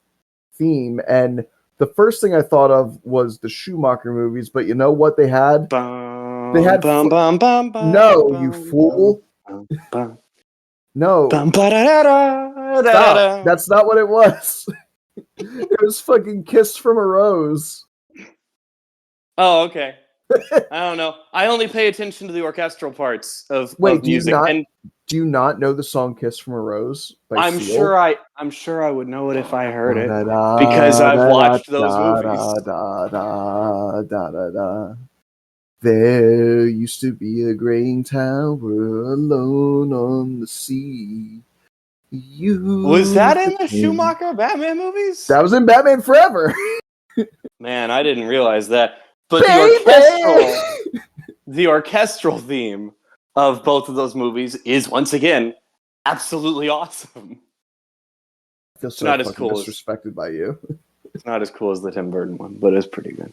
theme, and the first thing I thought of was the Schumacher movies, but you know what they had? They had no, you fool. No. Stop. That's not what it was. It was fucking Kiss from a Rose. Oh, okay. I don't know. I only pay attention to the orchestral parts of music. Do you not know the song "Kiss from a Rose" by I'm Seal? I'm sure I would know it if I heard it, because I've watched those movies. There used to be a graying tower alone on the sea. Was that in the Schumacher Batman movies? That was in Batman Forever. Man, I didn't realize that. But the orchestral theme of both of those movies is once again absolutely awesome. I feel so not as fucking cool as- disrespected by you. It's not as cool as the Tim Burton one, but it's pretty good.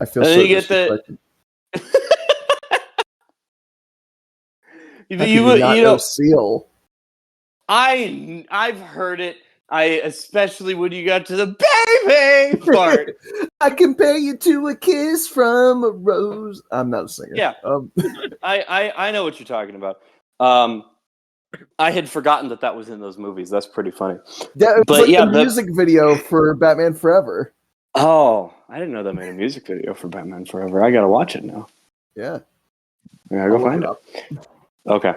I feel And then so you get disrespected. you, How can you not you know know, Seal? I've heard it. Especially when you got to the baby part. I compare you to a kiss from a rose. I'm not a singer. Yeah. I know what you're talking about. I had forgotten that was in those movies. That's pretty funny. Yeah, it was But like yeah, the music video for Batman Forever. Oh, I didn't know they made a music video for Batman Forever. I gotta watch it now. Yeah. I gotta go find it. Okay.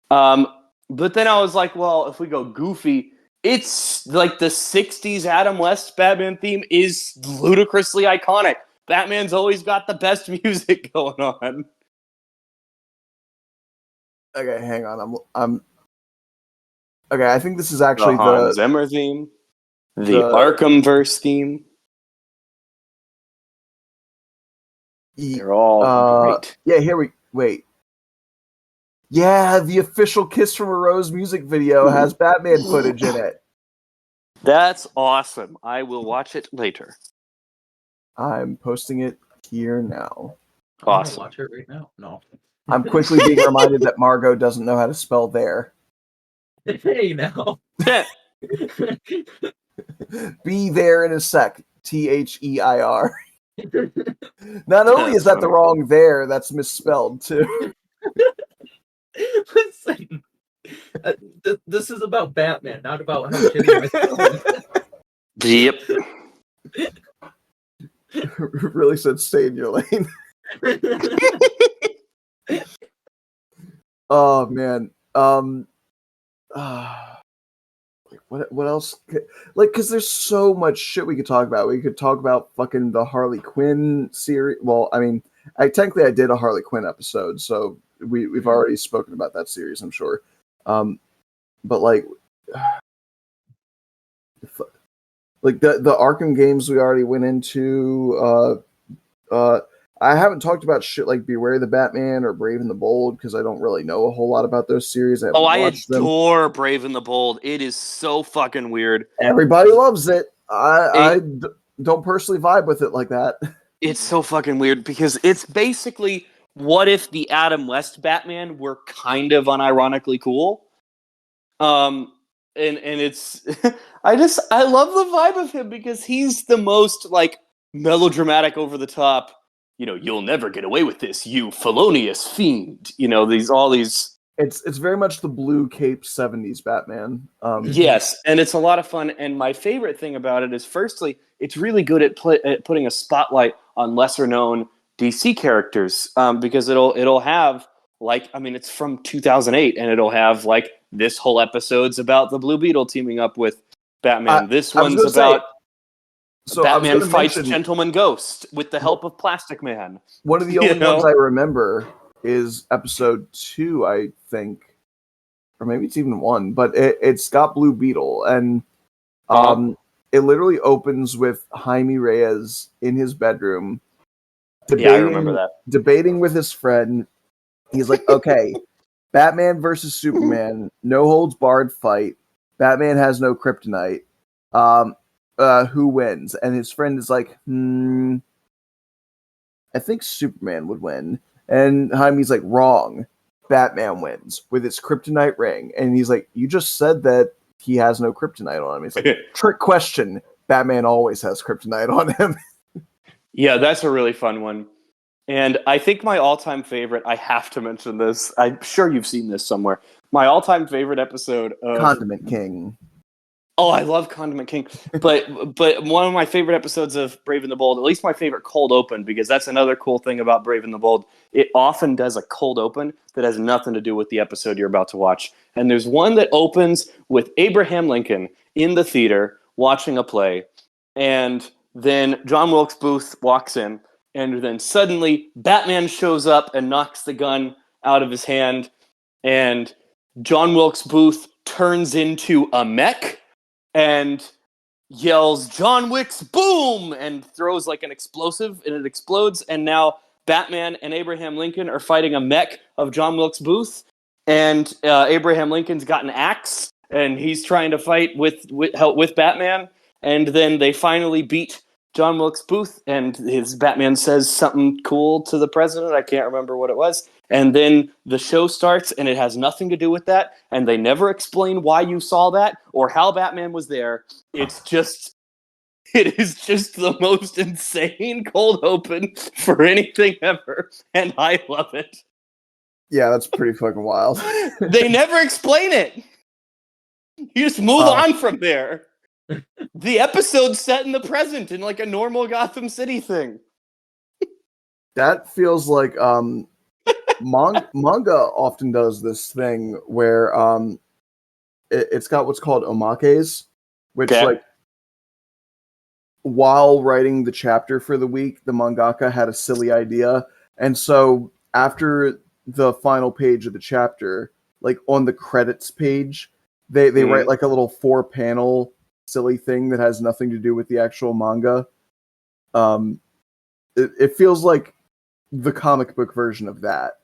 But then I was like, well, if we go goofy, it's like the 60s Adam West Batman theme is ludicrously iconic. Batman's always got the best music going on. Okay, hang on. I'm okay, I think this is actually The Hans Zimmer theme, the the- Arkhamverse theme. They're all great. Yeah, wait. Yeah, the official Kiss from a Rose music video has Batman footage in it. That's awesome. I will watch it later. I'm posting it here now. I'm gonna Awesome. watch it right now. No. I'm quickly being reminded that Margot doesn't know how to spell there. Hey now. Be there in a sec. THEIR. Not only is that the wrong there, that's misspelled too. Listen, this is about Batman, not about how shitty my Yep. Really said stay in your lane. Oh man. What else? Like, because there's so much shit we could talk about. We could talk about fucking the Harley Quinn series. Well, I mean, technically I did a Harley Quinn episode, so we've already spoken about that series, I'm sure. But like the Arkham games we already went into. I haven't talked about shit like Beware the Batman or Brave and the Bold because I don't really know a whole lot about those series. I adore Brave and the Bold. It is so fucking weird. Everybody loves it. I don't personally vibe with it like that. It's so fucking weird because it's basically what if the Adam West Batman were kind of unironically cool. And it's I love the vibe of him because he's the most like melodramatic, over the top. You know, you'll never get away with this, you felonious fiend. You know, all these. It's very much the blue cape 70s Batman. Yes, and it's a lot of fun. And my favorite thing about it is, firstly, it's really good at putting a spotlight on lesser known DC characters because it'll have it's from 2008 and it'll have like this whole episode's about the Blue Beetle teaming up with Batman. This one's about Batman fights Gentleman Ghost with the help of Plastic Man. One of the only ones I remember is episode 2, I think, or maybe it's even 1, but it's got Blue Beetle, and it literally opens with Jaime Reyes in his bedroom. I remember that. Debating with his friend. He's like, okay, Batman versus Superman, no holds barred fight. Batman has no kryptonite. Who wins? And his friend is like, I think Superman would win. And Jaime's like, wrong. Batman wins with his kryptonite ring. And he's like, you just said that he has no kryptonite on him. He's like, trick question. Batman always has kryptonite on him. Yeah, that's a really fun one. And I think my all-time favorite, I have to mention this. I'm sure you've seen this somewhere. My all-time favorite episode of Condiment King. Oh, I love Condiment King. But one of my favorite episodes of Brave and the Bold, at least my favorite cold open, because that's another cool thing about Brave and the Bold. It often does a cold open that has nothing to do with the episode you're about to watch. And there's one that opens with Abraham Lincoln in the theater watching a play. And then John Wilkes Booth walks in. And then suddenly Batman shows up and knocks the gun out of his hand. And John Wilkes Booth turns into a mech and yells, "John Wick's boom!" and throws like an explosive, and it explodes. And now Batman and Abraham Lincoln are fighting a mech of John Wilkes Booth, and Abraham Lincoln's got an axe, and he's trying to fight with Batman, and then they finally beat John Wilkes Booth, and his Batman says something cool to the president. I can't remember what it was. And then the show starts, and it has nothing to do with that, and they never explain why you saw that or how Batman was there. It is just the most insane cold open for anything ever, and I love it. Yeah, that's pretty fucking wild. They never explain it. You just move on from there. The episode's set in the present in like a normal Gotham City thing. That feels like manga often does this thing where it's got what's called omakes, which like while writing the chapter for the week, the mangaka had a silly idea, and so after the final page of the chapter, like on the credits page, they write like a little 4-panel silly thing that has nothing to do with the actual manga. It feels like the comic book version of that.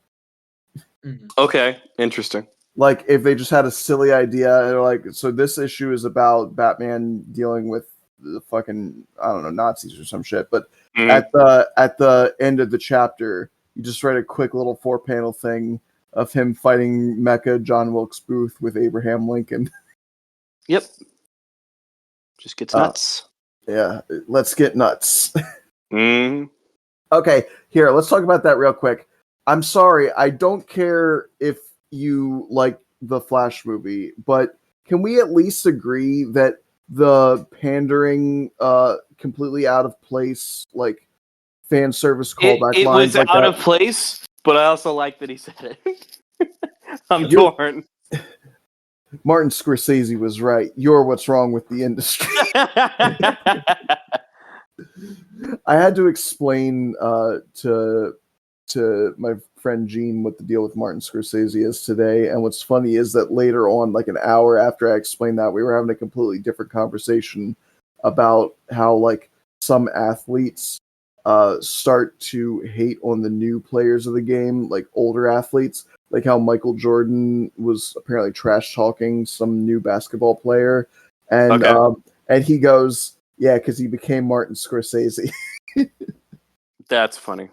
Okay, interesting. Like if they just had a silly idea, and they're like, so this issue is about Batman dealing with the fucking, I don't know, Nazis or some shit. But at the end of the chapter, you just write a quick little 4-panel thing of him fighting Mecha John Wilkes Booth with Abraham Lincoln. Yep. Just gets nuts. Yeah, let's get nuts. Mm. Okay, here, let's talk about that real quick. I'm sorry, I don't care if you like the Flash movie, but can we at least agree that the pandering, completely out of place, like, fan service callback it lines was like out that? of place, but I also like that he said it. I'm torn. Martin Scorsese was right. You're what's wrong with the industry. I had to explain to my friend Gene what the deal with Martin Scorsese is today. And what's funny is that later on, like an hour after I explained that, we were having a completely different conversation about how like some athletes start to hate on the new players of the game, like older athletes, like how Michael Jordan was apparently trash talking some new basketball player. And and he goes, yeah, because he became Martin Scorsese. That's funny.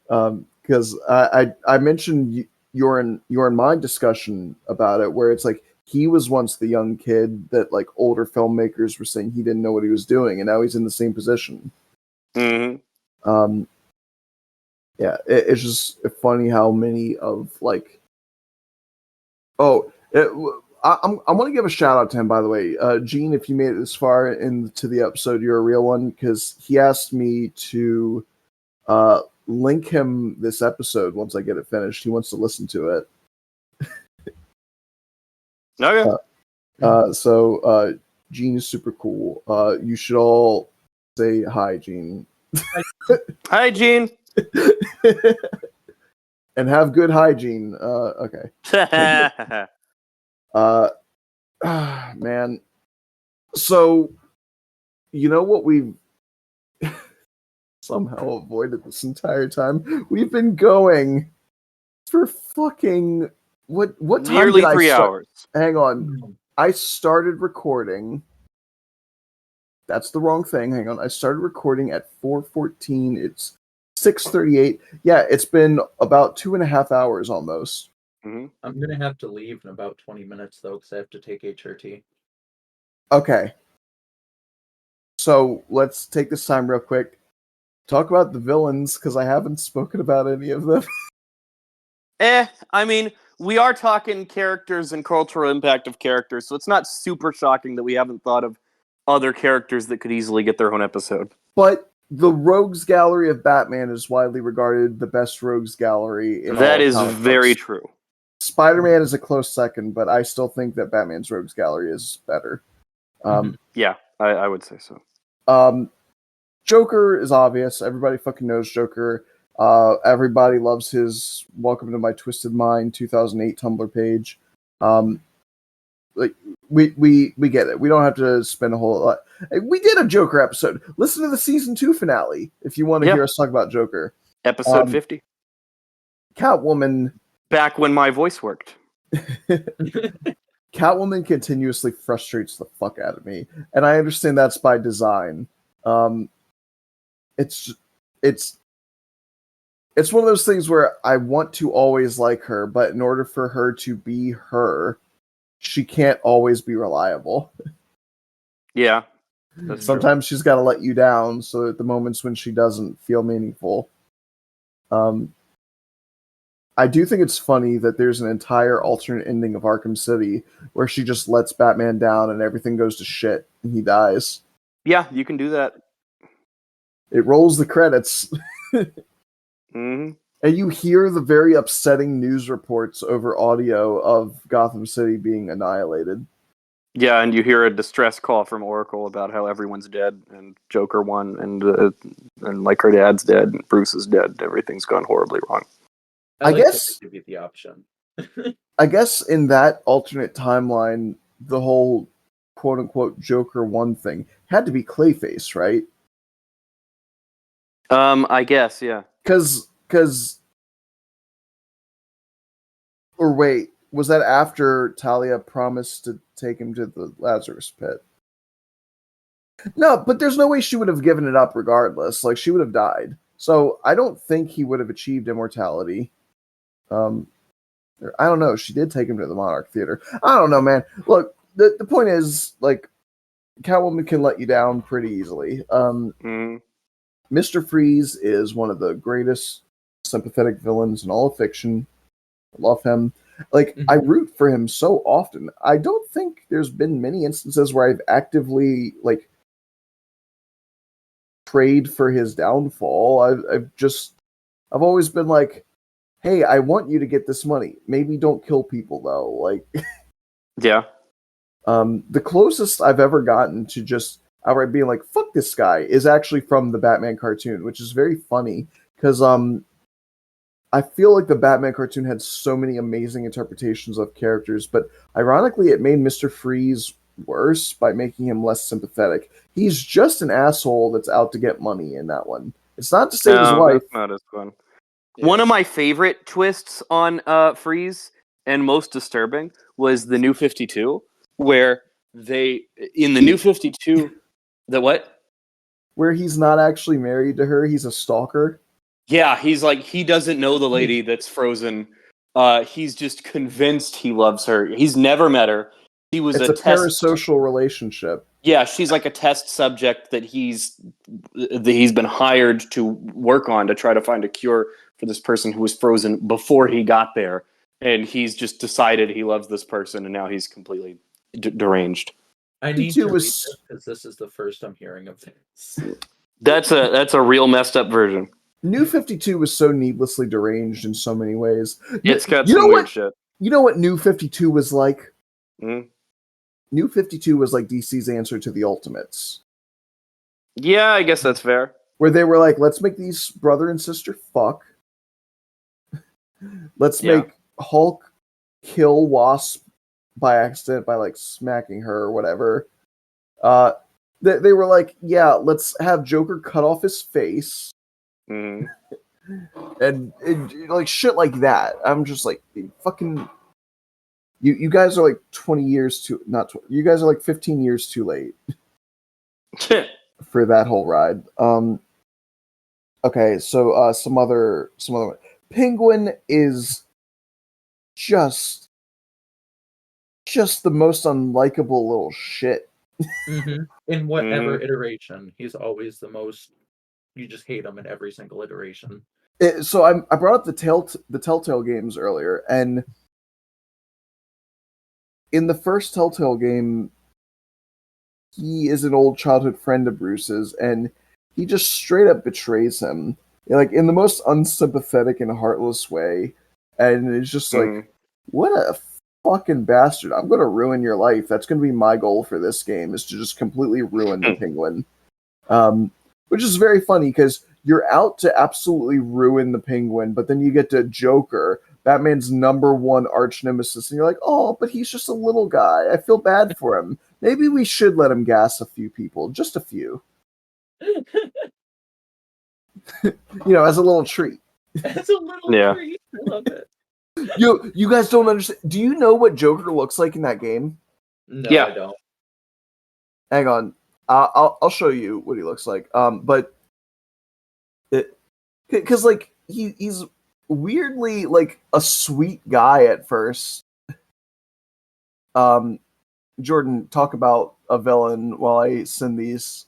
Because I mentioned you're in my discussion about it, where it's like he was once the young kid that like older filmmakers were saying he didn't know what he was doing, and now he's in the same position. Mm-hmm. Yeah, it's just funny how many of like, I want to give a shout out to him, by the way, Gene. If you made it this far into the episode, you're a real one, because he asked me to link him this episode once I get it finished. He wants to listen to it. Okay. So Gene is super cool. You should all say hi, Gene. Hi, Gene. And have good hygiene. Okay. Man. So, you know what we've somehow avoided this entire time? We've been going for fucking what time? Nearly did I 3 start? hours. Hang on. I started recording. That's the wrong thing. Hang on. I started recording at 4:14. It's 6:38. Yeah, it's been about 2.5 hours almost. Mm-hmm. I'm gonna have to leave in about 20 minutes though, because I have to take HRT. Okay. So let's take this time real quick. Talk about the villains, because I haven't spoken about any of them. I mean, we are talking characters and cultural impact of characters, so it's not super shocking that we haven't thought of other characters that could easily get their own episode. But the Rogues Gallery of Batman is widely regarded the best Rogues Gallery in That all is comic very books. true. Spider-Man is a close second, but I still think that Batman's Rogues Gallery is better. Yeah, I would say so. Joker is obvious. Everybody fucking knows Joker. Everybody loves his Welcome to My Twisted Mind 2008 Tumblr page. Like we get it. We don't have to spend a whole lot. We did a Joker episode. Listen to the season 2 finale if you want to hear us talk about Joker. Episode 50. Catwoman. Back when my voice worked. Catwoman continuously frustrates the fuck out of me, and I understand that's by design. It's one of those things where I want to always like her, but in order for her to be her, she can't always be reliable. Yeah. Sometimes she's got to let you down, so that the moments when she doesn't feel meaningful. I do think it's funny that there's an entire alternate ending of Arkham City where she just lets Batman down and everything goes to shit and he dies. Yeah, you can do that. It rolls the credits. Mm-hmm. And you hear the very upsetting news reports over audio of Gotham City being annihilated. Yeah, and you hear a distress call from Oracle about how everyone's dead and Joker won and like her dad's dead and Bruce is dead. Everything's gone horribly wrong. I guess to be the option. I guess in that alternate timeline, the whole quote unquote Joker 1 thing had to be Clayface, right? I guess, yeah. Because or wait, was that after Talia promised to take him to the Lazarus pit? No, but there's no way she would have given it up regardless. Like, she would have died. So I don't think he would have achieved immortality. I don't know. She did take him to the Monarch Theater. I don't know, man. Look, the point is, like, Catwoman can let you down pretty easily. Mr. Freeze is one of the greatest sympathetic villains in all of fiction. I love him. Like, I root for him so often. I don't think there's been many instances where I've actively, like, prayed for his downfall. I've always been like, hey, I want you to get this money. Maybe don't kill people, though. Like, yeah. The closest I've ever gotten to just outright being like, fuck this guy, is actually from the Batman cartoon, which is very funny, because I feel like the Batman cartoon had so many amazing interpretations of characters, but ironically, it made Mr. Freeze worse by making him less sympathetic. He's just an asshole that's out to get money in that one. It's not to save his wife. That's not as fun. Yeah. One of my favorite twists on Freeze, and most disturbing, was the New 52, where in the New 52, the what? Where he's not actually married to her, he's a stalker. Yeah, he's like, he doesn't know the lady that's frozen. He's just convinced he loves her. He's never met her. It's a parasocial relationship. Yeah, she's like a test subject that he's been hired to work on to try to find a cure for this person who was frozen before he got there. And he's just decided he loves this person, and now he's completely deranged. I need to read this because this is the first I'm hearing of this. That's a real messed up version. New 52 was so needlessly deranged in so many ways. It's got some weird shit. You know what New 52 was like? Mm. New 52 was like DC's answer to the Ultimates. Yeah, I guess that's fair. Where they were like, let's make these brother and sister fuck. Let's make Hulk kill Wasp by accident by like smacking her or whatever. They were like, yeah, let's have Joker cut off his face. Mm. and like shit like that. I'm just like, fucking... You guys are like 20 years too... you guys are like 15 years too late. For that whole ride. Okay, so some other Penguin is just the most unlikable little shit. In whatever iteration, he's always the most. You just hate him in every single iteration. So I brought up the Telltale games earlier, and in the first Telltale game, he is an old childhood friend of Bruce's, and he just straight up betrays him, like in the most unsympathetic and heartless way. And it's just like, what a fucking bastard! I'm gonna ruin your life. That's gonna be my goal for this game, is to just completely ruin the Penguin. Which is very funny because you're out to absolutely ruin the Penguin, but then you get to Joker, Batman's #1 arch nemesis, and you're like, oh, but he's just a little guy. I feel bad for him. Maybe we should let him gas a few people, just a few. as a little treat. That's a little Yeah. treat. I love it. You guys don't understand. Do you know what Joker looks like in that game? No, Yeah. I don't. Hang on, I'll show you what he looks like. But because like he's weirdly like a sweet guy at first. Jordan, talk about a villain while I send these.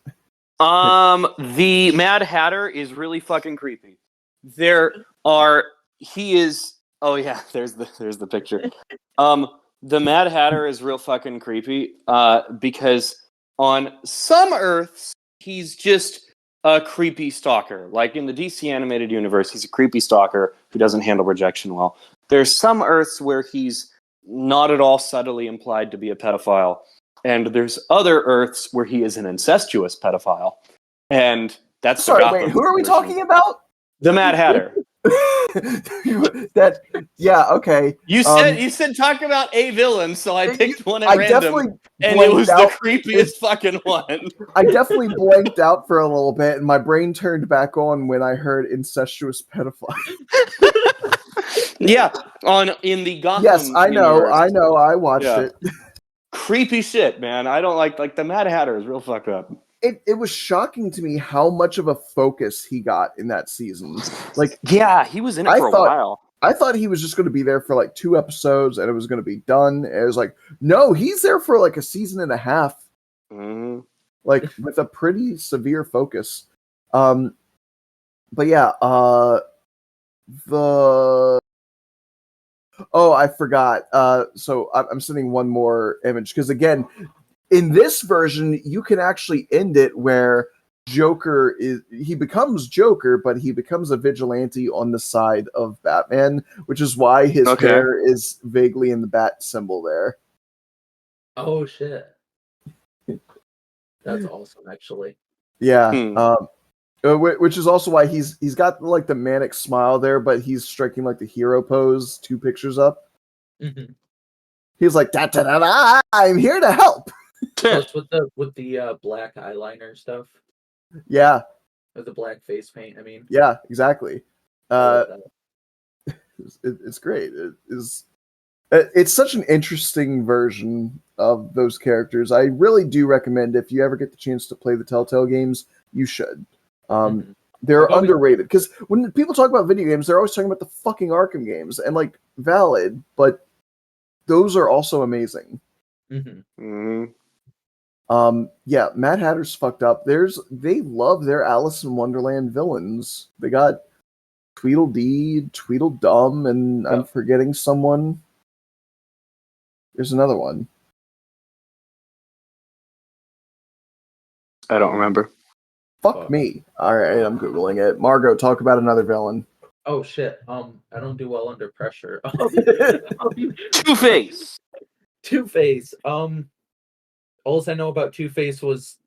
The Mad Hatter is really fucking creepy. He is. Oh yeah, there's the picture. The Mad Hatter is real fucking creepy. Because on some Earths he's just a creepy stalker. Like in the DC animated universe, he's a creepy stalker who doesn't handle rejection well. There's some Earths where he's not at all subtly implied to be a pedophile. And there's other Earths where he is an incestuous pedophile. And that's Sorry, the wait, who are we version. talking about? The Mad Hatter. Okay. You said talk about a villain, so I picked one at I random, definitely and it was blanked the out. creepiest fucking one. I definitely blanked out for a little bit, and my brain turned back on when I heard incestuous pedophile. Yeah, in the Gotham. Yes, I know, universe. I watched Yeah. it. Creepy shit, man. I don't like the Mad Hatter is real fucked up. It was shocking to me how much of a focus he got in that season. Like, Yeah, he was in it for a while. I thought he was just going to be there for like 2 episodes and it was going to be done. And it was like, no, he's there for like a season and a half, like with a pretty severe focus. But yeah, I forgot. So I'm sending one more image because again, in this version, you can actually end it where he becomes Joker, but he becomes a vigilante on the side of Batman, which is why his hair is vaguely in the bat symbol there. Oh shit. That's awesome, actually. Yeah. Which is also why he's got like the manic smile there, but he's striking like the hero pose 2 pictures up. Mm-hmm. He's like, da, da, da, da, I'm here to help. Plus with the black eyeliner stuff. Yeah. With the black face paint, I mean. Yeah, exactly. It's great. It's such an interesting version of those characters. I really do recommend if you ever get the chance to play the Telltale games, you should. They're underrated because when people talk about video games, they're always talking about the fucking Arkham games, and like valid, but those are also amazing. Yeah, Mad Hatter's fucked up. They love their Alice in Wonderland villains. They got Tweedledee, Tweedledum, and I'm forgetting someone. There's another one. I don't remember. Fuck me. All right, I'm googling it. Margot, talk about another villain. Oh shit. I don't do well under pressure. Two-Face. Two-Face. All I know about Two-Face was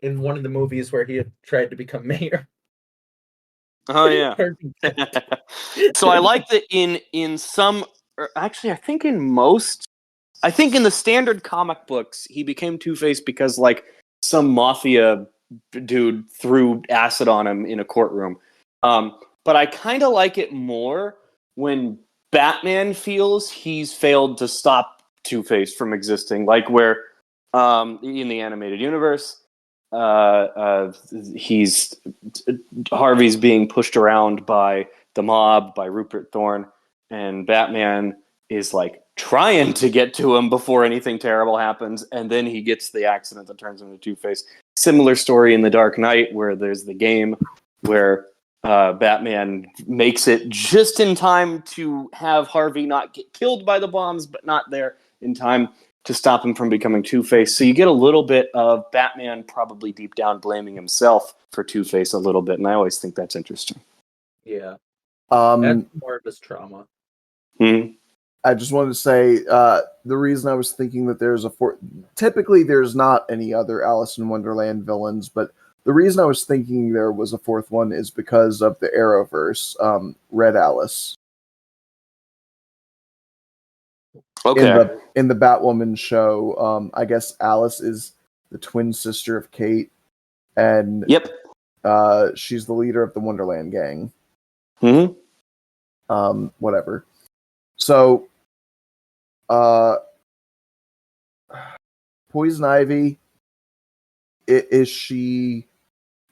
in one of the movies where he had tried to become mayor. Oh yeah. So I like that in some, actually I think in the standard comic books he became Two-Face because like some mafia dude threw acid on him in a courtroom. But I kind of like it more when Batman feels he's failed to stop Two-Face from existing, like where in the animated universe, Harvey's being pushed around by the mob, by Rupert Thorne, and Batman is like trying to get to him before anything terrible happens, and then he gets the accident that turns him into Two-Face. Similar story in The Dark Knight, where there's the game where Batman makes it just in time to have Harvey not get killed by the bombs, but not there in time to stop him from becoming Two-Face. So you get a little bit of Batman probably deep down blaming himself for Two-Face a little bit, and I always think that's interesting. Yeah. That's more of his trauma. Mm-hmm. I just wanted to say the reason I was thinking that there's typically there's not any other Alice in Wonderland villains, but the reason I was thinking there was a 4th one is because of the Arrowverse, Red Alice. Okay. In the Batwoman show, I guess Alice is the twin sister of Kate, and yep. She's the leader of the Wonderland gang. Mm-hmm. Whatever. So, Poison Ivy, is she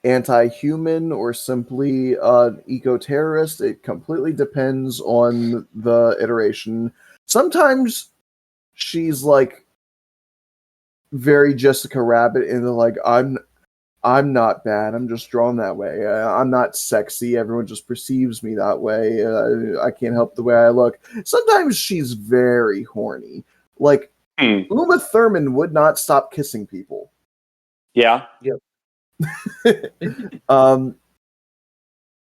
anti-human or simply an eco-terrorist? It completely depends on the iteration. Sometimes she's like very Jessica Rabbit in the like, I'm not bad. I'm just drawn that way. I'm not sexy. Everyone just perceives me that way. I can't help the way I look. Sometimes she's very horny. Like, Uma Thurman would not stop kissing people. Yeah.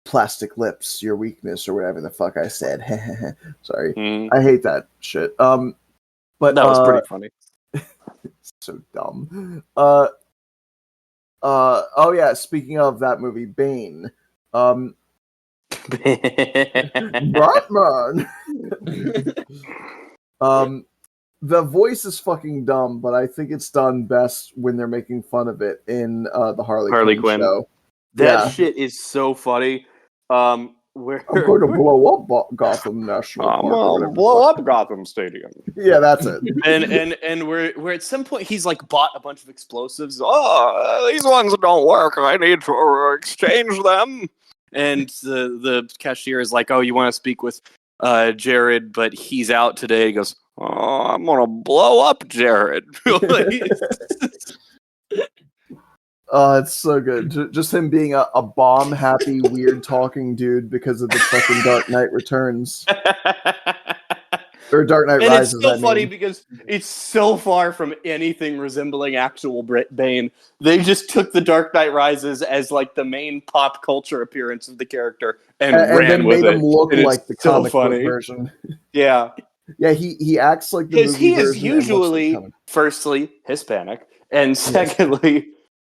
Plastic lips, your weakness, or whatever the fuck I said. Sorry. Mm-hmm. I hate that shit. But That was pretty funny. so dumb. Oh yeah, speaking of that movie, Bane. Batman. The voice is fucking dumb, but I think it's done best when they're making fun of it in the Harley Quinn show. That shit is so funny. Where I'm going to blow up Gotham National Park. I'm gonna blow up Gotham Stadium. Yeah, that's it. and where at some point he's like bought a bunch of explosives. Oh, these ones don't work. I need to exchange them. And the cashier is like, "Oh, you want to speak with Jared, but he's out today." He goes, "Oh, I'm gonna blow up Jared." It's so good. Just him being a bomb-happy, weird-talking dude because of the fucking Dark Knight Returns. Or Dark Knight Rises. And it's so funny because it's so far from anything resembling actual Bane. They just took the Dark Knight Rises as like the main pop culture appearance of the character and ran then with made him look and like the comic book version. Yeah. Yeah, he acts like the movie version. Because he is usually, firstly, Hispanic, and secondly,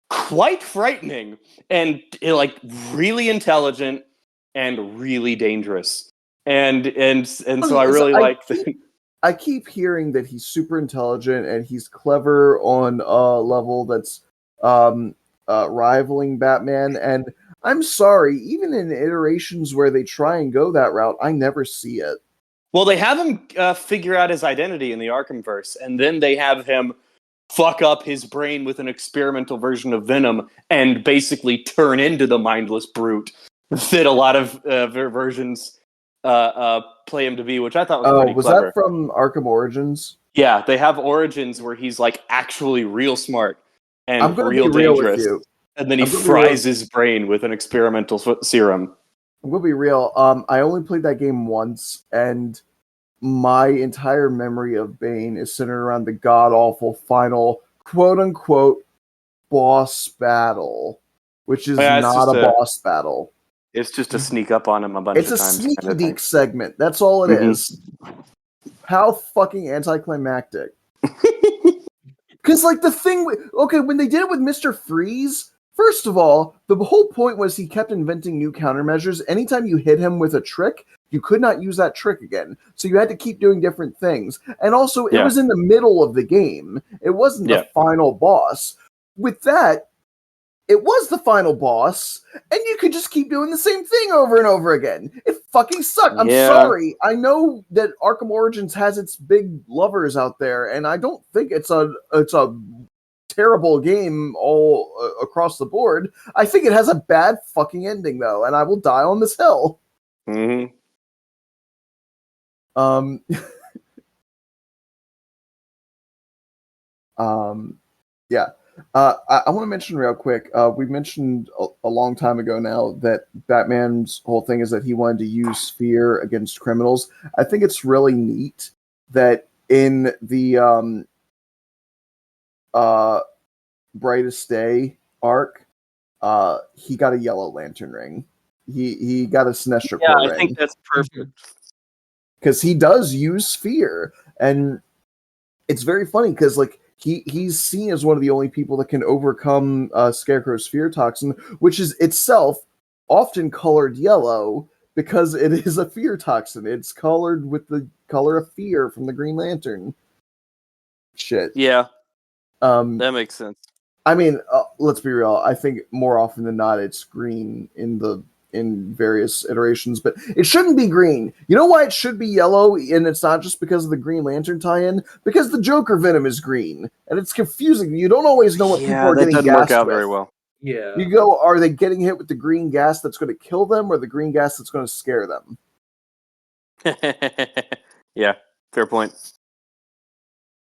quite frightening and like really intelligent and really dangerous. And so I really like that. I keep hearing that he's super intelligent and he's clever on a level that's rivaling Batman. And I'm sorry, even in iterations where they try and go that route, I never see it. Well, they have him figure out his identity in the Arkhamverse, and then they have him fuck up his brain with an experimental version of Venom and basically turn into the mindless brute that a lot of versions play him to be, which I thought was pretty clever. Was that from Arkham Origins? Yeah, they have Origins where he's like actually real smart and real dangerous, and then he fries his brain with an experimental serum. I'm gonna be real. I only played that game once, and my entire memory of Bane is centered around the god-awful final quote-unquote boss battle, which is not a boss battle. It's just to sneak up on him a bunch of times. It's a sneaky deek segment. That's all it is. How fucking anticlimactic. Because, like, the thing... when they did it with Mr. Freeze... First of all, the whole point was he kept inventing new countermeasures. Anytime you hit him with a trick, you could not use that trick again. So you had to keep doing different things. And also, it was in the middle of the game. It wasn't the final boss. With that, it was the final boss, and you could just keep doing the same thing over and over again. It fucking sucked. I'm sorry. I know that Arkham Origins has its big lovers out there, and I don't think it's a terrible game all across the board. I think it has a bad fucking ending, though, and I will die on this hill. Mm-hmm. Yeah. I want to mention real quick, we mentioned a long time ago now that Batman's whole thing is that he wanted to use fear against criminals. I think it's really neat that in the Brightest Day arc, he got a Yellow Lantern ring. He got a Sinestro Corps ring. I think that's perfect. Because he does use fear. And it's very funny because, like, he's seen as one of the only people that can overcome Scarecrow's fear toxin, which is itself often colored yellow because it is a fear toxin. It's colored with the color of fear from the Green Lantern. Shit. Yeah. That makes sense. I mean, let's be real. I think more often than not, it's green in various iterations, but it shouldn't be green. You know why it should be yellow? And it's not just because of the Green Lantern tie-in, because the Joker venom is green, and it's confusing. You don't always know what people Yeah, are that getting doesn't work gassed out with. very well. Yeah. You go, are they getting hit with the green gas that's going to kill them, or the green gas that's going to scare them? Yeah, fair point.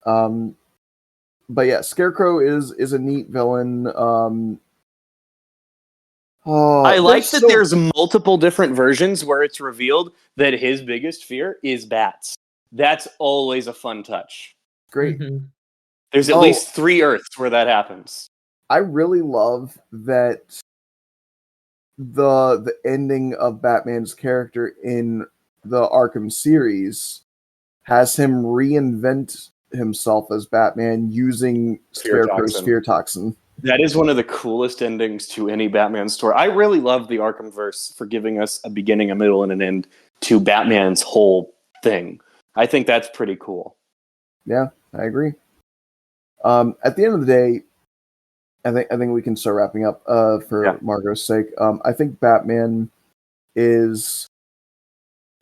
But yeah, Scarecrow is a neat villain. I like that there's multiple different versions where it's revealed that his biggest fear is bats. That's always a fun touch. great. Mhm. There's at least 3 Earths where that happens. I really love that the ending of Batman's character in the Arkham series has him reinvent himself as Batman using Scarecrow's fear toxin. That is one of the coolest endings to any Batman story. I really love the Arkhamverse for giving us a beginning, a middle, and an end to Batman's whole thing. I think that's pretty cool. Yeah, I agree. At the end of the day, I think we can start wrapping up for Margot's sake. I think Batman is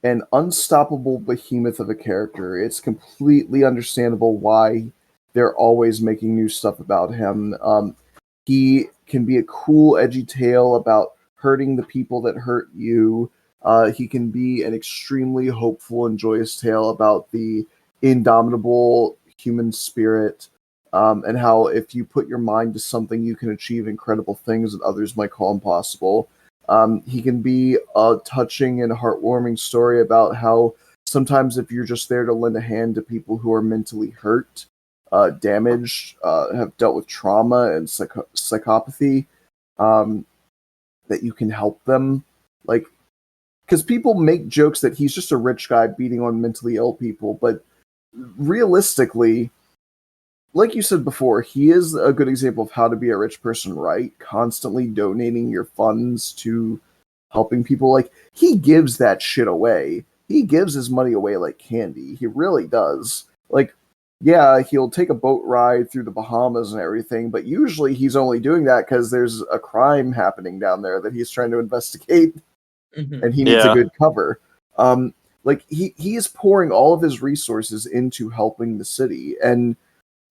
an unstoppable behemoth of a character. It's completely understandable why they're always making new stuff about him. He can be a cool, edgy tale about hurting the people that hurt you. He can be an extremely hopeful and joyous tale about the indomitable human spirit, and how if you put your mind to something, you can achieve incredible things that others might call impossible. He can be a touching and heartwarming story about how sometimes if you're just there to lend a hand to people who are mentally hurt, damaged, have dealt with trauma and psychopathy, that you can help them. Like, because people make jokes that he's just a rich guy beating on mentally ill people, but realistically, like you said before, he is a good example of how to be a rich person right, constantly donating your funds to helping people. Like, he gives that shit away. He gives his money away like candy. He really does. Like, yeah, he'll take a boat ride through the Bahamas and everything, but usually he's only doing that because there's a crime happening down there that he's trying to investigate, and he needs a good cover. Like, he is pouring all of his resources into helping the city, and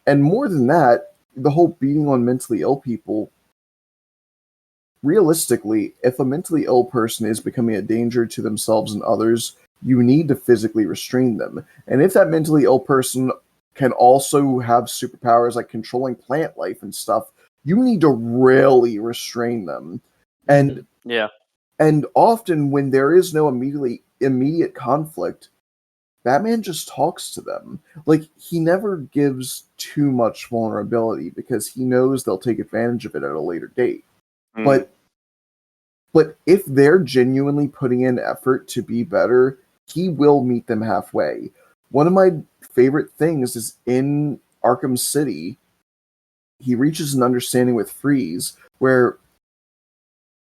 more than that, the whole beating on mentally ill people, realistically, if a mentally ill person is becoming a danger to themselves and others, you need to physically restrain them. And if that mentally ill person can also have superpowers like controlling plant life and stuff, you need to really restrain them. And and often when there is no immediate conflict, Batman just talks to them. Like, he never gives too much vulnerability because he knows they'll take advantage of it at a later date. But if they're genuinely putting in effort to be better, he will meet them halfway. One of my favorite things is in Arkham City, he reaches an understanding with Freeze where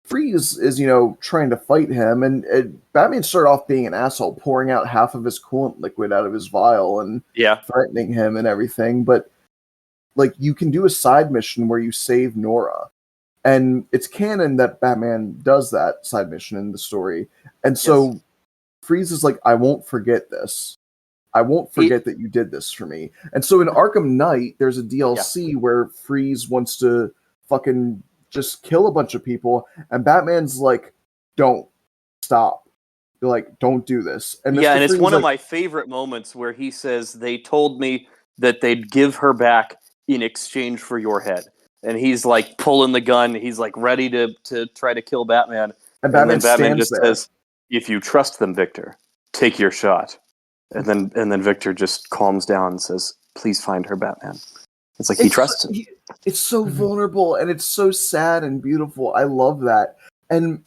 Freeze is, trying to fight him, and Batman started off being an asshole, pouring out half of his coolant liquid out of his vial and threatening him and everything. But, like, you can do a side mission where you save Nora. And it's canon that Batman does that side mission in the story. And so Freeze is like, I won't forget this. I won't forget that you did this for me. And so in Arkham Knight, there's a DLC where Freeze wants to fucking just kill a bunch of people, and Batman's like, don't stop. They're like, don't do this. And and it's one of my favorite moments where he says, they told me that they'd give her back in exchange for your head. And he's like pulling the gun. He's like ready to try to kill Batman. And then Batman just there. says, if you trust them, Victor, take your shot. And then Victor just calms down and says, please find her, Batman. It's like he trusts him. It's so vulnerable, and it's so sad and beautiful. I love that. And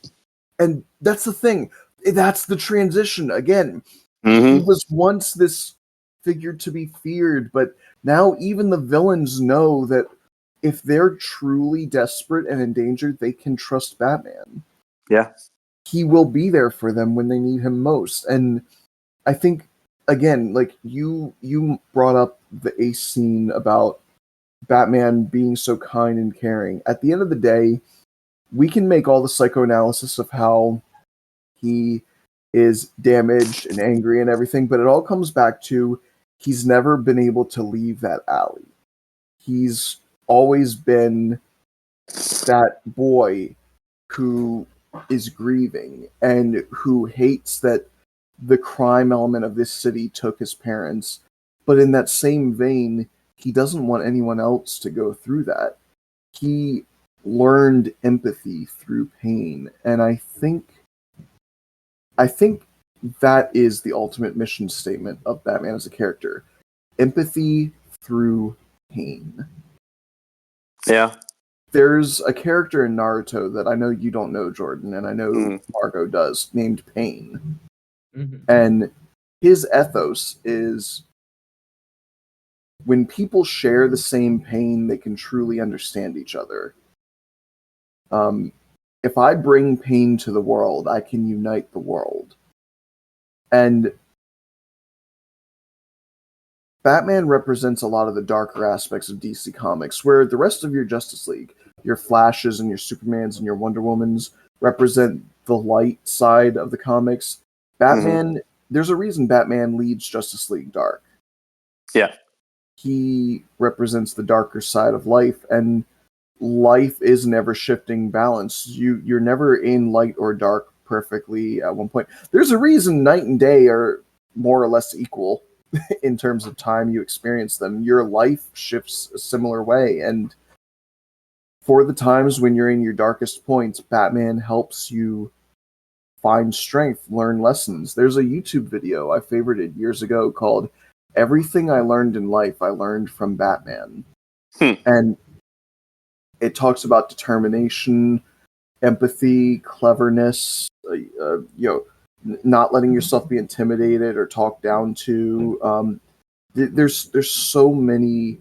that's the thing. That's the transition. Again, he was once this figure to be feared, but now even the villains know that if they're truly desperate and endangered, they can trust Batman. Yeah. He will be there for them when they need him most. And I think, again, like you brought up the Ace scene about Batman being so kind and caring. At the end of the day, we can make all the psychoanalysis of how he is damaged and angry and everything, but it all comes back to he's never been able to leave that alley. He's always been that boy who is grieving and who hates that the crime element of this city took his parents. But in that same vein, he doesn't want anyone else to go through that. He learned empathy through pain, and I think that is the ultimate mission statement of Batman as a character. Empathy through pain. Yeah. There's a character in Naruto that I know you don't know, Jordan, and I know Margot does, named Pain. Mm-hmm. And his ethos is when people share the same pain, they can truly understand each other. If I bring pain to the world, I can unite the world. And Batman represents a lot of the darker aspects of DC Comics, where the rest of your Justice League, your Flashes and your Supermans and your Wonder Womans, represent the light side of the comics. Batman, there's a reason Batman leads Justice League dark. Yeah. He represents the darker side of life, and life is an ever-shifting balance. You're never in light or dark perfectly at one point. There's a reason night and day are more or less equal in terms of time you experience them. Your life shifts a similar way, and for the times when you're in your darkest points, Batman helps you find strength, learn lessons. There's a YouTube video I favorited years ago called Everything I Learned in Life, I Learned from Batman. And it talks about determination, empathy, cleverness, not letting yourself be intimidated or talked down to. There's so many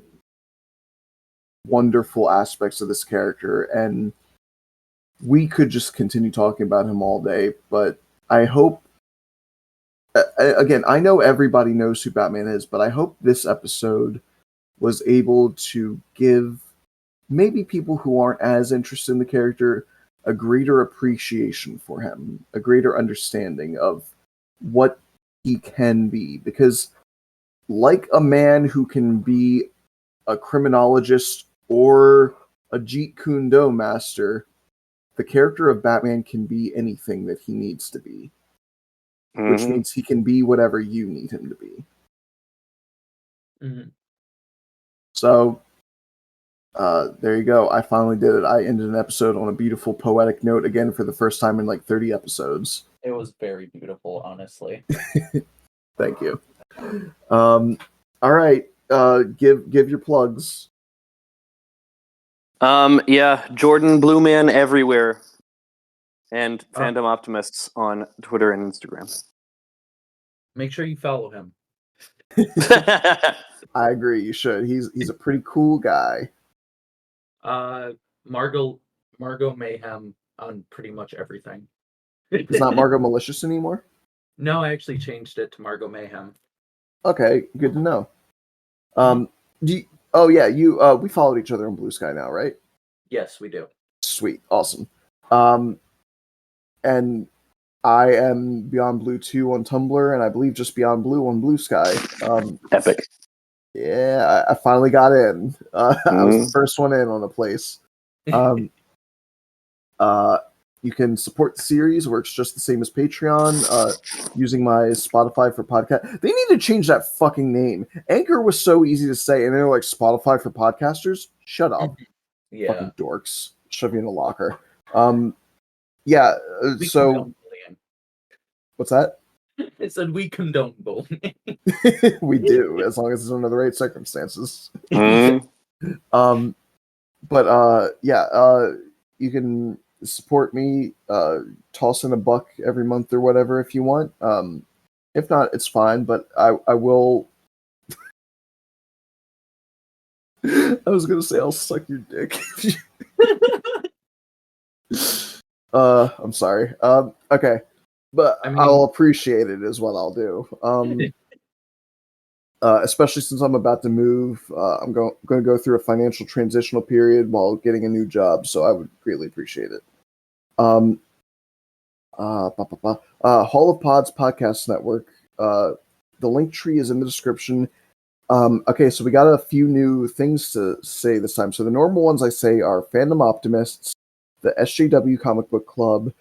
wonderful aspects of this character, and we could just continue talking about him all day, but I hope, again, I know everybody knows who Batman is, but I hope this episode was able to give maybe people who aren't as interested in the character a greater appreciation for him, a greater understanding of what he can be. Because like a man who can be a criminologist or a Jeet Kune Do master, the character of Batman can be anything that he needs to be. Which means he can be whatever you need him to be. Mm-hmm. So, there you go. I finally did it. I ended an episode on a beautiful poetic note again for the first time in like 30 episodes. It was very beautiful, honestly. Thank you. All right. Give your plugs. Yeah, Jordan Blueman everywhere. And Fandom Optimists on Twitter and Instagram. Make sure you follow him. I agree, you should. He's a pretty cool guy. Margot Mayhem on pretty much everything. It's not Margot Malicious anymore? No, I actually changed it to Margot Mayhem. Okay, good to know. We followed each other on Bluesky now, right? Yes, we do. Sweet, awesome. And I am Beyond Blue 2 on Tumblr, and I believe just Beyond Blue on Bluesky. Epic. Yeah, I finally got in. I was the first one in on a place. You can support the series, works just the same as Patreon, using my Spotify for podcast. They need to change that fucking name. Anchor was so easy to say, and they're like, Spotify for podcasters? Shut up. Yeah. Fucking dorks. Shove you in a locker. Yeah, so... What's that? I said we condone bullying. We do, as long as it's under the right circumstances. You can support me, toss in $1 every month or whatever if you want. If not, it's fine, but I will... I was gonna say I'll suck your dick. I'm sorry. Okay. But I'll appreciate it is what I'll do. especially since I'm about to move. I'm going to go through a financial transitional period while getting a new job, so I would greatly appreciate it. Hall of Pods Podcast Network. The link tree is in the description. Okay, so we got a few new things to say this time. So the normal ones I say are Fandom Optimists, the SJW Comic Book Club,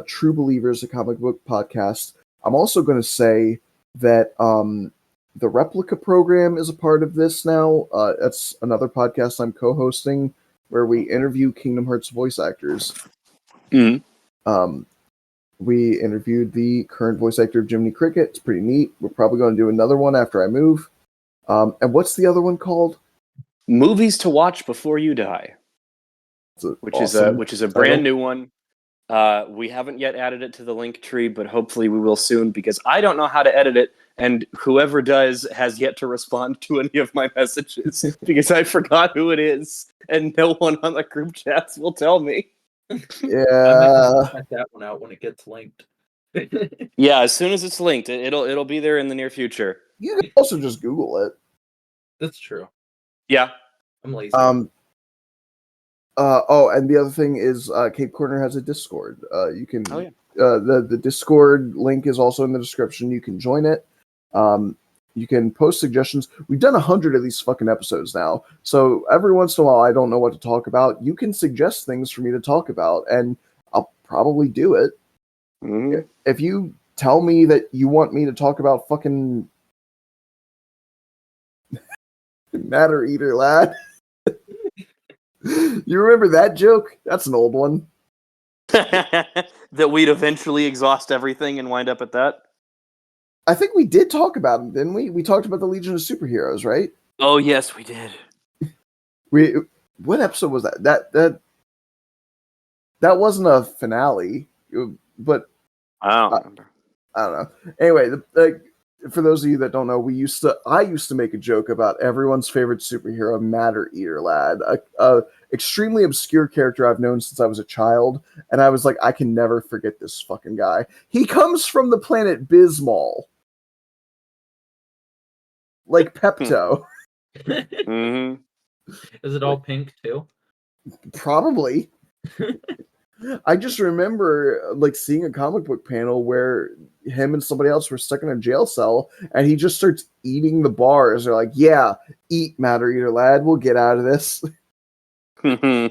True Believers, a comic book podcast. I'm also going to say that the Replica program is a part of this now. That's another podcast I'm co-hosting where we interview Kingdom Hearts voice actors. Mm-hmm. We interviewed the current voice actor of Jiminy Cricket. It's pretty neat. We're probably going to do another one after I move. And what's the other one called? Movies to Watch Before You Die, which is a brand new one. We haven't yet added it to the link tree, but hopefully we will soon because I don't know how to edit it, and whoever does has yet to respond to any of my messages because I forgot who it is, and no one on the group chats will tell me. Yeah, check that one out when it gets linked. Yeah, as soon as it's linked, it'll be there in the near future. you can also just Google it. That's true. Yeah. I'm lazy. And the other thing is Cape Corner has a Discord. You can the Discord link is also in the description. You can join it. You can post suggestions. We've done 100 of these fucking episodes now. So every once in a while I don't know what to talk about. You can suggest things for me to talk about and I'll probably do it. Mm-hmm. If you tell me that you want me to talk about fucking Matter Eater, lad. You remember that joke? That's an old one. That we'd eventually exhaust everything and wind up at that? I think we did talk about him, didn't we? We talked about the Legion of Superheroes, right? Oh, yes, we did. What episode was that? That wasn't a finale, but I don't remember. I don't know. Anyway, for those of you that don't know, I used to make a joke about everyone's favorite superhero, Matter Eater Lad, a extremely obscure character I've known since I was a child, and I was like, I can never forget this fucking guy. He comes from the planet Bismol, like Pepto. Mm-hmm. Is it all pink too? Probably. I just remember like seeing a comic book panel where him and somebody else were stuck in a jail cell and he just starts eating the bars. They're like, yeah, eat, Matter Eater Lad. We'll get out of this. Anyway.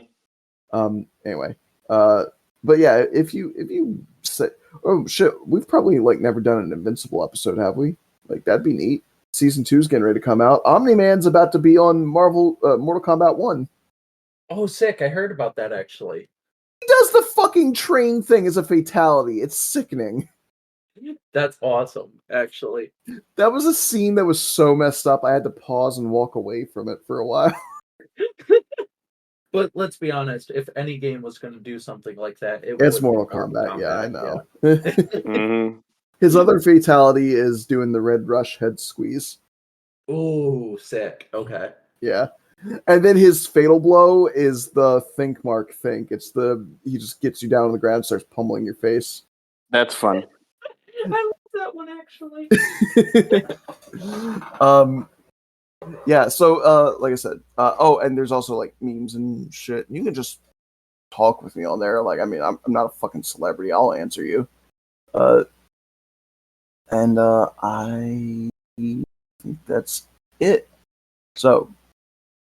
But yeah, if you say, oh shit, we've probably like never done an Invincible episode, have we? Like that'd be neat. Season 2's getting ready to come out. Omni-Man's about to be on Mortal Kombat 1. Oh, sick. I heard about that actually. He does the fucking train thing as a fatality. It's sickening. That's awesome, actually. That was a scene that was so messed up, I had to pause and walk away from it for a while. But let's be honest, if any game was going to do something like that, It's Mortal Kombat, yeah, I know. Yeah. Mm-hmm. His other fatality is doing the Red Rush head squeeze. Ooh, sick. Okay. Yeah. And then his fatal blow is the think mark think. He just gets you down on the ground and starts pummeling your face. That's fun. I love that one actually. Yeah, so like I said, and there's also like memes and shit. You can just talk with me on there. Like, I mean, I'm not a fucking celebrity. I'll answer you. And I think that's it. So,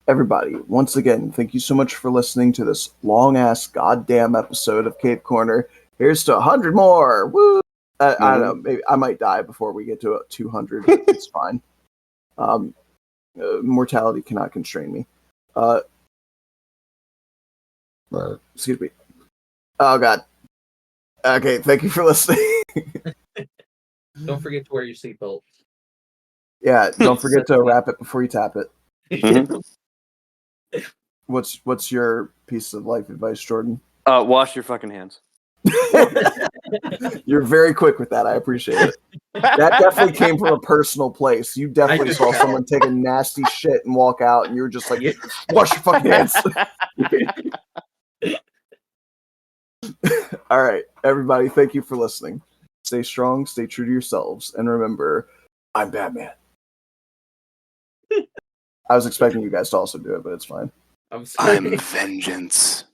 everybody, once again, thank you so much for listening to this long-ass goddamn episode of Cape Corner. Here's to 100 more! Woo! I don't know, maybe I might die before we get to 200. It's fine. Mortality cannot constrain me. Excuse me. Oh, God. Okay, thank you for listening. Don't forget to wear your seatbelt. Yeah, don't forget to wrap it before you tap it. Mm-hmm. What's your piece of life advice, Jordan? Wash your fucking hands. You're very quick with that. I appreciate it. That definitely came from a personal place. You definitely saw someone take a nasty shit and walk out, and you were just like, wash your fucking hands. All right, everybody, thank you for listening. Stay strong, stay true to yourselves, and remember, I'm Batman. I was expecting you guys to also do it, but it's fine. I'm sorry. I'm vengeance.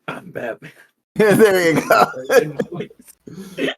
I'm Batman. There you go.